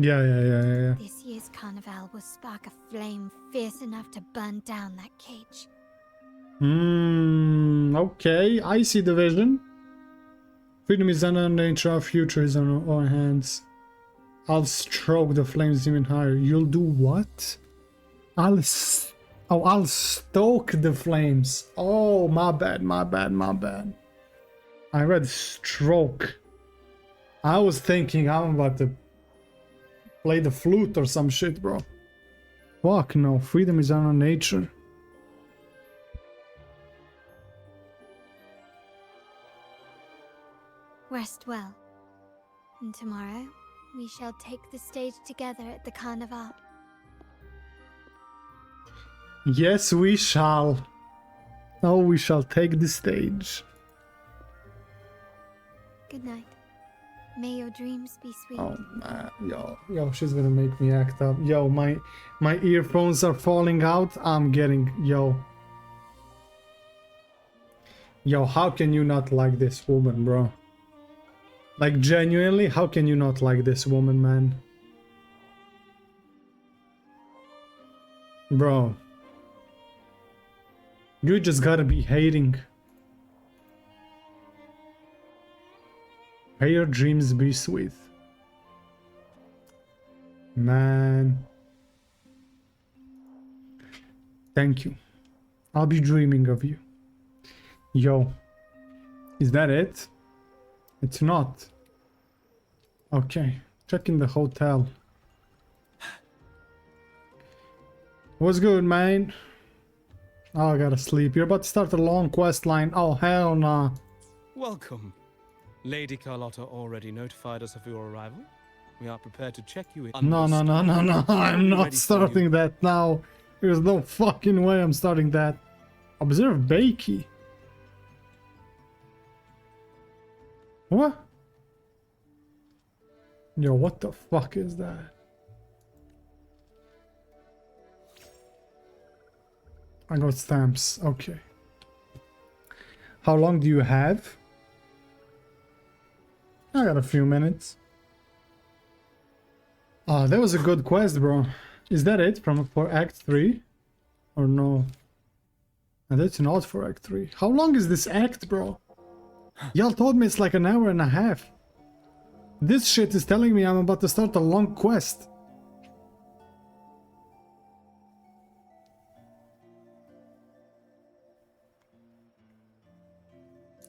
Yeah. This year's carnival will spark a flame fierce enough to burn down that cage. Okay, I see the vision. Freedom is in our nature, our future is on our hands. I'll stroke the flames even higher. You'll do what? I'll stoke the flames. Oh, my bad. I read stroke. I was thinking I'm about to play the flute or some shit, bro. Fuck no, freedom is in our nature. Rest well. And tomorrow, we shall take the stage together at the carnival. Yes, we shall. Oh, we shall take the stage. Good night. May your dreams be sweet. Oh man, yo, she's gonna make me act up. Yo, my earphones are falling out. I'm getting, yo, how can you not like this woman, bro? Like, genuinely, how can you not like this woman, man? Bro, you just gotta be hating. May your dreams be sweet. Man. Thank you. I'll be dreaming of you. Yo. Is that it? It's not. Okay. Checking the hotel. What's good, man? Oh, I gotta sleep. You're about to start a long quest line. Oh, hell nah. Welcome. Lady Carlotta already notified us of your arrival. We are prepared to check you in. No. I'm not starting that now. There's no fucking way I'm starting that. Observe Bakey. What? Yo, what the fuck is that? I got stamps. Okay. How long do you have? I got a few minutes. Ah, that was a good quest, bro. Is that it for Act 3? Or no? And that's not for Act 3. How long is this act, bro? Y'all told me it's like an hour and a half. This shit is telling me I'm about to start a long quest.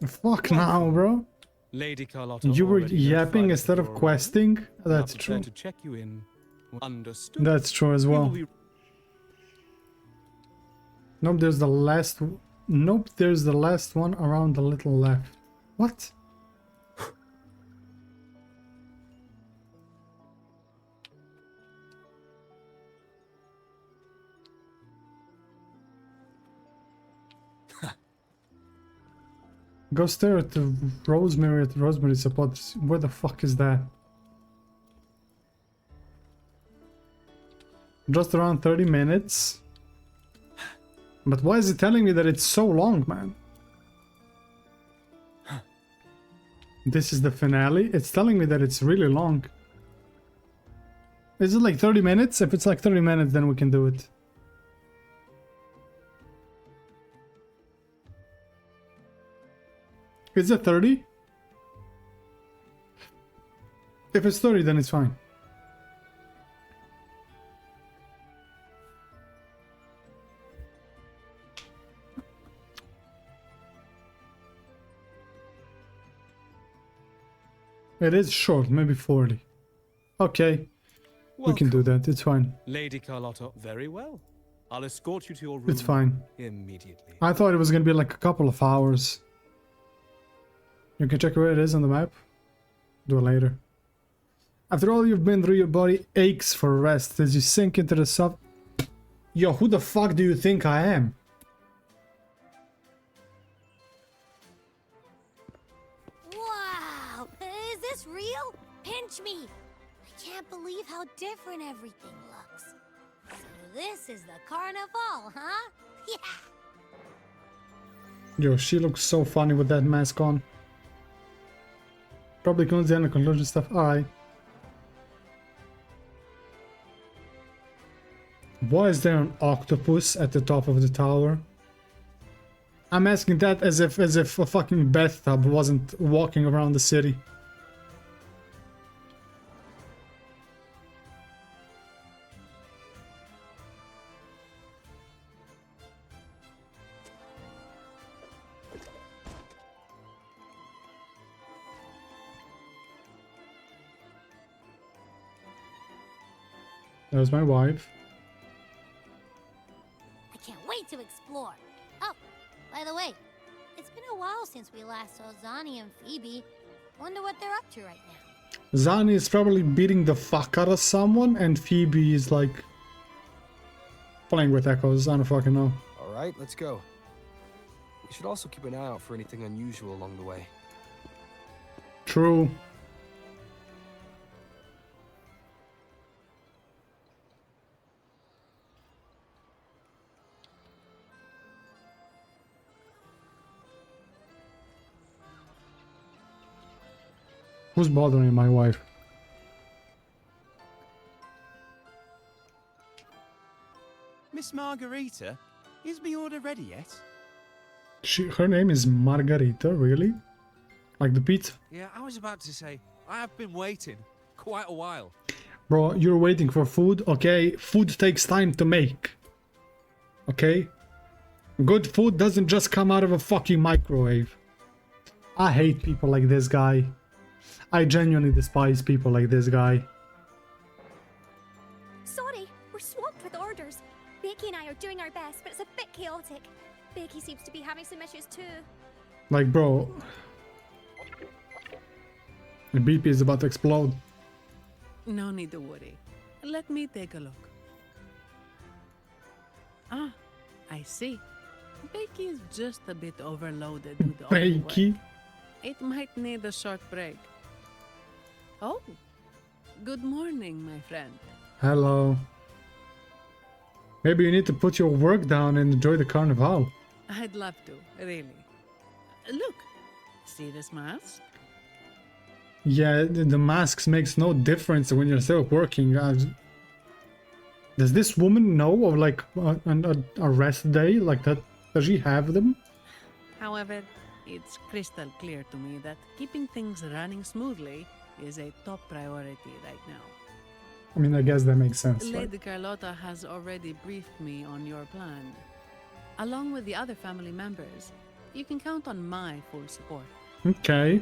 Fuck now, bro. Lady Carlotta, you were yapping instead of questing? That's true. To check you in. Understood. That's true as well. Nope, there's the last... Nope, there's the last one around the little left. What? Go stare at the Rosemary support. Where the fuck is that? Just around 30 minutes. But why is it telling me that it's so long, man? This is the finale. It's telling me that it's really long. Is it like 30 minutes? If it's like 30 minutes, then we can do it. Is it 30? If it's 30, then it's fine. It is short, maybe 40. Okay. We can do that, it's fine. Lady Carlotta, very well. I'll escort you to your room. It's fine. Immediately. I thought it was gonna be like a couple of hours. You can check where it is on the map. Do it later. After all you've been through, your body aches for rest as you sink into the soft... Yo, who the fuck do you think I am? Wow! Is this real? Pinch me! I can't believe how different everything looks. So this is the carnival, huh? Yeah! Yo, she looks so funny with that mask on. Probably conclusion stuff. Alright. Why is there an octopus at the top of the tower? I'm asking that as if a fucking bathtub wasn't walking around the city. There's my wife. I can't wait to explore. Oh, by the way, it's been a while since we last saw Zani and Phoebe. Wonder what they're up to right now. Zani is probably beating the fuck out of someone, and Phoebe is like playing with echoes. I don't fucking know. All right, let's go. We should also keep an eye out for anything unusual along the way. True. Who's bothering my wife? Miss Margarita, is my order ready yet? Her name is Margarita, really? Like the pizza? Yeah, I was about to say, I have been waiting quite a while. Bro, you're waiting for food? Okay, food takes time to make. Okay? Good food doesn't just come out of a fucking microwave. I hate people like this guy. I genuinely despise people like this guy. Sorry, we're swamped with orders. Becky and I are doing our best, but it's a bit chaotic. Becky seems to be having some issues too. Like, bro. The BP is about to explode. No need to worry. Let me take a look. Ah, I see. Becky is just a bit overloaded with all the work. Becky? It might need a short break. Oh, good morning, my friend. Hello. Maybe you need to put your work down and enjoy the carnival. I'd love to, really. Look, see this mask? Yeah, the masks makes no difference when you're still working. Does this woman know of like a rest day like that? Does she have them? However, it's crystal clear to me that keeping things running smoothly is a top priority right now. I mean, I guess that makes sense. Lady Carlotta has already briefed me on your plan. Along with the other family members, you can count on my full support. Okay.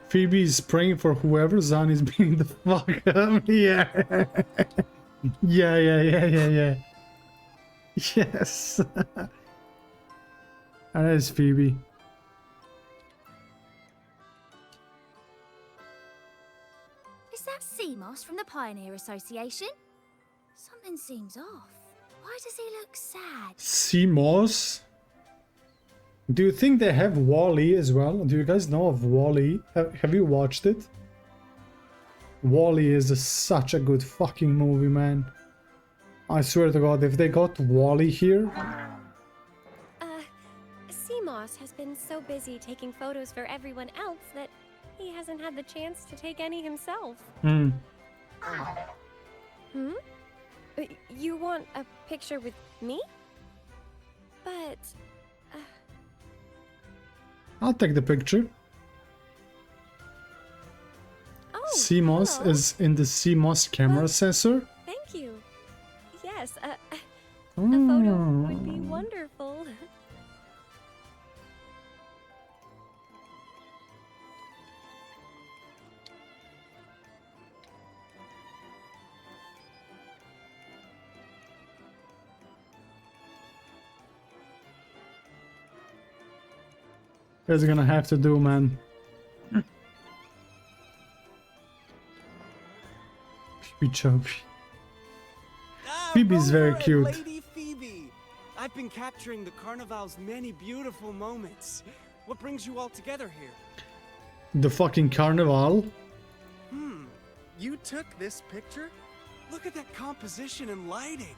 Phoebe's praying for whoever Zani's being the fuck up. Yeah. Yeah. Yes. That is Phoebe. Is that Seamoss from the Pioneer Association? Something seems off. Why does he look sad? Seamoss? Do you think they have Wall-E as well? Do you guys know of Wall-E? Have you watched it? Wall-E is such a good fucking movie, man. I swear to God, if they got Wall-E here... Seamoss has been so busy taking photos for everyone else that he hasn't had the chance to take any himself. Hmm. You want a picture with me? But... I'll take the picture. Oh, Seamoss hello. is in the Seamoss camera sensor. Thank you. Yes, a photo would be wonderful. It's gonna have to do, man. Phoebe Chubby. Phoebe's very cute. Lady Phoebe! I've been capturing the Carnival's many beautiful moments. What brings you all together here? The fucking carnival. You took this picture? Look at that composition and lighting.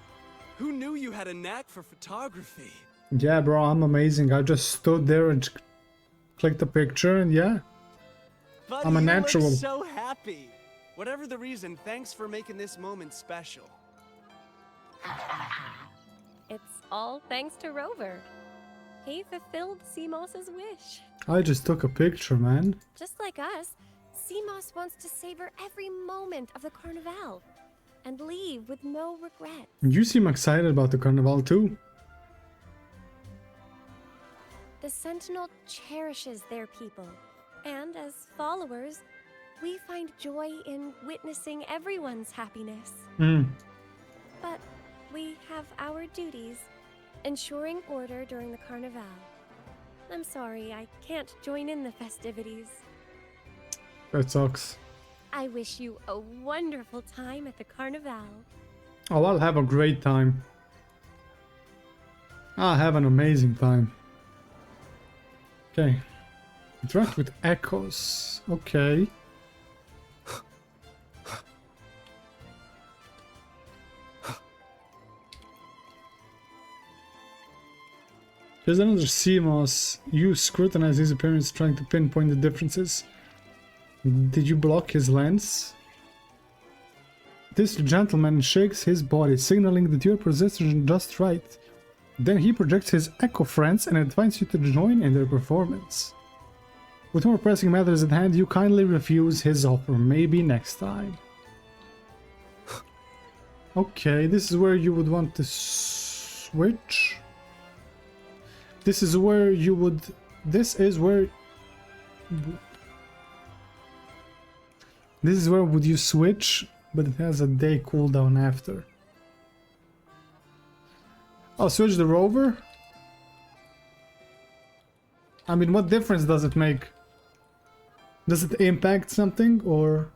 Who knew you had a knack for photography? Yeah, bro, I'm amazing. I just stood there and clicked the picture, and yeah, But I'm a natural. Look so happy. Whatever the reason, thanks for making this moment special. It's all thanks to Rover. He fulfilled Seamoss's wish. I just took a picture, man. Just like us, Seamoss wants to savor every moment of the Carnival and leave with no regret. You seem excited about the carnival too. The Sentinel cherishes their people, and as followers, we find joy in witnessing everyone's happiness. But we have our duties, ensuring order during the Carnival. I'm sorry, I can't join in the festivities. That sucks. I wish you a wonderful time at the Carnival. Oh, I'll have a great time. I'll have an amazing time. Okay. Interact with echoes. Okay. There's another Seamoss. You scrutinize his appearance, trying to pinpoint the differences. Did you block his lens? This gentleman shakes his body, signaling that your position just right. Then he projects his echo friends and invites you to join in their performance. With more pressing matters at hand, you kindly refuse his offer. Maybe next time. Okay, this is where you would want to switch. This is where you would... This is where would you switch, but it has a day cooldown after. I'll switch the rover. I mean, what difference does it make? Does it impact something, or...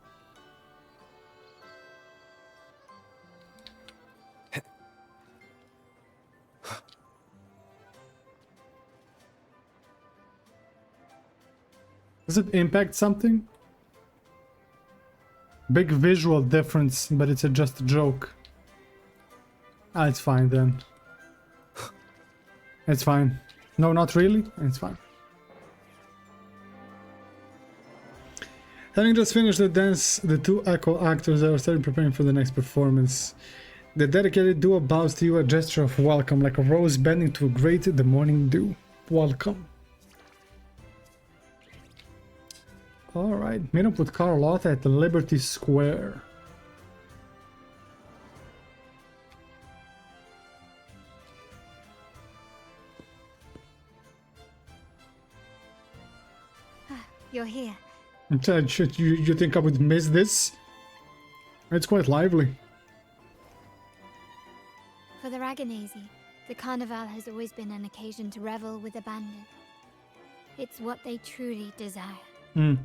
Does it impact something? Big visual difference, but it's just a joke. Ah, it's fine then. It's fine. No, not really. It's fine. Having just finished the dance, the two echo actors are starting preparing for the next performance. The dedicated duo bows to you, a gesture of welcome, like a rose bending to greet the morning dew. Welcome. Alright, meet up with Carlotta at the Liberty Square. You're here. You think I would miss this? It's quite lively. For the Raganazi, the Carnival has always been an occasion to revel with abandon. It's what they truly desire. The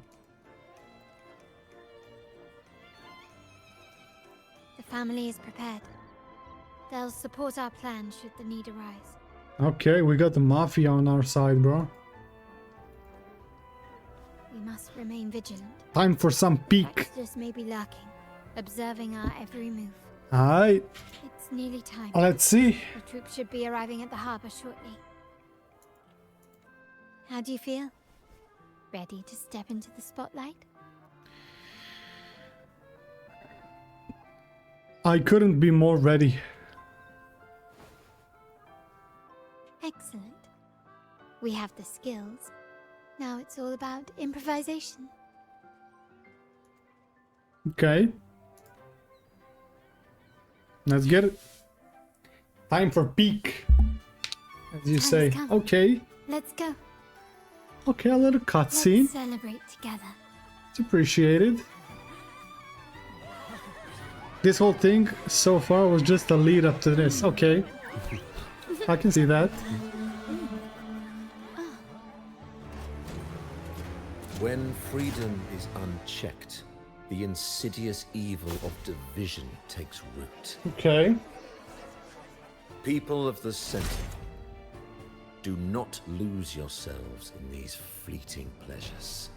family is prepared. They'll support our plan should the need arise. Okay, we got the Mafia on our side, bro. We must remain vigilant. Time for some peek. Exodus may be lurking, observing our every move. Alright. It's nearly time. Let's see. The troops should be arriving at the harbor shortly. How do you feel? Ready to step into the spotlight? I couldn't be more ready. Excellent. We have the skills. Now it's all about improvisation. Okay. Let's get it. Time for peek. As you say. Okay. Let's go. Okay, a little cutscene. Let's celebrate together. It's appreciated. This whole thing so far was just a lead up to this. Okay. I can see that. When freedom is unchecked, the insidious evil of division takes root. Okay. People of the Sentinel, do not lose yourselves in these fleeting pleasures.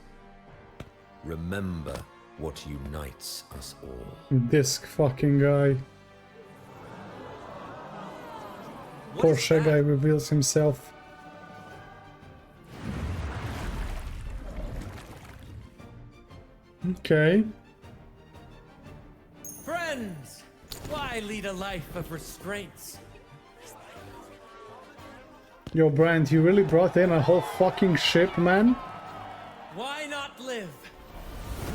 Remember what unites us all. This fucking guy. Porsche guy reveals himself. Okay. Friends! Why lead a life of restraints? Yo, Brand, you really brought in a whole fucking ship, man? Why not live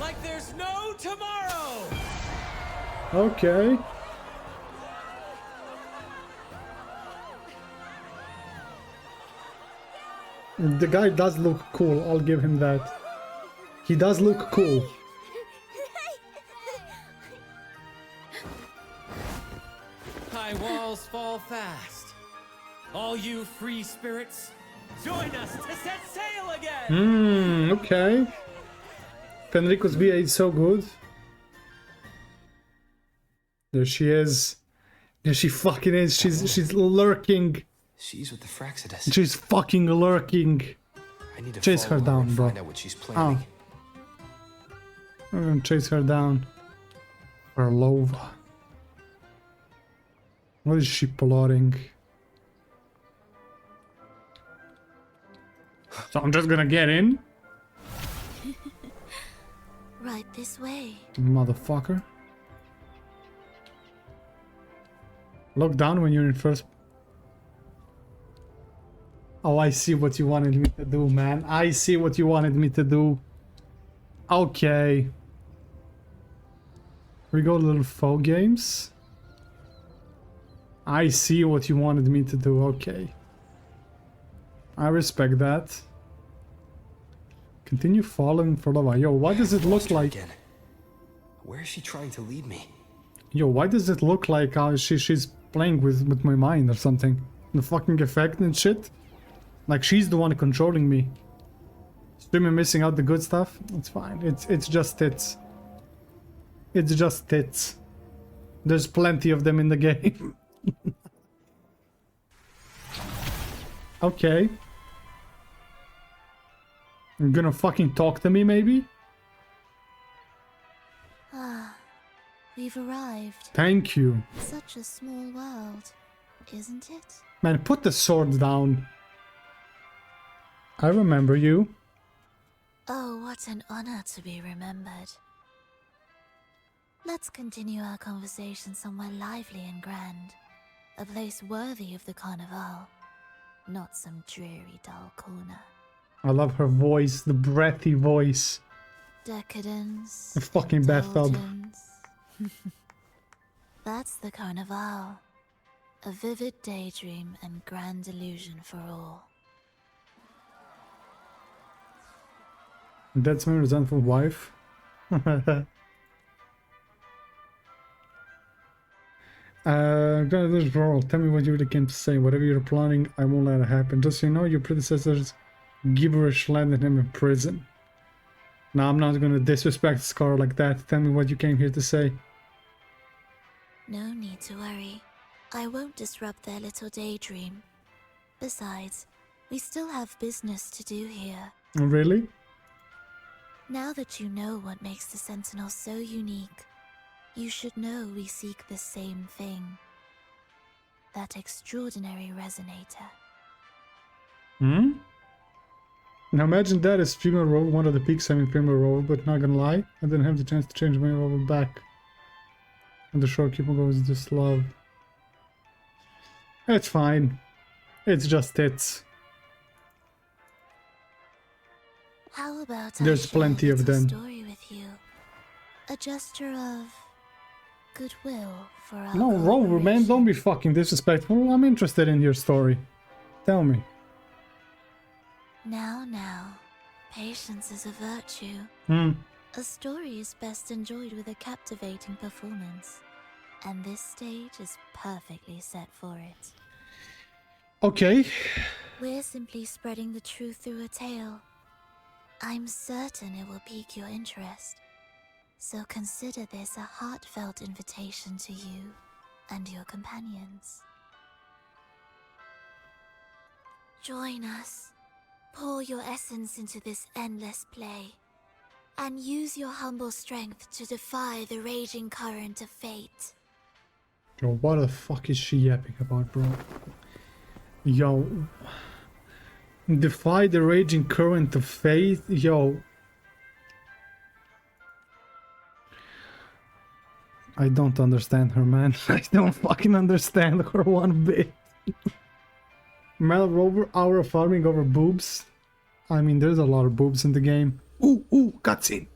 like there's no tomorrow? Okay. The guy does look cool, I'll give him that. He does look cool. High walls fall fast. All you free spirits, join us to set sail again! Okay. Fenrico's VA is so good. There she is. There she fucking is. She's lurking. She's with the Fraxidus. She's fucking lurking. I need to chase her follow down, and bro. find out what she's planning. I'm gonna chase her down. Perlova. What is she plotting? So I'm just gonna get in? Right this way. Motherfucker. Look down when you're in first. Oh, I see what you wanted me to do, man. I see what you wanted me to do. Okay. We go little faux games. I see what you wanted me to do. Okay. I respect that. Continue following for lava. Yo, why does it look like... Again. Where is she trying to lead me? Yo, why does it look like she's playing with my mind or something? The fucking effect and shit? Like she's the one controlling me. Streaming missing out the good stuff? It's fine. It's just tits. It's just tits. There's plenty of them in the game. Okay. You're gonna fucking talk to me, maybe? Ah, we've arrived. Thank you. Such a small world, isn't it? Man, put the sword down. I remember you. Oh, what an honor to be remembered. Let's continue our conversation somewhere lively and grand. A place worthy of the Carnival. Not some dreary, dull corner. I love her voice, the breathy voice. Decadence. The fucking bathtub. That's the Carnival. A vivid daydream and grand illusion for all. That's my resentful wife. Tell me what you really came to say. Whatever you're planning, I won't let it happen. Just so you know, your predecessors gibberish landed him in prison. Now, I'm not gonna disrespect Scar like that. Tell me what you came here to say. No need to worry. I won't disrupt their little daydream. Besides, we still have business to do here. Really? Now that you know what makes the Sentinel so unique, you should know we seek the same thing. That extraordinary resonator. Hmm? Now imagine that as female role, one of the peaks I'm in female role, but not gonna lie, I didn't have the chance to change my role back. And the shopkeeper goes just love. It's fine. It's just tits. How about There's plenty of them. Story with you? A gesture of goodwill for our No, Rover, man, don't be fucking disrespectful. I'm interested in your story. Tell me. Now, patience is a virtue. A story is best enjoyed with a captivating performance, and this stage is perfectly set for it. Okay. We're simply spreading the truth through a tale. I'm certain it will pique your interest, so consider this a heartfelt invitation to you and your companions. Join us. Pour your essence into this endless play, and use your humble strength to defy the raging current of fate. Yo, what the fuck is she yapping about, bro? Yo. Defy the raging current of fate? Yo. I don't understand her, man. I don't fucking understand her one bit. Male rover hour of farming over boobs. I mean, there's a lot of boobs in the game. Ooh, cutscene.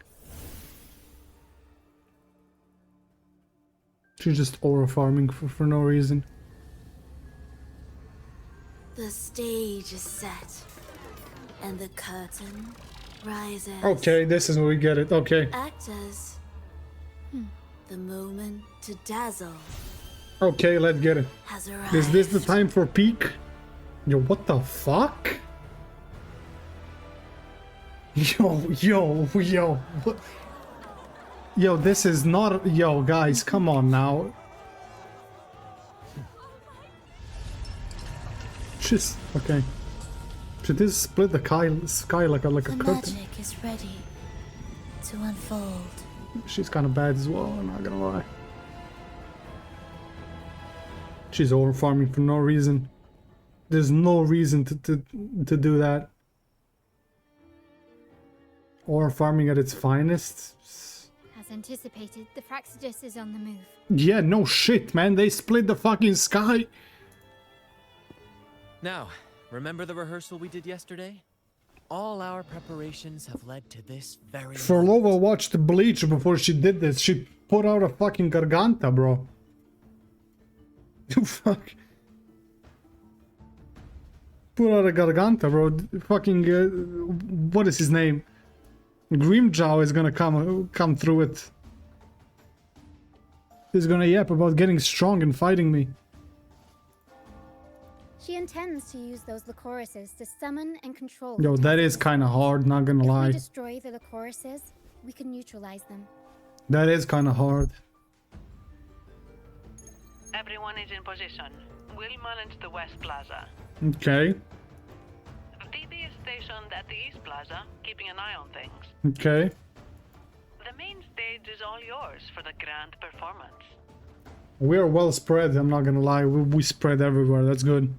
She's just aura farming for no reason. The stage is set, and the curtain rises. Okay, this is where we get it. Okay. Actors, the moment to dazzle Okay, let's get it. has arrived. Is this the time for peak? Yo, what the fuck? Yo, what? Yo, this is not... Yo, guys, come on now. Just... Okay. Should this split the sky like a The curtain? magic is ready to unfold. She's kind of bad as well, I'm not gonna lie. She's over farming for no reason. There's no reason to do that. Or farming at its finest. As anticipated, the Fraxidus is on the move. Yeah, no shit, man. They split the fucking sky. Now, remember the rehearsal we did yesterday? All our preparations have led to this very Forlova watched Bleach before she did this. She put out a fucking garganta, bro. Fuck. Put out a garganta, bro. Fucking, what is his name? Grimjaw is gonna come through it. He's gonna yap about getting strong and fighting me. She intends to use those Lycorises to summon and control. Yo, that is kind of hard, not gonna If lie. we destroy the Lycorises, we can neutralize them. That is kind of hard. Everyone is in position. We'll manage the West Plaza. Okay, DB is stationed at the East Plaza, keeping an eye on things. okay. The main stage is all yours for the grand performance. We're well spread, I'm not gonna lie. We spread everywhere, that's good.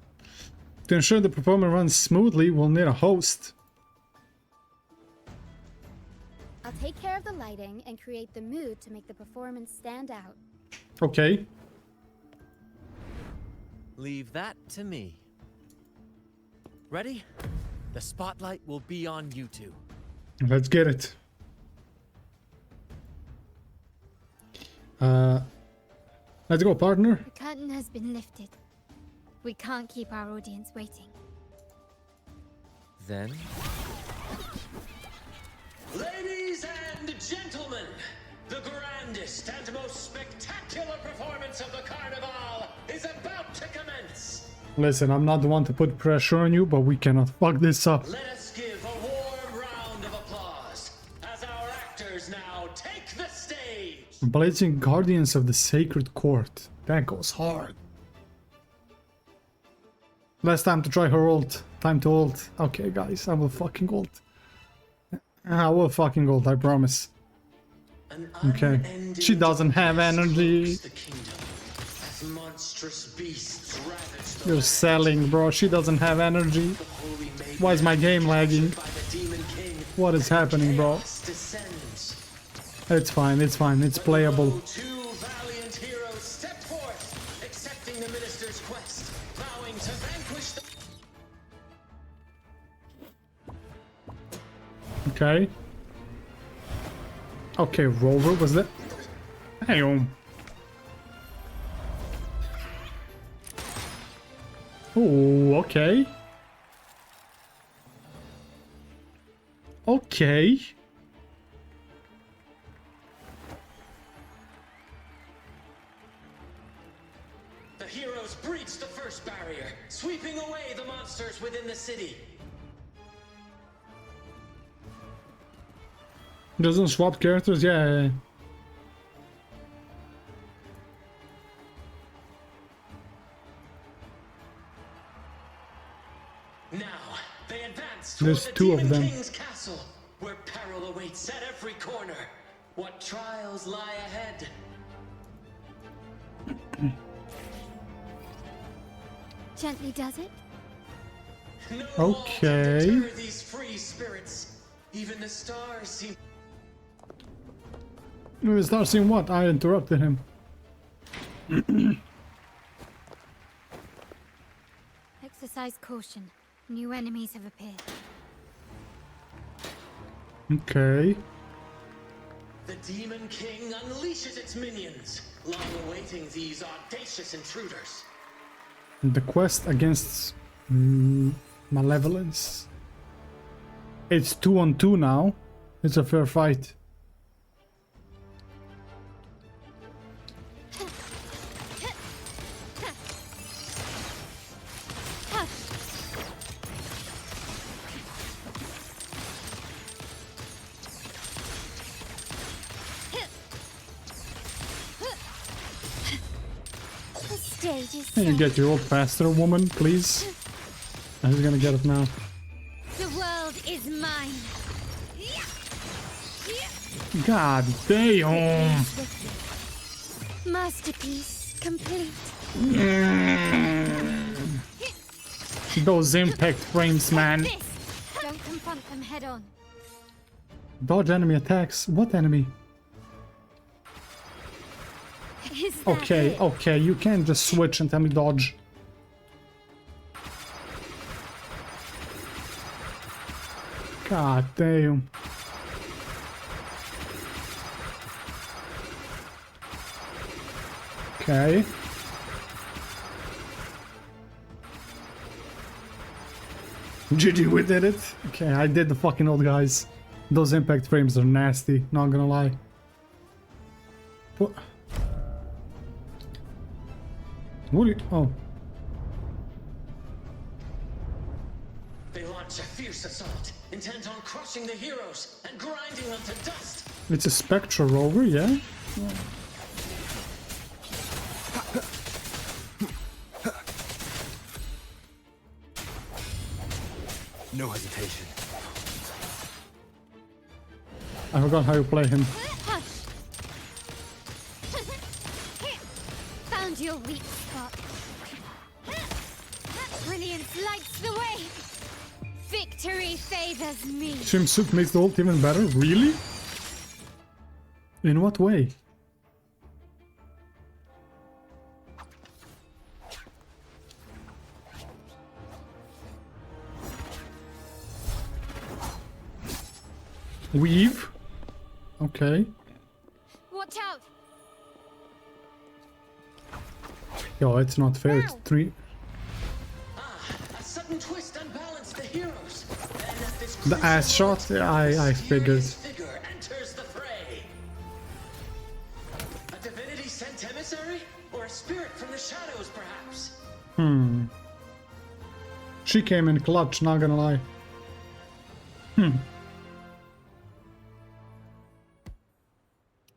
To ensure the performance runs smoothly, we'll need a host. I'll take care of the lighting and create the mood to make the performance stand out. Okay. Leave that to me. Ready? The spotlight will be on you two. Let's get it. Let's go, partner. The curtain has been lifted. We can't keep our audience waiting. Then... Ladies and gentlemen, the grandest and most spectacular performance of the Carnival is about to commence. Listen, I'm not the one to put pressure on you, but we cannot fuck this up. Let us give a warm round of applause as our actors now take the stage. Blazing Guardians of the Sacred Court. That goes hard. Last time to try her ult. Time to ult. Okay, guys, I will fucking ult. I will fucking ult, I promise. Okay. She doesn't have energy. As monstrous beasts ravage the You're selling, bro. She doesn't have energy. Why is my game lagging? What is happening, bro? It's fine, it's fine. It's playable. Two valiant heroes step forth, accepting the minister's quest, vowing to vanquish the... Okay. Okay, Rover, was that? Hang on. Oh, okay. Okay. The heroes breached the first barrier, sweeping away the monsters within the city. Doesn't swap characters? Yeah. Now, they advance There's toward two the of Demon them. King's castle, where peril awaits at every corner. What trials lie ahead? Gently does it? No Okay. deter these free spirits. Even the stars seem... We start seeing what? I interrupted him. Exercise caution. New enemies have appeared. Okay. The Demon King unleashes its minions, long awaiting these audacious intruders. The quest against malevolence. It's 2-on-2 now. It's a fair fight. The stage is Can you get your old faster, woman, please? I'm just gonna get it now. The world is mine. God damn. Masterpiece complete. Those impact frames, man. Don't confront them head on. Dodge enemy attacks. What enemy? Is that Okay, it? okay, you can't just switch and tell me dodge. God damn. Okay. GG, we did it. Okay, I did the fucking old guys. Those impact frames are nasty, not gonna lie. What? What are you... Oh. They launch a fierce assault, intent on crushing the heroes and grinding them to dust. It's a Spectra rover, yeah? No hesitation. I forgot how you play him. Found your weak spot. Brilliance lights the way. Victory favors me. Swimsuit makes the ult even better? Really? In what way? Weave? Okay. Watch out. Yo, it's not fair. It's 3. A sudden twist unbalanced the heroes. And at this The ass shot? I figured. figure enters the fray. A divinity sent emissary? Or a spirit from the shadows, perhaps? She came in clutch, not gonna lie.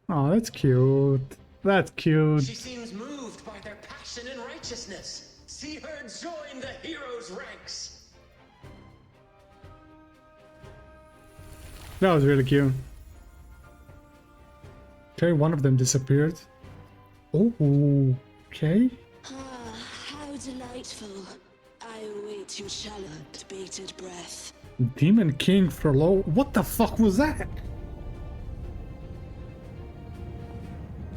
Oh, that's cute. That's cute. She seems moved by their passion and righteousness. See her join the heroes' ranks. That was really cute. Okay, one of them disappeared. Oh, okay. Ah, how delightful. I await your challenge, bated breath. Demon King for low. What the fuck was that?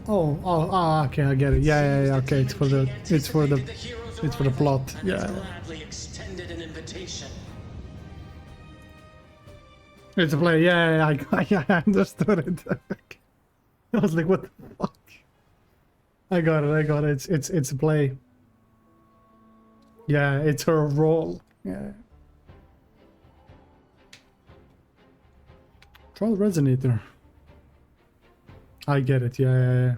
Oh, okay, I get it. Yeah, okay, it's for the plot. Yeah. Gladly extended an invitation. It's a play. Yeah, I understood it. I was like, what the fuck? I got it. It's a play. Yeah, it's her role. Yeah. Trial Resonator. I get it. Yeah.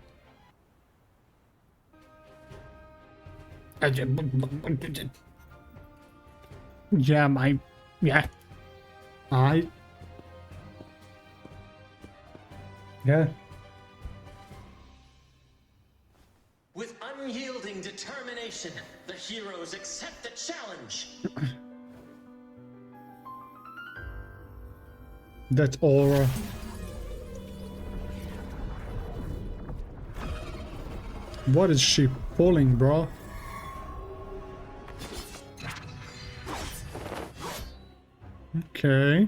Yeah. With unyielding determination, the heroes accept the challenge. That's aura. What is she pulling, bro? Okay.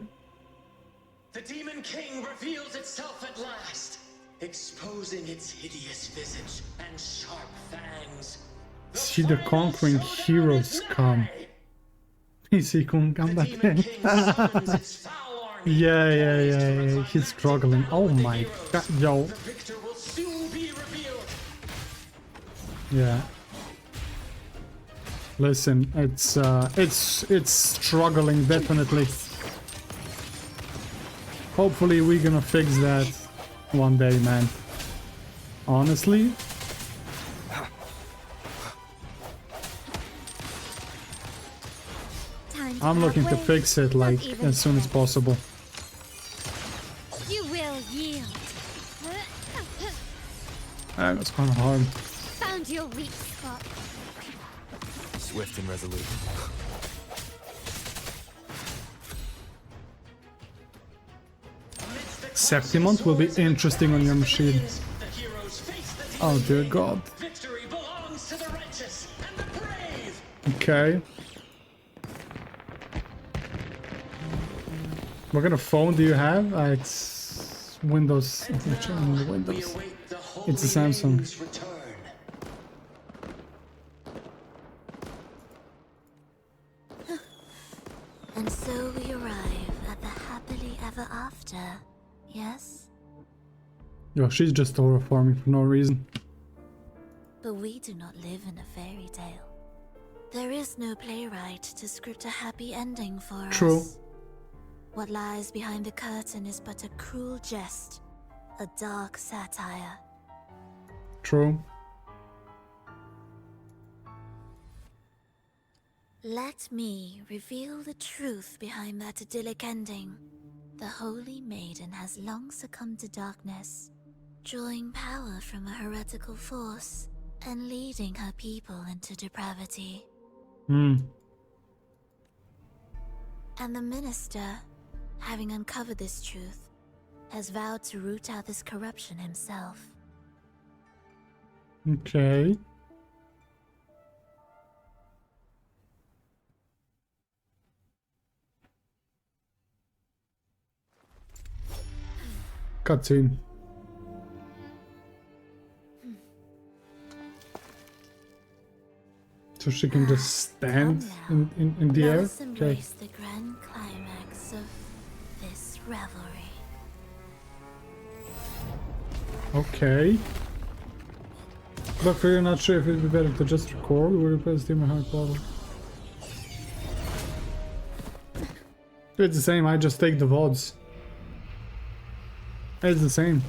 The Demon King reveals itself at last. exposing its hideous visage and sharp fangs. See the conquering heroes come. PC kung combating. Yeah. He's struggling. Oh my god, yo. Yeah. Listen, it's struggling definitely. Hopefully we're gonna fix that one day, man. Honestly. I'm looking to fix it like as soon as possible. You will yield. That's kind of hard. Found your weak spot. Swift and resolute. Septimont will be interesting on your machine. Oh dear god. Okay. What kind of phone do you have? It's Windows. Windows. It's a Samsung. And so we arrive at the happily ever after, yes? Yo, she's just overperforming for no reason. But we do not live in a fairy tale. There is no playwright to script a happy ending for True. us. What lies behind the curtain is but a cruel jest, a dark satire. True. Let me reveal the truth behind that idyllic ending. The Holy Maiden has long succumbed to darkness, drawing power from a heretical force and leading her people into depravity. And the minister, having uncovered this truth, has vowed to root out this corruption himself. Okay. Cutscene. So she can just stand in the air? Let us Okay. embrace the grand climax of this revelry. Okay. But we're not sure if it'd be better to just record or replace the hard bottle. It's the same, I just take the VODs. It's the same.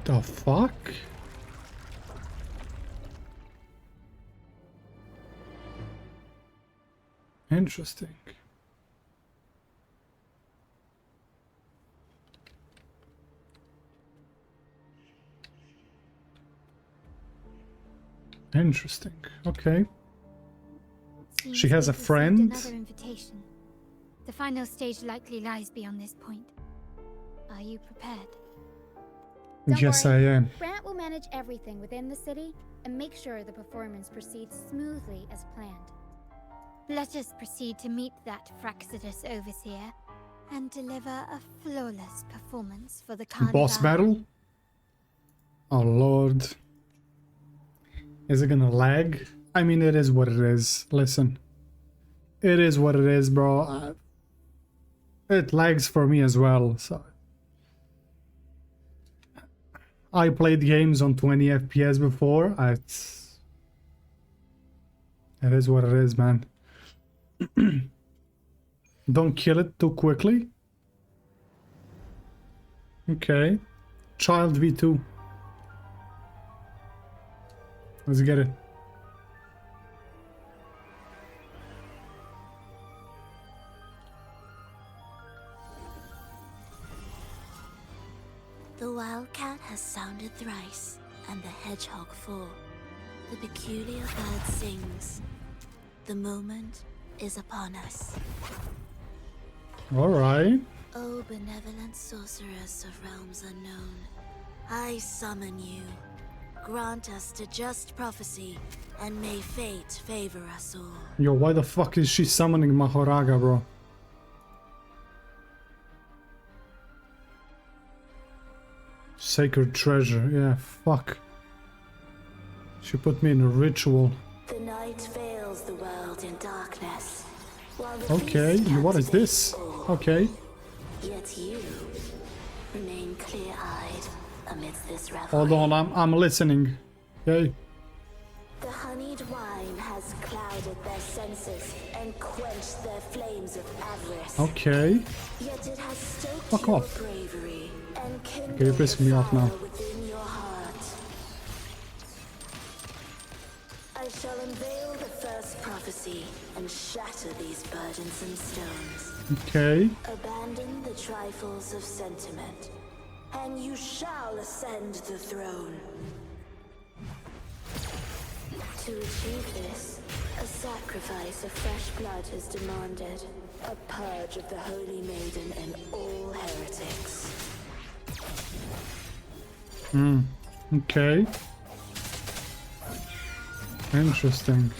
The fuck? Interesting. Interesting. Okay. She has a friend. Another invitation. The final stage likely lies beyond this point. Are you prepared? Don't Yes, worry. I am. Brant will manage everything within the city and make sure the performance proceeds smoothly as planned. Let us proceed to meet that Fraxidus overseer and deliver a flawless performance for the carnival. Boss battle? Oh lord. Is it gonna lag? I mean, it is what it is. Listen. It is what it is, bro. It lags for me as well, so... I played games on 20 FPS before. It is what it is, man. Don't kill it too quickly. Okay. Child V2. Let's get it. The wildcat has sounded thrice, and the hedgehog four. The peculiar bird sings. The moment is upon us. Alright. O benevolent sorceress of realms unknown, I summon you. grant us the just prophecy, and may fate favor us all. Yo, why the fuck is she summoning Mahoraga, bro? Sacred treasure, yeah, fuck. She put me in a ritual. The night veils the world in darkness. While the Okay, beast what is this? captivates all. Okay. Yet you remain clear-eyed amidst this revelry. Hold on, I'm listening. Okay. The honeyed wine has clouded their senses and quenched their flames of avarice. Okay. Yet it has stoked Fuck your off. bravery and Okay, you're kindled the pissing me off now. fire within your heart. I shall unveil the first prophecy and shatter these burdensome stones. Okay. Abandon the trifles of sentiment, and you shall ascend the throne. To achieve this, a sacrifice of fresh blood is demanded. A purge of the Holy Maiden and all heretics. Okay. Interesting.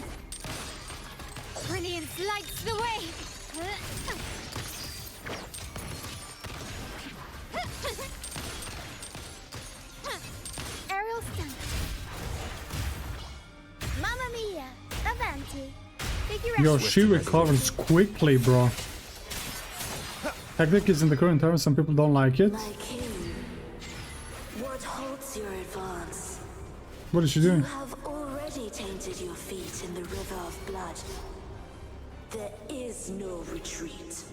Brilliance lights the way! Aerial stunt. Mamma mia! Avanti. Figure Yo, out. she recovers quickly, bro. Tactic is in the current term, some people don't like it. My king, what halts your advance? What is she doing? You have already tainted your feet in the river of blood. There is no retreat.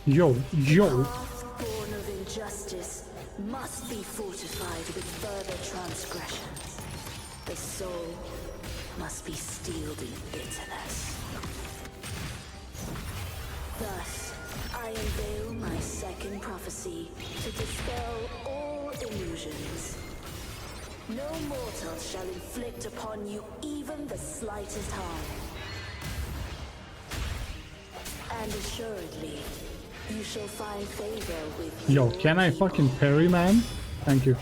Yo. Path born of injustice must be fortified with further transgressions. The soul must be steeled in bitterness. Thus, I unveil my second prophecy to dispel all illusions. No mortal shall inflict upon you even the slightest harm. And assuredly, you shall find favor with Yo, your can I people. fucking parry, man? Thank you.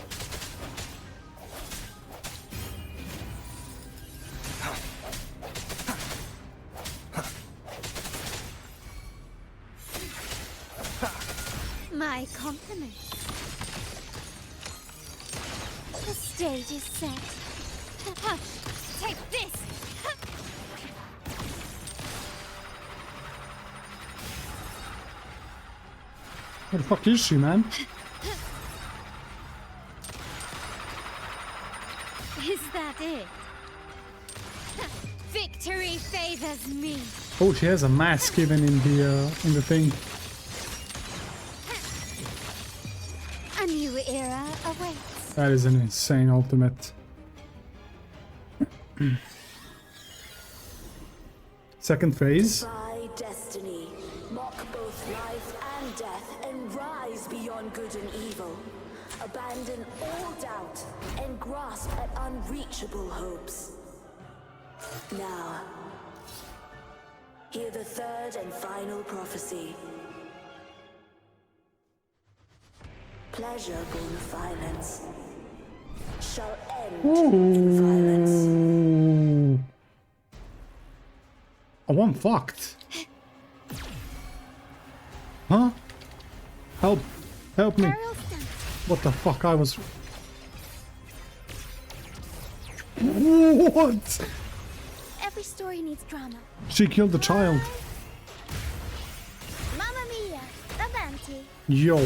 My compliments. The stage is set. Hush! Take this! Where the fuck is she, man? Is that it? Victory favors me. Oh, she has a mask even in the thing. A new era awaits. That is an insane ultimate. Second phase. By destiny, mock both life and death, and rise beyond good and evil. Abandon all doubt and grasp at unreachable hopes. Now, hear the third and final prophecy. Pleasure born of violence shall end in violence. Ooh. Oh, I'm fucked. Huh? Help. Help me. What the fuck? I was... What? Every story needs drama. She killed the child. Mamma mia! Avanti. Yo,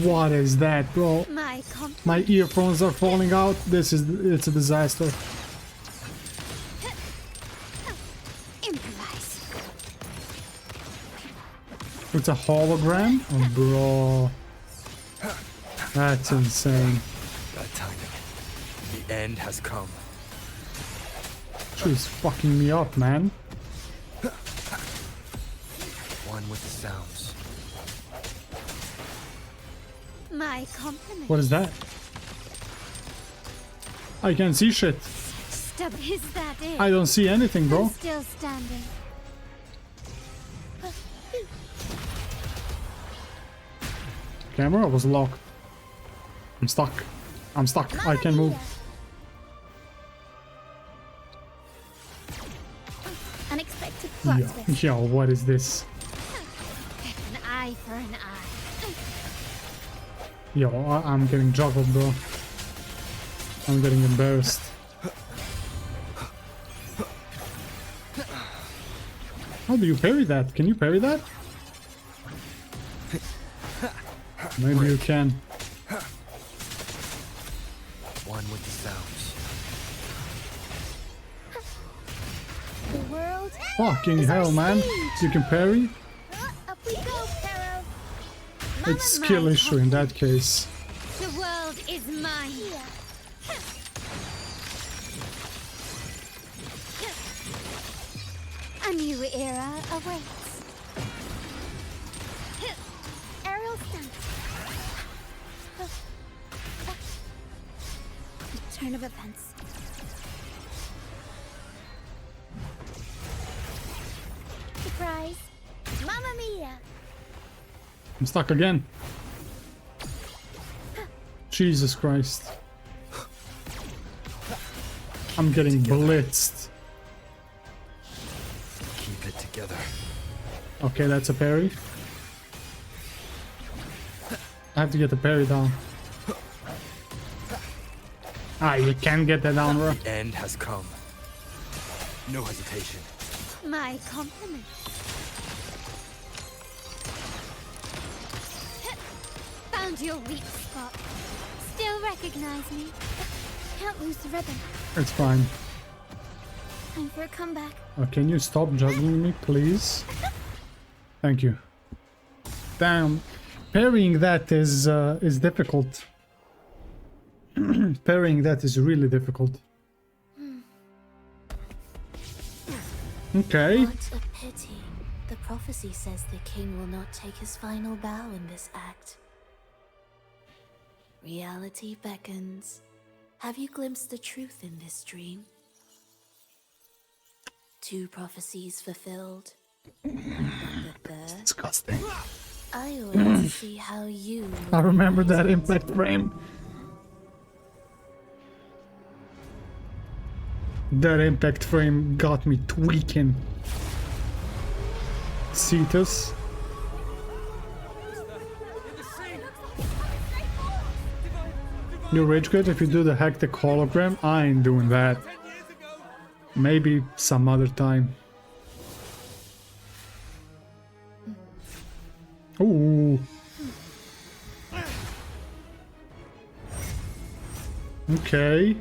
what is that, bro? My earphones are falling out. It's a disaster. Improvise. It's a hologram? Oh, bro. That's insane. That timing. The end has come. She's fucking me up, man. One with the sounds. My compliments. What is that? I can't see shit. Stub, is that it? I don't see anything, bro. I'm still standing. Camera was locked. I'm stuck. I'm stuck. I can't move. Unexpected plot twist. Yo, what is this? An eye for an eye. Yo, I'm getting juggled, bro. I'm getting embarrassed. How do you parry that? Can you parry that? Maybe you can. One with the sounds. The world. Fucking hell, man. You can parry? Up we go, Pero. It's skill issue in that case. The world is mine. A new era awaits. Aerial stunt. Turn of events. Surprise. Mamma mia. I'm stuck again. Jesus Christ. I'm getting blitzed. Keep it together. Okay, that's a parry. I have to get the parry down. Ah, you can get that down, bro. The end has come. No hesitation. My compliment. Found your weak spot. Still recognize me. Can't lose the ribbon. It's fine. Time for a comeback. Can you stop juggling me, please? Thank you. Damn, parrying that is difficult. Parrying that is really difficult. Okay. What a pity. The prophecy says the king will not take his final bow in this act. Reality beckons. Have you glimpsed the truth in this dream? 2 prophecies fulfilled. And the third? Disgusting. I want to see how you... I remember that impact frame. That impact frame got me tweaking. Cetus. You rage quit if you do the hectic hologram? I ain't doing that. Maybe some other time. Ooh. Okay.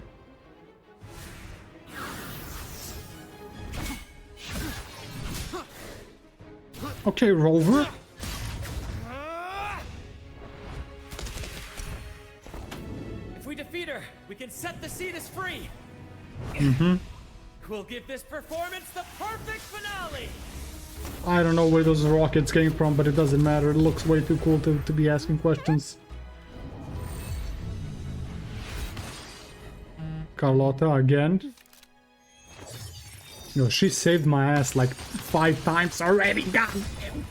Okay, Rover. If we defeat her, we can set the Cetus free. Mm-hmm. We'll give this performance the perfect finale. I don't know where those rockets came from, but it doesn't matter. It looks way too cool to be asking questions. Carlotta again. Yo, she saved my ass like 5 times already. God damn.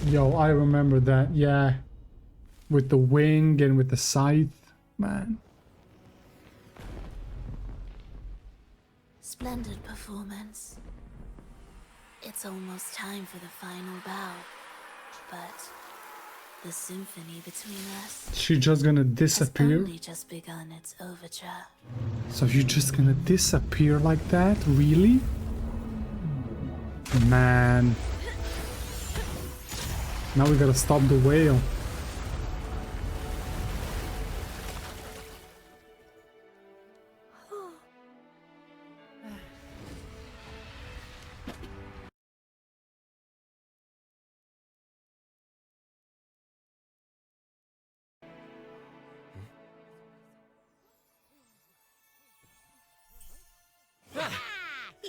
Yo, I remember that, yeah. With the wing and with the scythe, man. Splendid performance. It's almost time for the final bow. But the symphony between us... She just gonna disappear? has only just begun its overture. So you're just gonna disappear like that? Really? Man. Now we gotta stop the whale.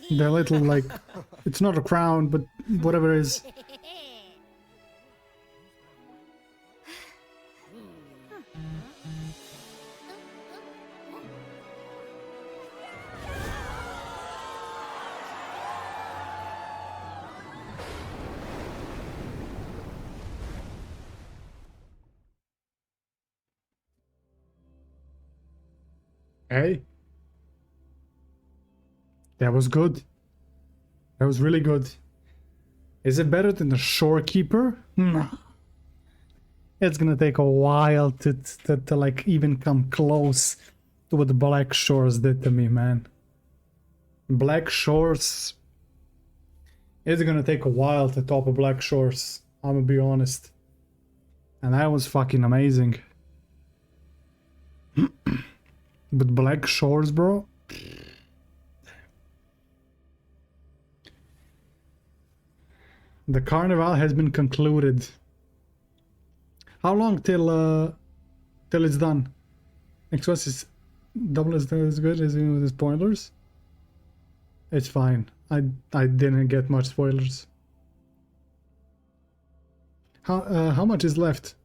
The little, like, it's not a crown, but whatever it is. Hey. That was good. That was really good. Is it better than the Shorekeeper? No. It's gonna take a while to like even come close to what the Black Shores did to me, man. Black Shores... It's gonna take a while to top a Black Shores, I'm gonna be honest. And that was fucking amazing. But Black Shores, bro? The carnival has been concluded. How long till it's done? Express is double as good as even with the spoilers. It's fine. I didn't get much spoilers. How much is left?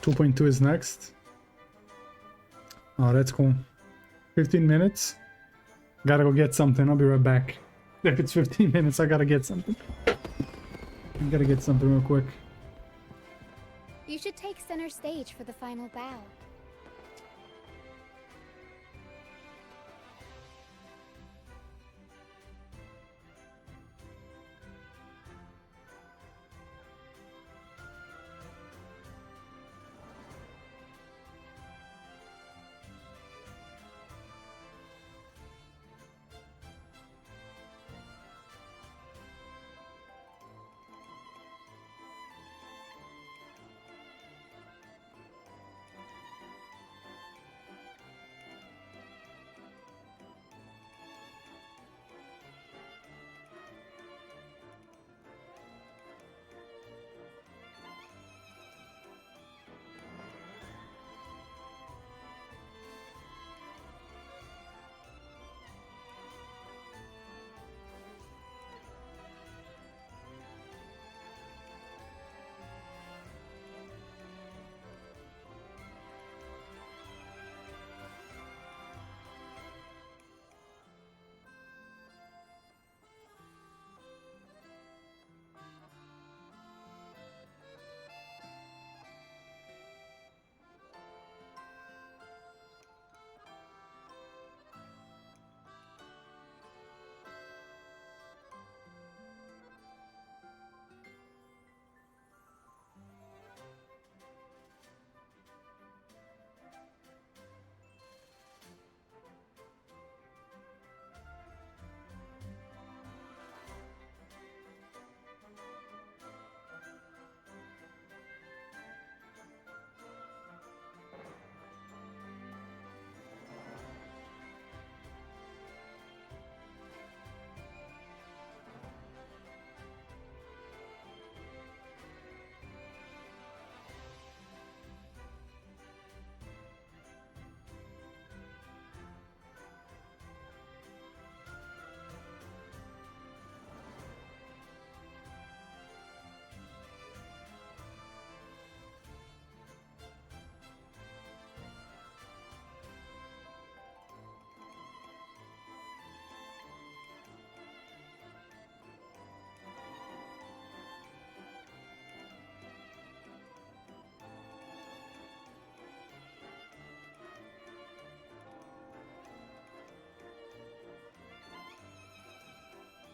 .2 is next. Oh, that's cool. 15 minutes. Gotta go get something. I'll be right back. If it's 15 minutes, I gotta get something. I gotta get something real quick. You should take center stage for the final bow.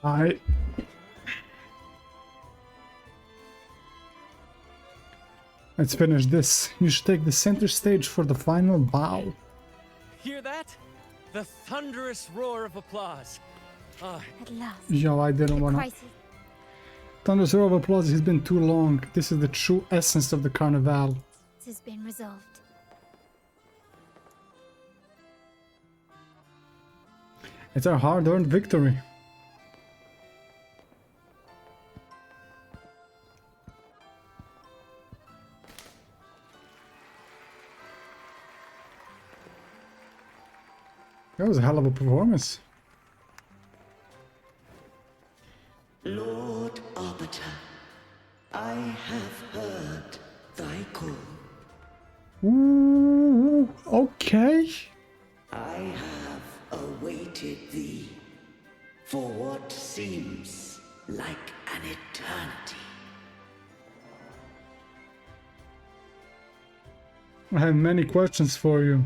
Alright. Let's finish this. You should take the center stage for the final bow. Hear that? The thunderous roar of applause. At last. Yo, I didn't wanna... Thunderous roar of applause has been too long. This is the true essence of the carnival. This has been resolved. It's our hard-earned victory. That was a hell of a performance. Lord Arbiter, I have heard thy call. Ooh, okay. I have awaited thee For what seems like an eternity. I have many questions for you.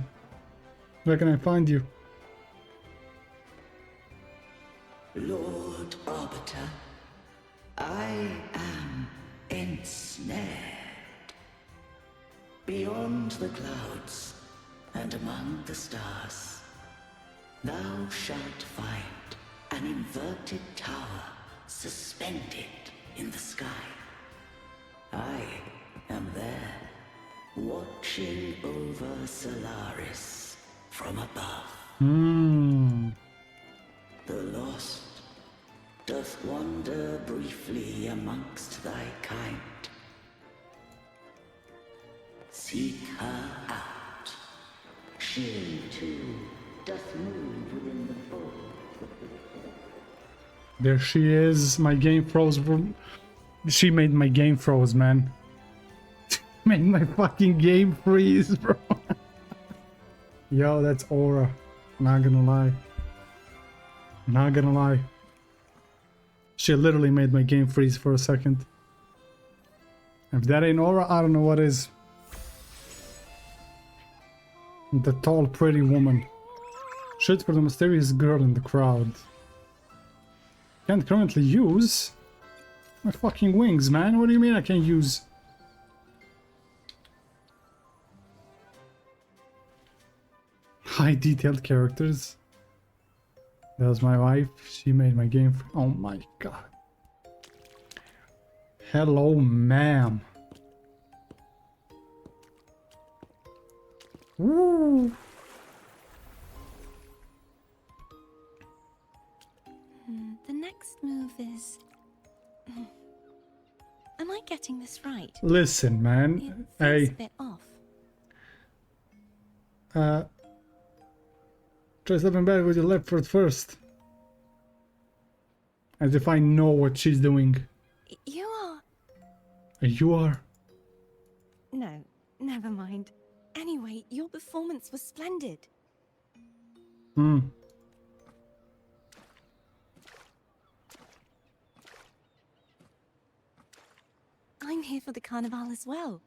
Where can I find you? Lord Arbiter, I am ensnared. Beyond the clouds and among the stars, thou shalt find an inverted tower suspended in the sky. I am there, watching over Solaris from above. The lost doth wander briefly amongst thy kind. Seek her out. She too doth move within the fold. There she is. My game froze. She made my game froze, man. Made my fucking game freeze, bro. Yo, that's Aura. Not gonna lie. Not gonna lie. She literally made my game freeze for a second. If that ain't Aura, I don't know what is. The tall, pretty woman. Shit for the mysterious girl in the crowd. Can't currently use my fucking wings, man. What do you mean I can't use? High detailed characters. That was my wife. She made my game. Oh my god. Hello, ma'am. Woo. The next move is... Am I getting this right? Listen, man. It feels Hey. a bit off. Try stepping back with your left foot first. As if I know what she's doing. You are... You are. No, never mind. Anyway, your performance was splendid. Hmm. I'm here for the carnival as well.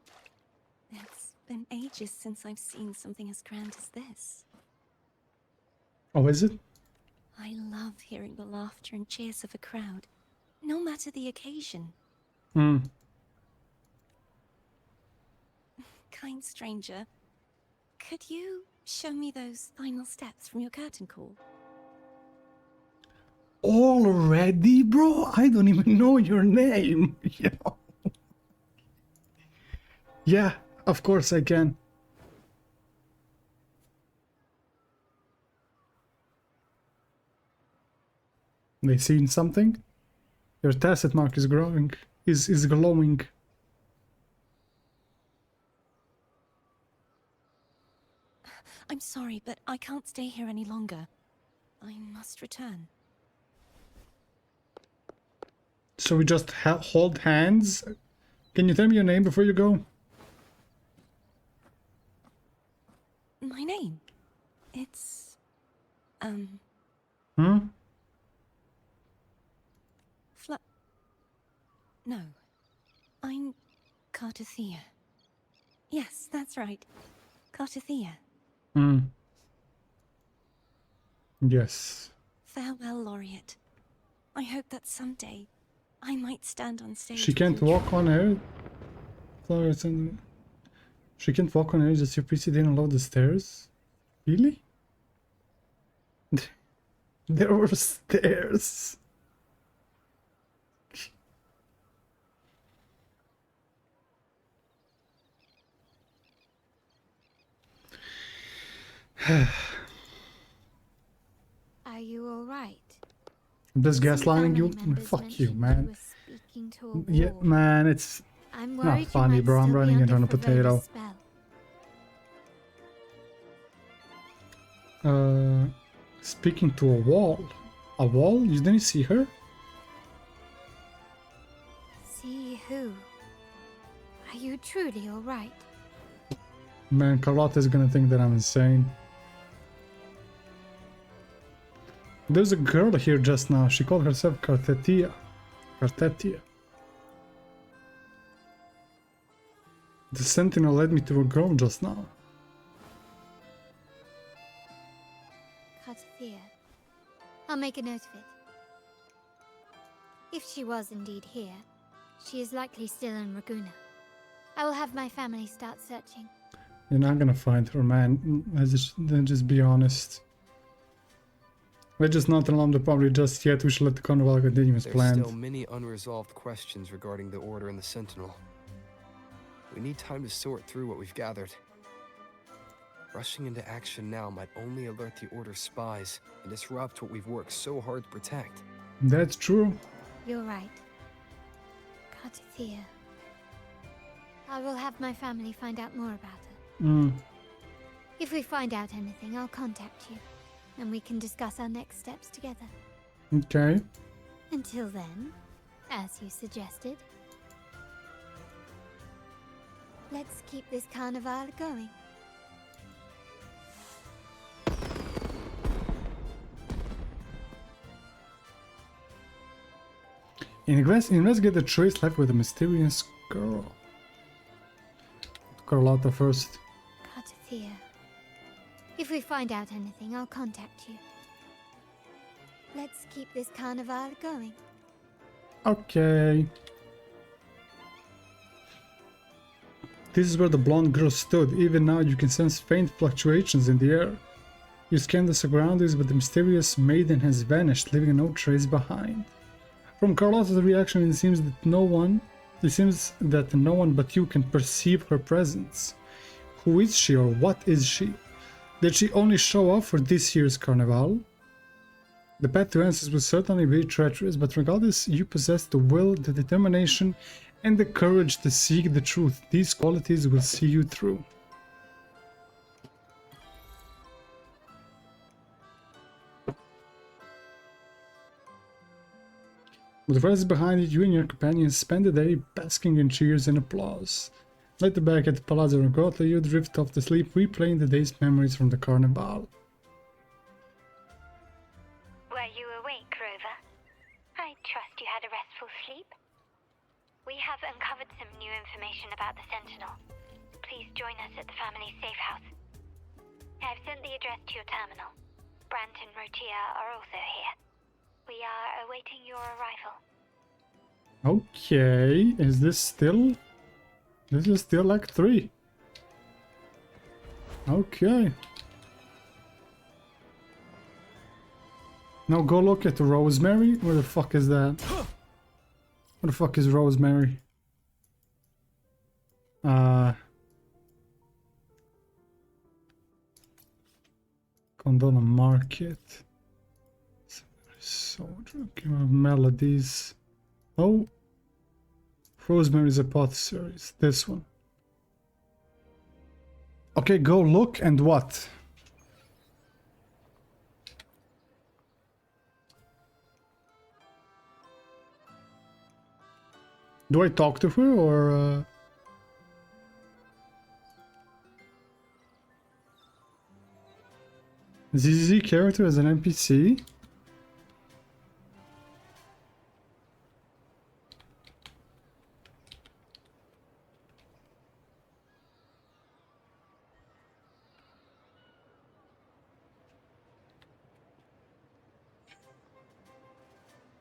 It's been ages since I've seen something as grand as this. Oh, is it? I love hearing the laughter and cheers of a crowd, no matter the occasion. Hmm. Kind stranger, could you show me those final steps from your curtain call? Already, bro? I don't even know your name. Yo. Yeah, of course I can. They seen something? Your tacit mark is growing. Is glowing. I'm sorry, but I can't stay here any longer. I must return. So we just hold hands? Can you tell me your name before you go? My name? It's... Hmm? No. I'm Cartothea. Yes, that's right. Cartothea. Hmm. Yes. Farewell, Laureate. I hope that someday I might stand on stage. She with can't you. walk on air? She can't walk on air, just your PC didn't load the stairs? Really? There were stairs. Are you alright? This gaslighting you? family members Fuck you, mentioned man. you were speaking to a Yeah, wall. man, it's I'm not worried you funny, might bro. I'm still be running it on under a potato. Favre's spell. Speaking to a wall. A wall? You didn't see her? See who? Are you truly alright? Man, Carlotta's gonna think that I'm insane. There's a girl here just now. She called herself Cartetia. Cartetia. The sentinel led me to a girl just now. Cartathea. I'll make a note of it. If she was indeed here, she is likely still in Raguna. I will have my family start searching. You're not gonna find her, man. Let's just be honest. Let's just not alarm the public just yet. We should let the carnival continue as planned. There's still many unresolved questions regarding the Order and the Sentinel. We need time to sort through what we've gathered. Rushing into action now might only alert the Order's spies and disrupt what we've worked so hard to protect. That's true. You're right. Cartathea. I will have my family find out more about her. If we find out anything, I'll contact you, and we can discuss our next steps together. Okay. Until then, as you suggested, let's keep this carnival going. Investigate the trace left with a mysterious girl. Carlotta first. Cartathea. If we find out anything, I'll contact you. Let's keep this carnival going. Okay. This is where the blonde girl stood. Even now you can sense faint fluctuations in the air. You scan the surroundings, but the mysterious maiden has vanished, leaving no trace behind. From Carlotta's reaction, it seems that no one but you can perceive her presence. Who is she, or what is she? Did she only show up for this year's carnival? The path to answers will certainly be treacherous, but regardless, you possess the will, the determination, and the courage to seek the truth. These qualities will see you through. With the rest behind it, you and your companions spend the day basking in cheers and applause. Later back at the Palazzo Rangota, you drift off to sleep, replaying the day's memories from the carnival. Were you awake, Rover? I trust you had a restful sleep. We have uncovered some new information about the Sentinel. Please join us at the family's safe house. I've sent the address to your terminal. Brant and Rotia are also here. We are awaiting your arrival. Okay, is this still... This is still Act 3. Okay. Now go look at Rosemary. Where the fuck is that? Where the fuck is Rosemary? Condona Market. So drinking of melodies. Oh, Rosemary's Apothecaries. This one. Okay, go look and what? Do I talk to her or? ZZ character as an NPC?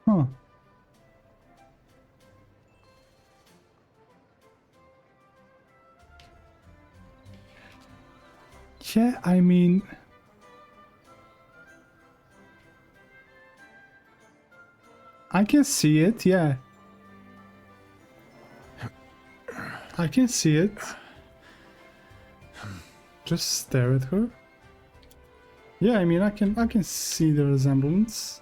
Huh. Yeah, I mean... I can see it, yeah. I can see it. Just stare at her. Yeah, I mean, I can see the resemblance.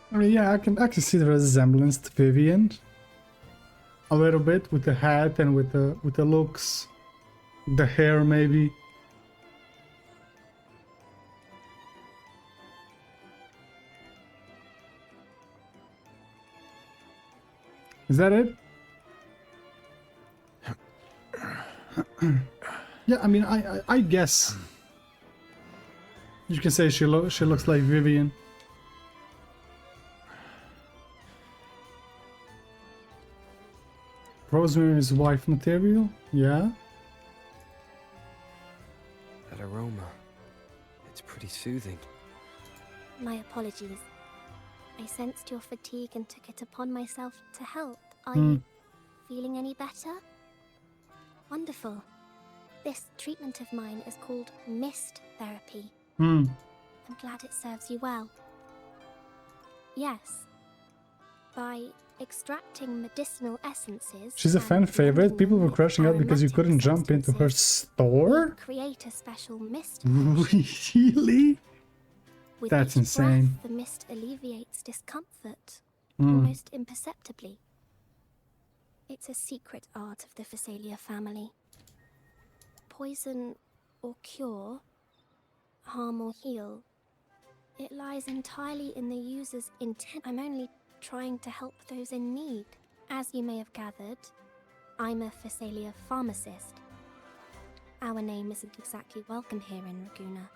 I mean, yeah, I can see the resemblance to Vivian. A little bit with the hat and with the looks, the hair maybe. Is that it? Yeah, I mean, I guess you can say she looks like Vivian. Rosemary's wife material? Yeah. That aroma. It's pretty soothing. My apologies. I sensed your fatigue and took it upon myself to help. Are you feeling any better? Wonderful. This treatment of mine is called mist therapy. I'm glad it serves you well. Yes. By extracting medicinal essences... She's a fan favorite. People were crashing out because you couldn't jump into her store? Create a special mist. Really? With That's each insane. breath, the mist alleviates discomfort, almost imperceptibly. It's a secret art of the Phasalia family. Poison or cure, harm or heal, it lies entirely in the user's intent. I'm only trying to help those in need. As you may have gathered, I'm a Phasalia pharmacist. Our name isn't exactly welcome here in Raguna.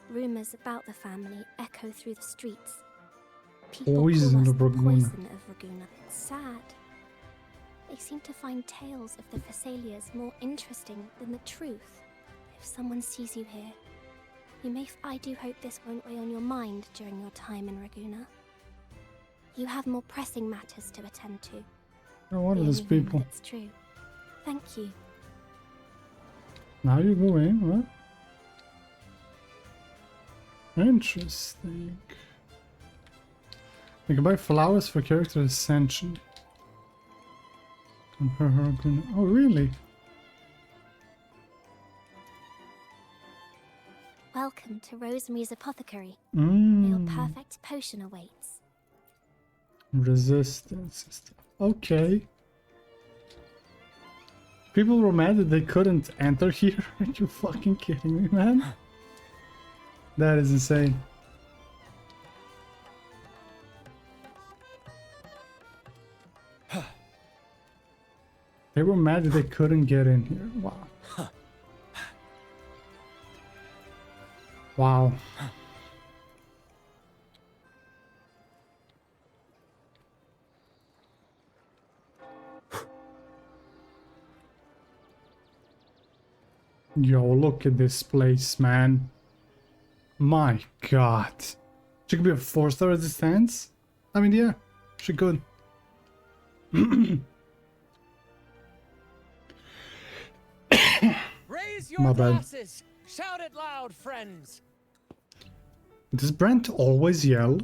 Rumors about the family echo through the streets. People Poison call us of the Raguna. poison of Raguna. It's sad. They seem to find tales of the Phasalias more interesting than the truth. If someone sees you here, I do hope this won't weigh on your mind during your time in Raguna. You have more pressing matters to attend to. Oh, what are these people? It's true. Thank you. Now you go in, what? Interesting. You can buy flowers for character ascension. Compare her. Oh, really? Welcome to Rosemary's Apothecary. Mm. Your perfect potion awaits. Resistance. Okay. People were mad that they couldn't enter here. Are you fucking kidding me, man? That is insane. They were mad that they couldn't get in here. Wow. Wow. Yo, look at this place, man. My god. She could be a 4-star as it stands? I mean, yeah, she could. Raise your My bad. glasses! Shout it loud, friends! Does Brent always yell?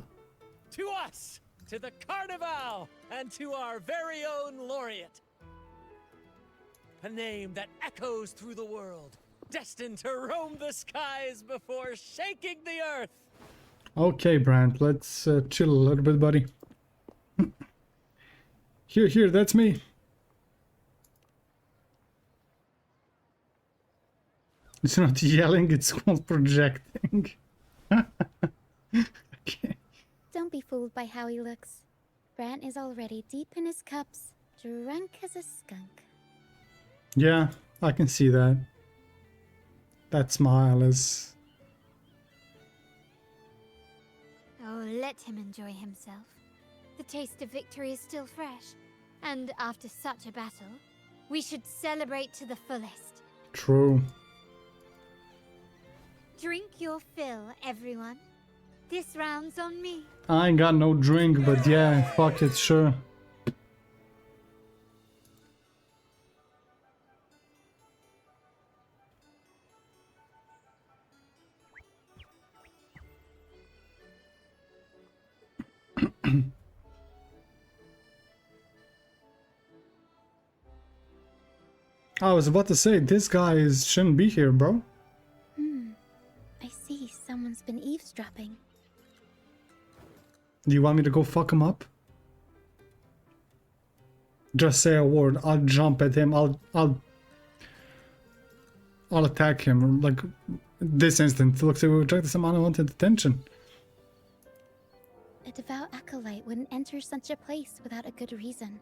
To us! To the Carnival! And to our very own laureate! A name that echoes through the world, destined to roam the skies before shaking the earth! Okay, Brent, let's chill a little bit, buddy. Here, that's me. It's not yelling, it's called projecting. Okay. Don't be fooled by how he looks. Brant is already deep in his cups, drunk as a skunk. Yeah, I can see that. That smile is... Oh, let him enjoy himself. The taste of victory is still fresh. And after such a battle, we should celebrate to the fullest. True. Drink your fill, everyone. This round's on me. I ain't got no drink, but yeah, fuck it, sure. I was about to say, this guy shouldn't be here, bro. I see someone's been eavesdropping. Do you want me to go fuck him up? Just say a word, I'll jump at him, I'll attack him, like, this instant. Looks like we attracted some unwanted attention. A devout acolyte wouldn't enter such a place without a good reason.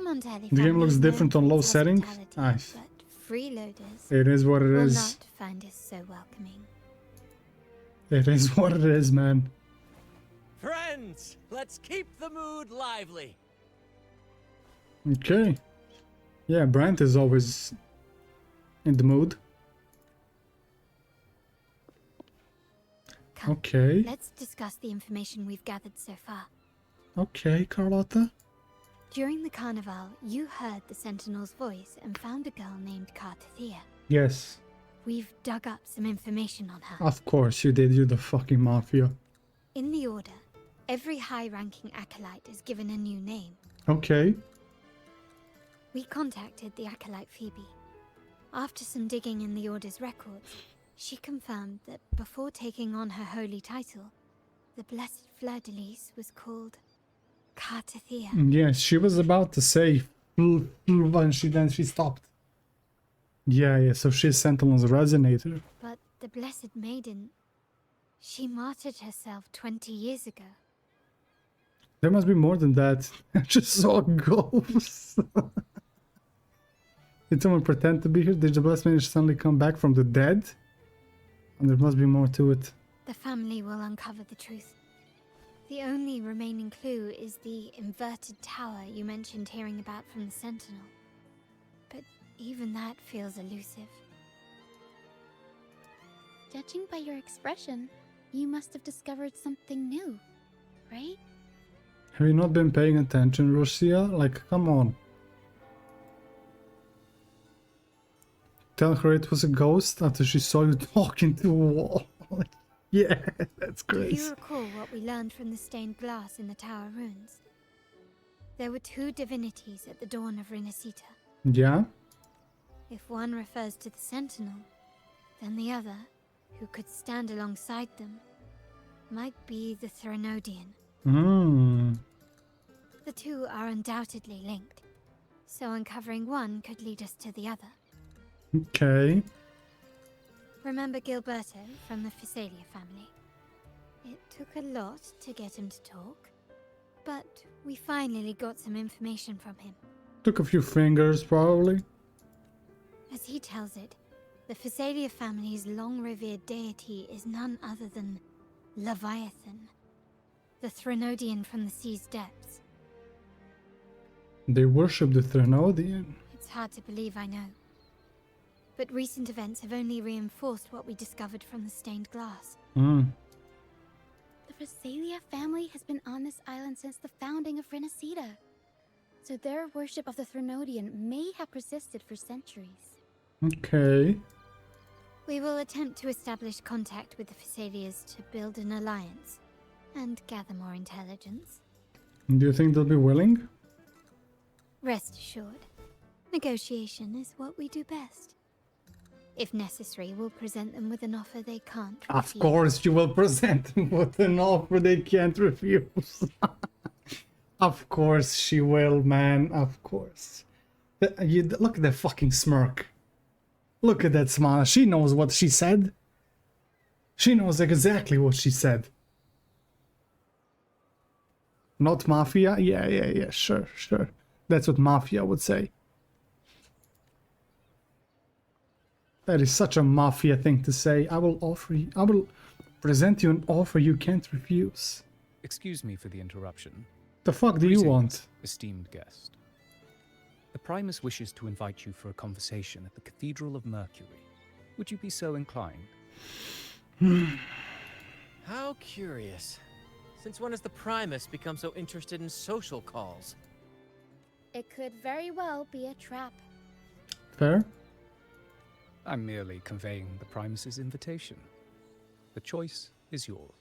Montelli The game family looks is different known on for low its settings. hospitality, Nice. but freeloaders It is what it will is. not find us so welcoming. It is what it is, man. Friends, let's keep the mood lively. Okay. Yeah, Brent is always in the mood. Come, Okay. let's discuss the information we've gathered so far. Okay, Carlotta. During the carnival, you heard the Sentinel's voice and found a girl named Cartathea. Yes. We've dug up some information on her. Of course you did, you the fucking mafia. In the Order, every high-ranking acolyte is given a new name. Okay. We contacted the acolyte Phoebe. After some digging in the Order's records, she confirmed that before taking on her holy title, the Blessed Fleur-de-Lis was called Cartathea. Yes, she was about to say when she stopped. Yeah, so she's Sentinel's resonator. But the Blessed Maiden, she martyred herself 20 years ago. There must be more than that. I just saw a ghost. Did someone pretend to be here? Did the Blessed Maiden suddenly come back from the dead? And there must be more to it. The family will uncover the truth. The only remaining clue is the inverted tower you mentioned hearing about from the Sentinel. But even that feels elusive. Judging by your expression, you must have discovered something new, right? Have you not been paying attention, Lucia? Like, come on. Tell her it was a ghost after she saw you talking to a wall. Yeah, that's Do crazy. you recall what we learned from the stained glass in the tower ruins? There were two divinities at the dawn of Rinascita. Yeah? If one refers to the Sentinel, then the other, who could stand alongside them, might be the Threnodian. Hmm. The two are undoubtedly linked, so uncovering one could lead us to the other. Okay. Remember Gilberto from the Physalia family? It took a lot to get him to talk, but we finally got some information from him. Took a few fingers, probably. As he tells it, the Physalia family's long-revered deity is none other than Leviathan, the Threnodian from the sea's depths. They worship the Threnodian. It's hard to believe, I know. But recent events have only reinforced what we discovered from the stained glass. Hmm. The Physalia family has been on this island since the founding of Rinascita. So their worship of the Threnodian may have persisted for centuries. Okay. We will attempt to establish contact with the Physalias to build an alliance and gather more intelligence. Do you think they'll be willing? Rest assured, negotiation is what we do best. If necessary, we'll present them with an offer they can't refuse. Of course you will present them with an offer they can't refuse. Of course she will, man. Of course. Look at that fucking smirk. Look at that smile. She knows what she said. She knows exactly what she said. Not mafia? Yeah, sure. That's what mafia would say. That is such a mafia thing to say. I will present you an offer you can't refuse. Excuse me for the interruption. The fuck do you want? Esteemed guest. The Primus wishes to invite you for a conversation at the Cathedral of Mercury. Would you be so inclined? How curious. Since when has the Primus become so interested in social calls? It could very well be a trap. Fair? I'm merely conveying the Primus's invitation. The choice is yours.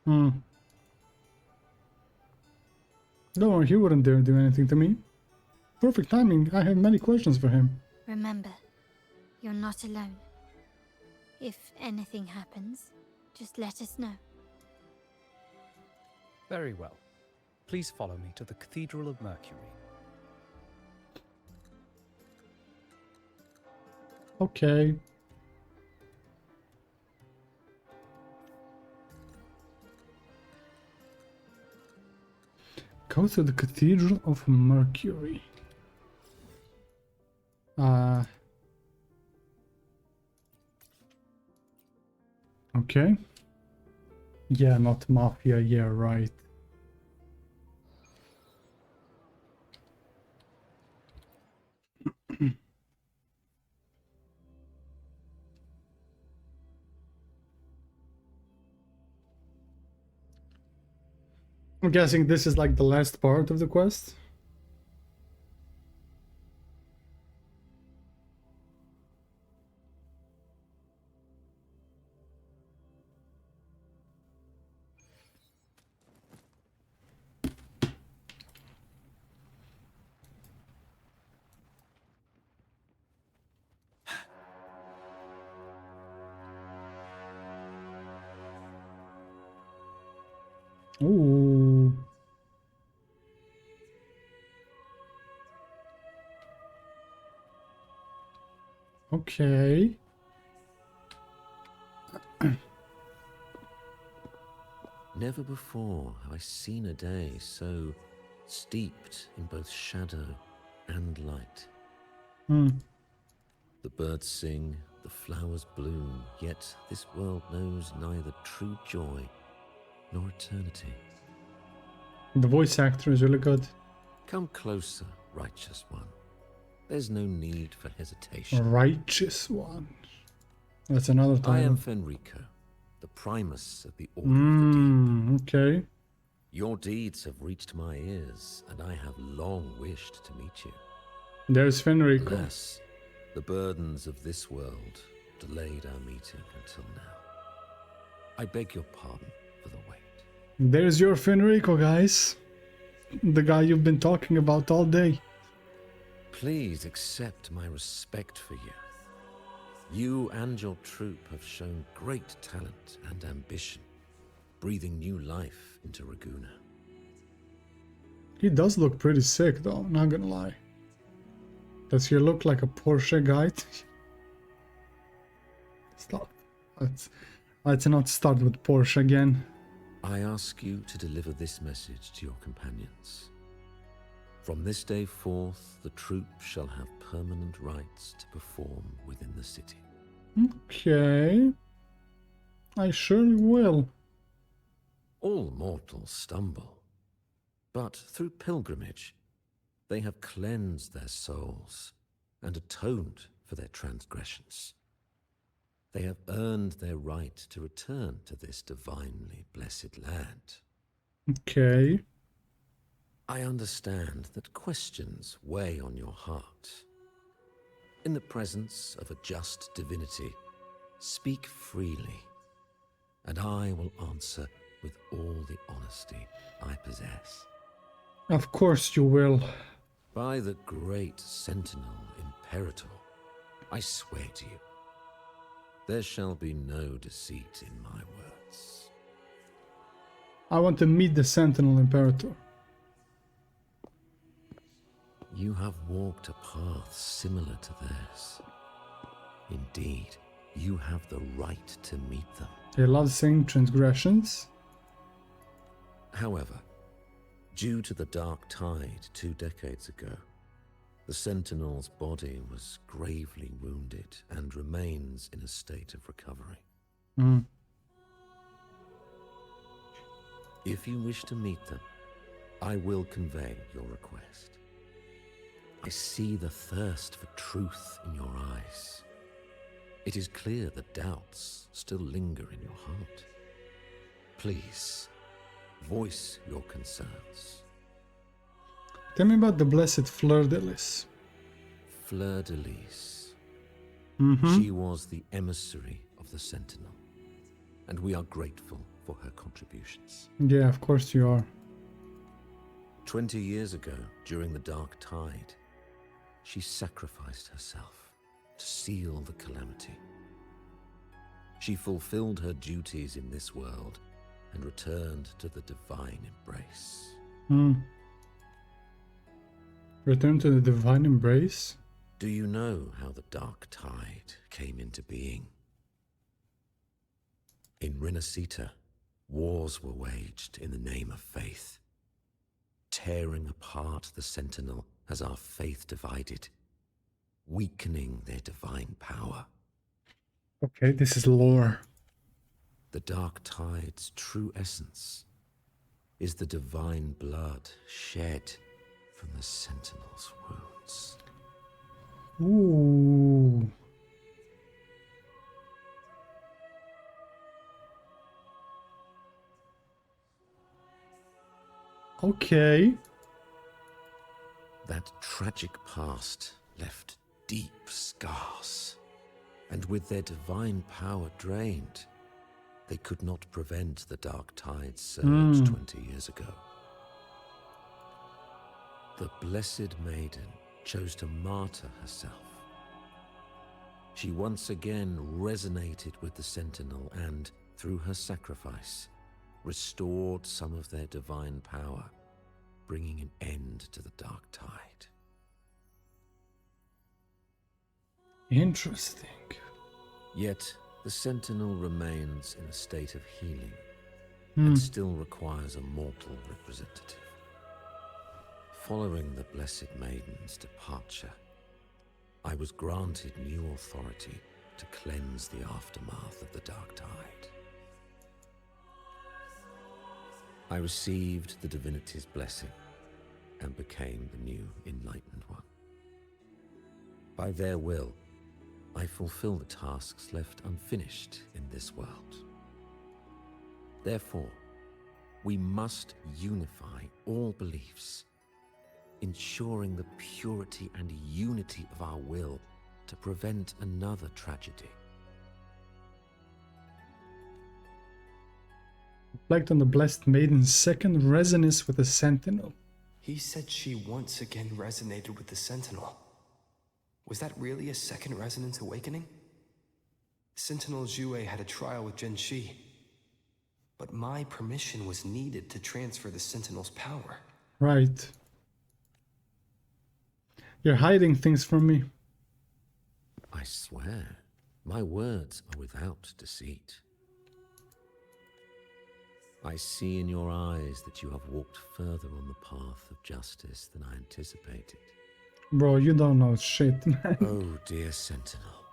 Don't worry, he wouldn't dare do anything to me. Perfect timing. I have many questions for him. Remember, you're not alone. If anything happens, just let us know. Very well. Please follow me to the Cathedral of Mercury. Okay. Go to the Cathedral of Mercury. Okay. Yeah, not mafia. Yeah, right. I'm guessing this is like the last part of the quest. Ooh. Okay. Never before have I seen a day so steeped in both shadow and light. The birds sing, the flowers bloom, yet this world knows neither true joy nor eternity. The voice actor is really good. Come closer, righteous one. There's no need for hesitation. Righteous one. That's another title. I am Fenrico, the primus of the Order of the Deep. Okay. Your deeds have reached my ears, and I have long wished to meet you. There's Fenrico. Alas, the burdens of this world delayed our meeting until now. I beg your pardon for the wait. There's your Fenrico, guys. The guy you've been talking about all day. Please accept my respect for you. You and your troop have shown great talent and ambition, breathing new life into Raguna. He does look pretty sick, though, not gonna lie. Does he look like a Porsche guy? Stop. Let's not start with Porsche again. I ask you to deliver this message to your companions. From this day forth, the troop shall have permanent rights to perform within the city. Okay. I surely will. All mortals stumble, but through pilgrimage, they have cleansed their souls and atoned for their transgressions. They have earned their right to return to this divinely blessed land. Okay. I understand that questions weigh on your heart. In the presence of a just divinity, speak freely, and I will answer with all the honesty I possess. Of course you will. By the great Sentinel Imperator, I swear to you, there shall be no deceit in my words. I want to meet the Sentinel Imperator. You have walked a path similar to theirs. Indeed, you have the right to meet them. They love saying transgressions. However, due to the Dark Tide 2 decades ago, the Sentinel's body was gravely wounded and remains in a state of recovery. If you wish to meet them, I will convey your request. I see the thirst for truth in your eyes. It is clear that doubts still linger in your heart. Please, voice your concerns. Tell me about the blessed Fleur de Lis. Fleur de Lis. She was the emissary of the Sentinel, and we are grateful for her contributions. Yeah, of course you are. 20 years ago, during the Dark Tide, she sacrificed herself to seal the calamity. She fulfilled her duties in this world and returned to the divine embrace. Return to the divine embrace? Do you know how the Dark Tide came into being? In Rinascita, wars were waged in the name of faith, tearing apart the Sentinel as our faith divided. weakening their divine power. Okay, this is lore. The Dark Tide's true essence is the divine blood shed from the Sentinel's wounds. Ooh. Okay. That tragic past left deep scars, and with their divine power drained, they could not prevent the Dark Tide's surge 20 years ago. The Blessed Maiden chose to martyr herself. She once again resonated with the Sentinel and, through her sacrifice, restored some of their divine power, bringing an end to the Dark Tide. Interesting. Yet, the Sentinel remains in a state of healing Hmm. and still requires a mortal representative. Following the Blessed Maiden's departure, I was granted new authority to cleanse the aftermath of the Dark Tide. I received the divinity's blessing and became the new Enlightened One. By their will, I fulfill the tasks left unfinished in this world. Therefore, we must unify all beliefs, ensuring the purity and unity of our will to prevent another tragedy. Reflect on the Blessed Maiden's second resonance with the Sentinel. He said she once again resonated with the Sentinel. Was that really a second resonance awakening? Sentinel Jue had a trial with Genshi, but my permission was needed to transfer the Sentinel's power. Right. You're hiding things from me. I swear, my words are without deceit. I see in your eyes that you have walked further on the path of justice than I anticipated. Bro, you don't know shit, man. Oh, dear Sentinel,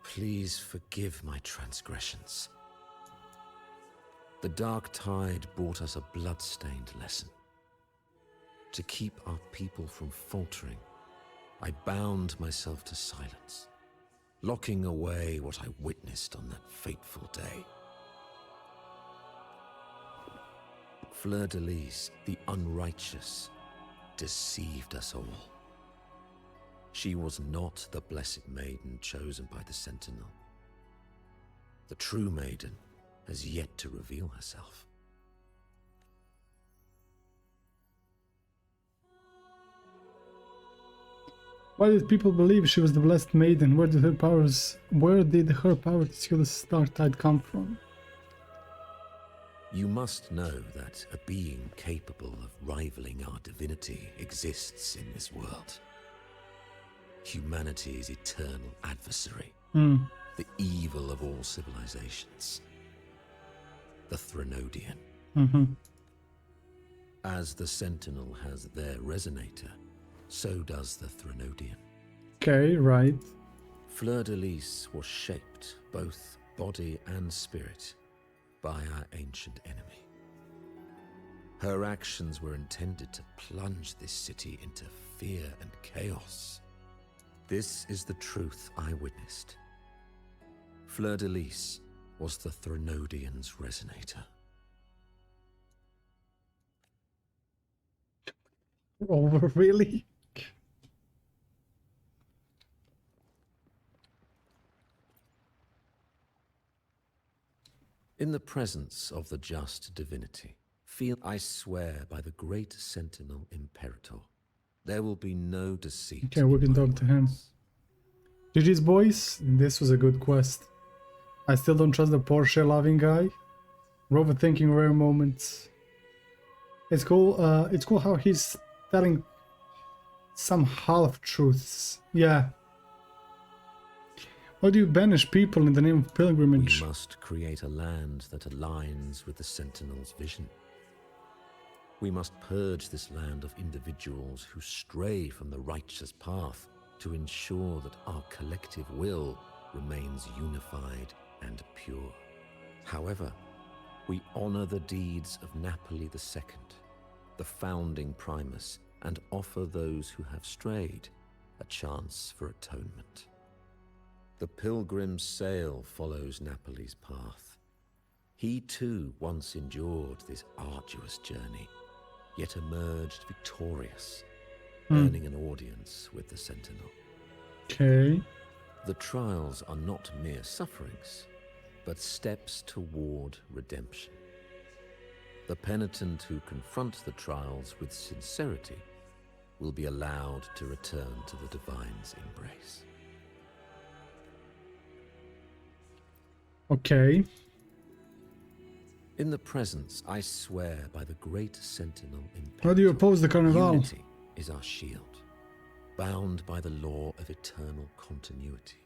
please forgive my transgressions. The Dark Tide brought us a blood-stained lesson. To keep our people from faltering, I bound myself to silence, locking away what I witnessed on that fateful day. Fleur-de-Lis, the unrighteous, deceived us all. She was not the Blessed Maiden chosen by the Sentinel. The true Maiden has yet to reveal herself. Why did people believe she was the Blessed Maiden? Where did her power to seal the Dark Tide come from? You must know that a being capable of rivaling our divinity exists in this world. Humanity's eternal adversary, the evil of all civilizations, the Threnodian. As the Sentinel has their resonator, so does the Threnodian. Okay, right. Fleur-de-Lis was shaped, both body and spirit, by our ancient enemy. Her actions were intended to plunge this city into fear and chaos. This is the truth I witnessed. Fleur-de-Lis was the Threnodian's resonator. Oh, really? In the presence of the just divinity, I swear by the great Sentinel Imperator, there will be no deceit. Okay, we can talk to him. GG's boys, this was a good quest. I still don't trust the Porsche loving guy. Overthinking rare moments. It's cool how he's telling some half-truths. Yeah. Why do you banish people in the name of pilgrimage? We must create a land that aligns with the Sentinel's vision. We must purge this land of individuals who stray from the righteous path to ensure that our collective will remains unified and pure. However, we honor the deeds of Napoli II, the founding Primus, and offer those who have strayed a chance for atonement. The pilgrim's sail follows Napoli's path. He too once endured this arduous journey, yet emerged victorious, earning an audience with the Sentinel. Okay. The trials are not mere sufferings, but steps toward redemption. The penitent who confront the trials with sincerity will be allowed to return to the Divine's embrace. Okay. In the presence, I swear by the great Sentinel in How do you oppose the Carnival? Unity is our shield, bound by the law of eternal continuity.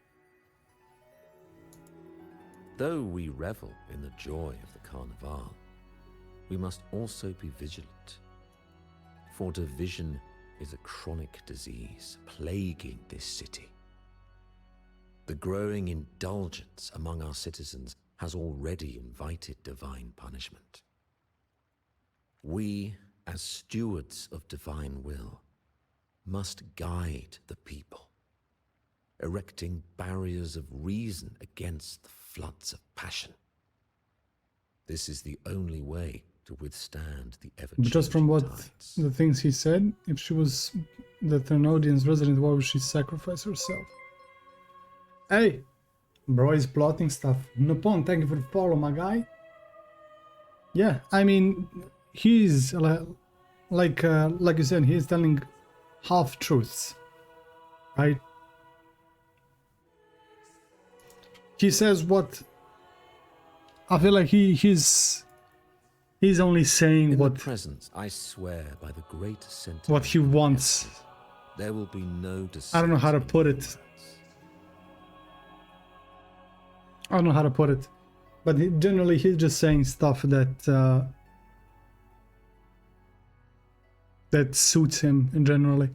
Though we revel in the joy of the Carnival, we must also be vigilant. For division is a chronic disease plaguing this city. The growing indulgence among our citizens has already invited divine punishment. We, as stewards of divine will, must guide the people, erecting barriers of reason against the floods of passion. This is the only way to withstand the ever-changing Just from what tides. the things he said, if she was the Thermodian's resident, why would she sacrifice herself? Hey, bro is plotting stuff. Nopon, thank you for the follow, my guy. Yeah, I mean, he's like you said, he's telling half truths, right? He says what I feel like he's only saying In what the presence, I swear by the great Sentinel, what he wants. there will be no I don't know how to put it. I don't know how to put it, but generally he's just saying stuff that that suits him in generally.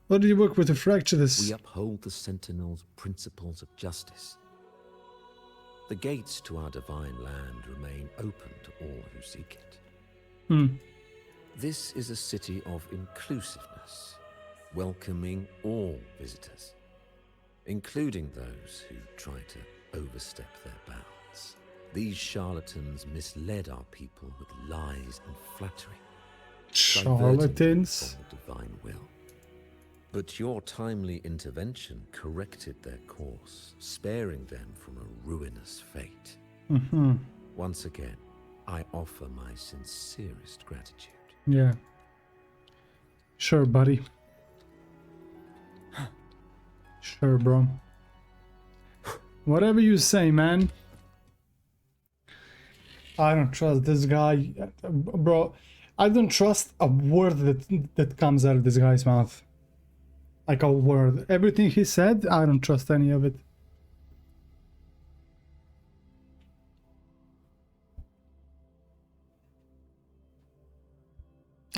What do you work with to fracture this? We uphold the Sentinel's principles of justice. The gates to our divine land remain open to all who seek it. This is a city of inclusiveness, welcoming all visitors, including those who try to overstep their bounds. These charlatans misled our people with lies and flattery, Charlatans? diverting them from the divine will. But your timely intervention corrected their course, sparing them from a ruinous fate. Once again, I offer my sincerest gratitude. Yeah. Sure, buddy. Sure, bro. Whatever you say, man. I don't trust this guy, bro. I don't trust a word that comes out of this guy's mouth. Like a word. Everything he said, I don't trust any of it.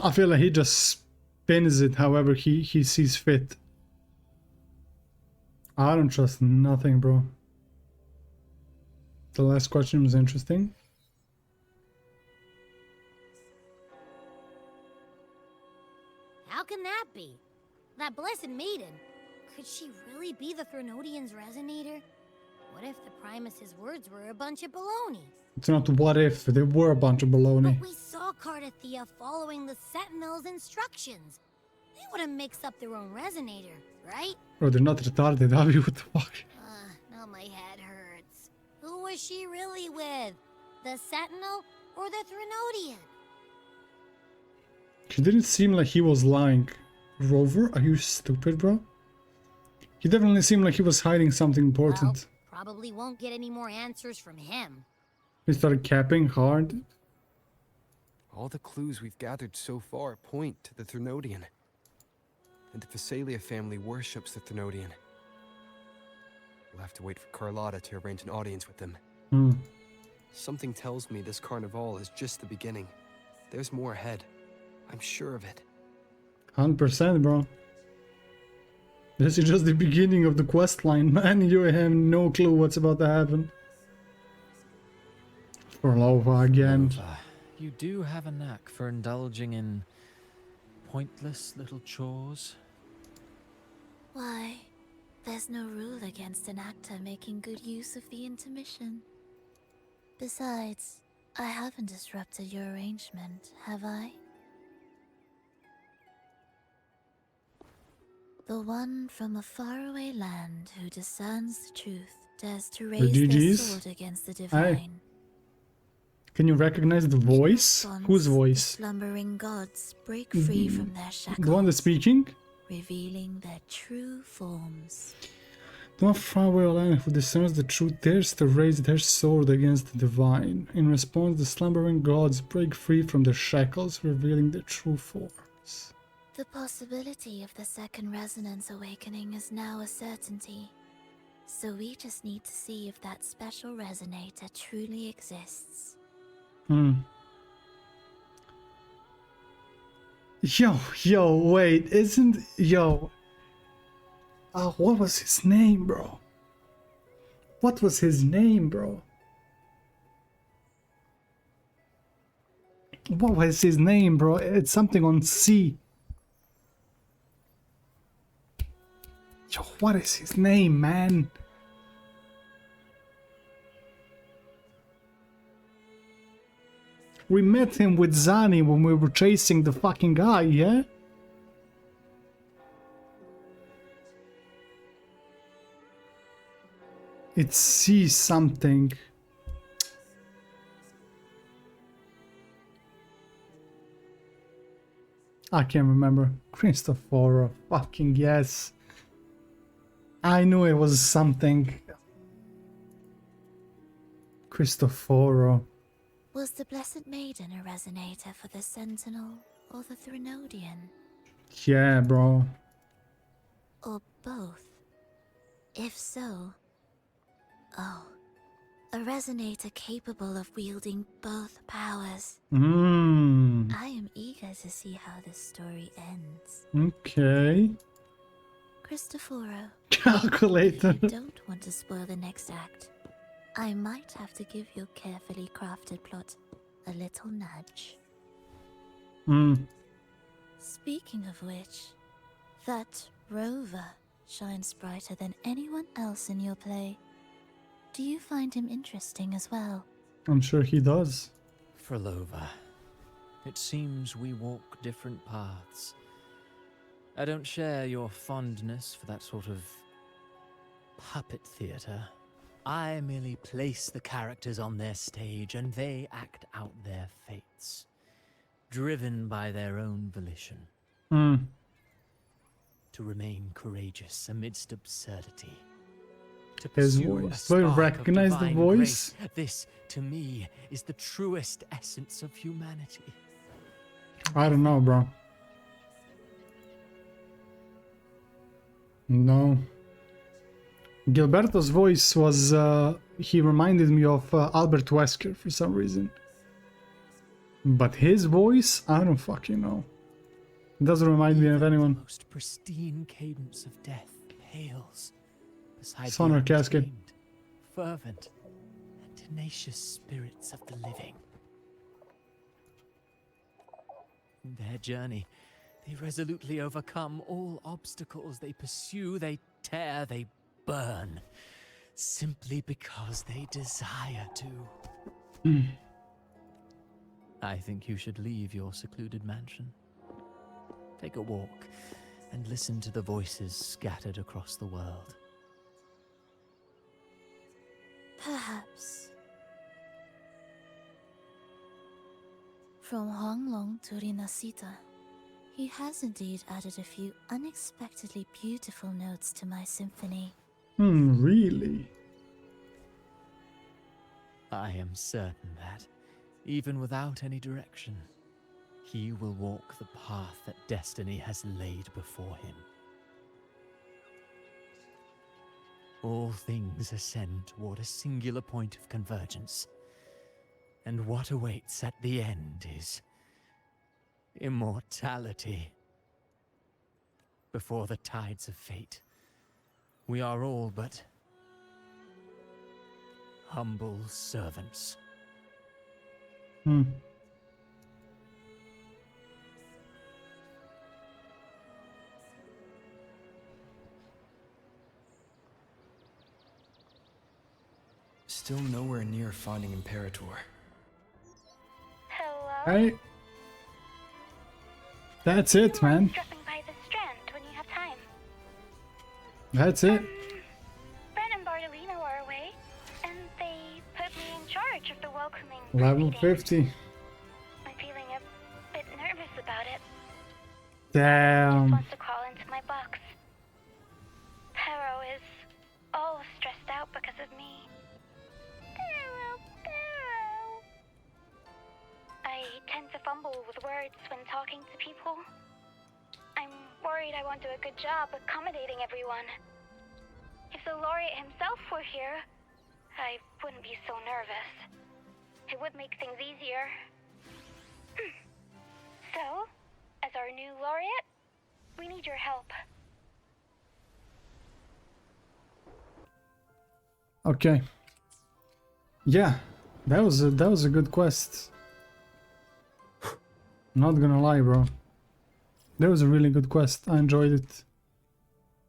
I feel like he just spins it however he sees fit. I don't trust nothing, bro. The last question was interesting. How can that be? That blessed maiden. Could she really be the Thermodian's resonator? What if the Primus's words were a bunch of baloney? It's not what if, they were a bunch of baloney. But we saw Cardathea following the Sentinel's instructions. They wouldn't mix up their own resonator, right? Bro, they're not retarded, are you? What the fuck? Now my head hurts. Who was she really with? The Sentinel or the Thermodian? He didn't seem like he was lying. Rover, are you stupid, bro? He definitely seemed like he was hiding something important. Well, probably won't get any more answers from him. He started capping hard. All the clues we've gathered so far point to the Thermodian. And the Phasalia family worships the Thermodian. We'll have to wait for Carlotta to arrange an audience with them. Something tells me this Carnival is just the beginning. There's more ahead. I'm sure of it. 100%, bro. This is just the beginning of the quest line, man. You have no clue what's about to happen. For Lova again. Lova, you do have a knack for indulging in pointless little chores. Why? There's no rule against an actor making good use of the intermission. Besides, I haven't disrupted your arrangement, have I? The one from a faraway land who discerns the truth dares to raise their sword against the divine. Hey. Can you recognize the voice? Whose voice? The slumbering gods break free from their shackles. The one that's speaking? Revealing their true forms. The one from faraway land who discerns the truth dares to raise their sword against the divine. In response, the slumbering gods break free from their shackles, revealing their true forms. The possibility of the second resonance awakening is now a certainty. So we just need to see if that special resonator truly exists. Yo, wait, isn't... Yo... what was his name, bro? What was his name, bro? What was his name, bro? It's something on C. Yo, what is his name, man? We met him with Zani when we were chasing the fucking guy, yeah? It's C something. I can't remember. Christopher, fucking yes. I knew it was something. Cristoforo. Was the Blessed Maiden a resonator for the Sentinel or the Threnodian? Yeah, bro. Or both? If so... Oh. A resonator capable of wielding both powers. I am eager to see how this story ends. Okay. Cristoforo. Calculator. If you don't want to spoil the next act, I might have to give your carefully crafted plot a little nudge. Speaking of which, that rover shines brighter than anyone else in your play. Do you find him interesting as well? I'm sure he does. For Lova, it seems we walk different paths. I don't share your fondness for that sort of puppet theater. I merely place the characters on their stage and they act out their fates, driven by their own volition. To remain courageous amidst absurdity. To His pursue voice. a Do I spark recognize of the divine voice? grace. This, to me, is the truest essence of humanity. I don't know, bro. No. Gilberto's voice was, he reminded me of Albert Wesker for some reason. But his voice, I don't fucking know. It doesn't remind me of anyone. The most pristine cadence of death pales beside Sonor the casket. untamed, fervent, and tenacious spirits of the living. In their journey, they resolutely overcome all obstacles. They pursue, they tear, they burn, simply because they desire to. I think you should leave your secluded mansion. Take a walk and listen to the voices scattered across the world. Perhaps. From Honglong to Rinascita, he has indeed added a few unexpectedly beautiful notes to my symphony. Really? I am certain that, even without any direction, he will walk the path that destiny has laid before him. All things ascend toward a singular point of convergence, and what awaits at the end is immortality. before the tides of fate. We are all but humble servants. Hmm. Still nowhere near finding Imperator. Hey. That's it, man. Dropping by the Strand when you have time. That's it. Ben and Bartolino are away, and they put me in charge of the welcoming. 11:50. I'm feeling a bit nervous about it. Damn. Wants to crawl into my box. Pero is all stressed out because of me. I tend to fumble with words when talking to people. I'm worried I won't do a good job accommodating everyone. If the laureate himself were here, I wouldn't be so nervous. It would make things easier. So, as our new laureate, we need your help. Okay. Yeah, that was a good quest. Not gonna lie, bro. That was a really good quest. I enjoyed it.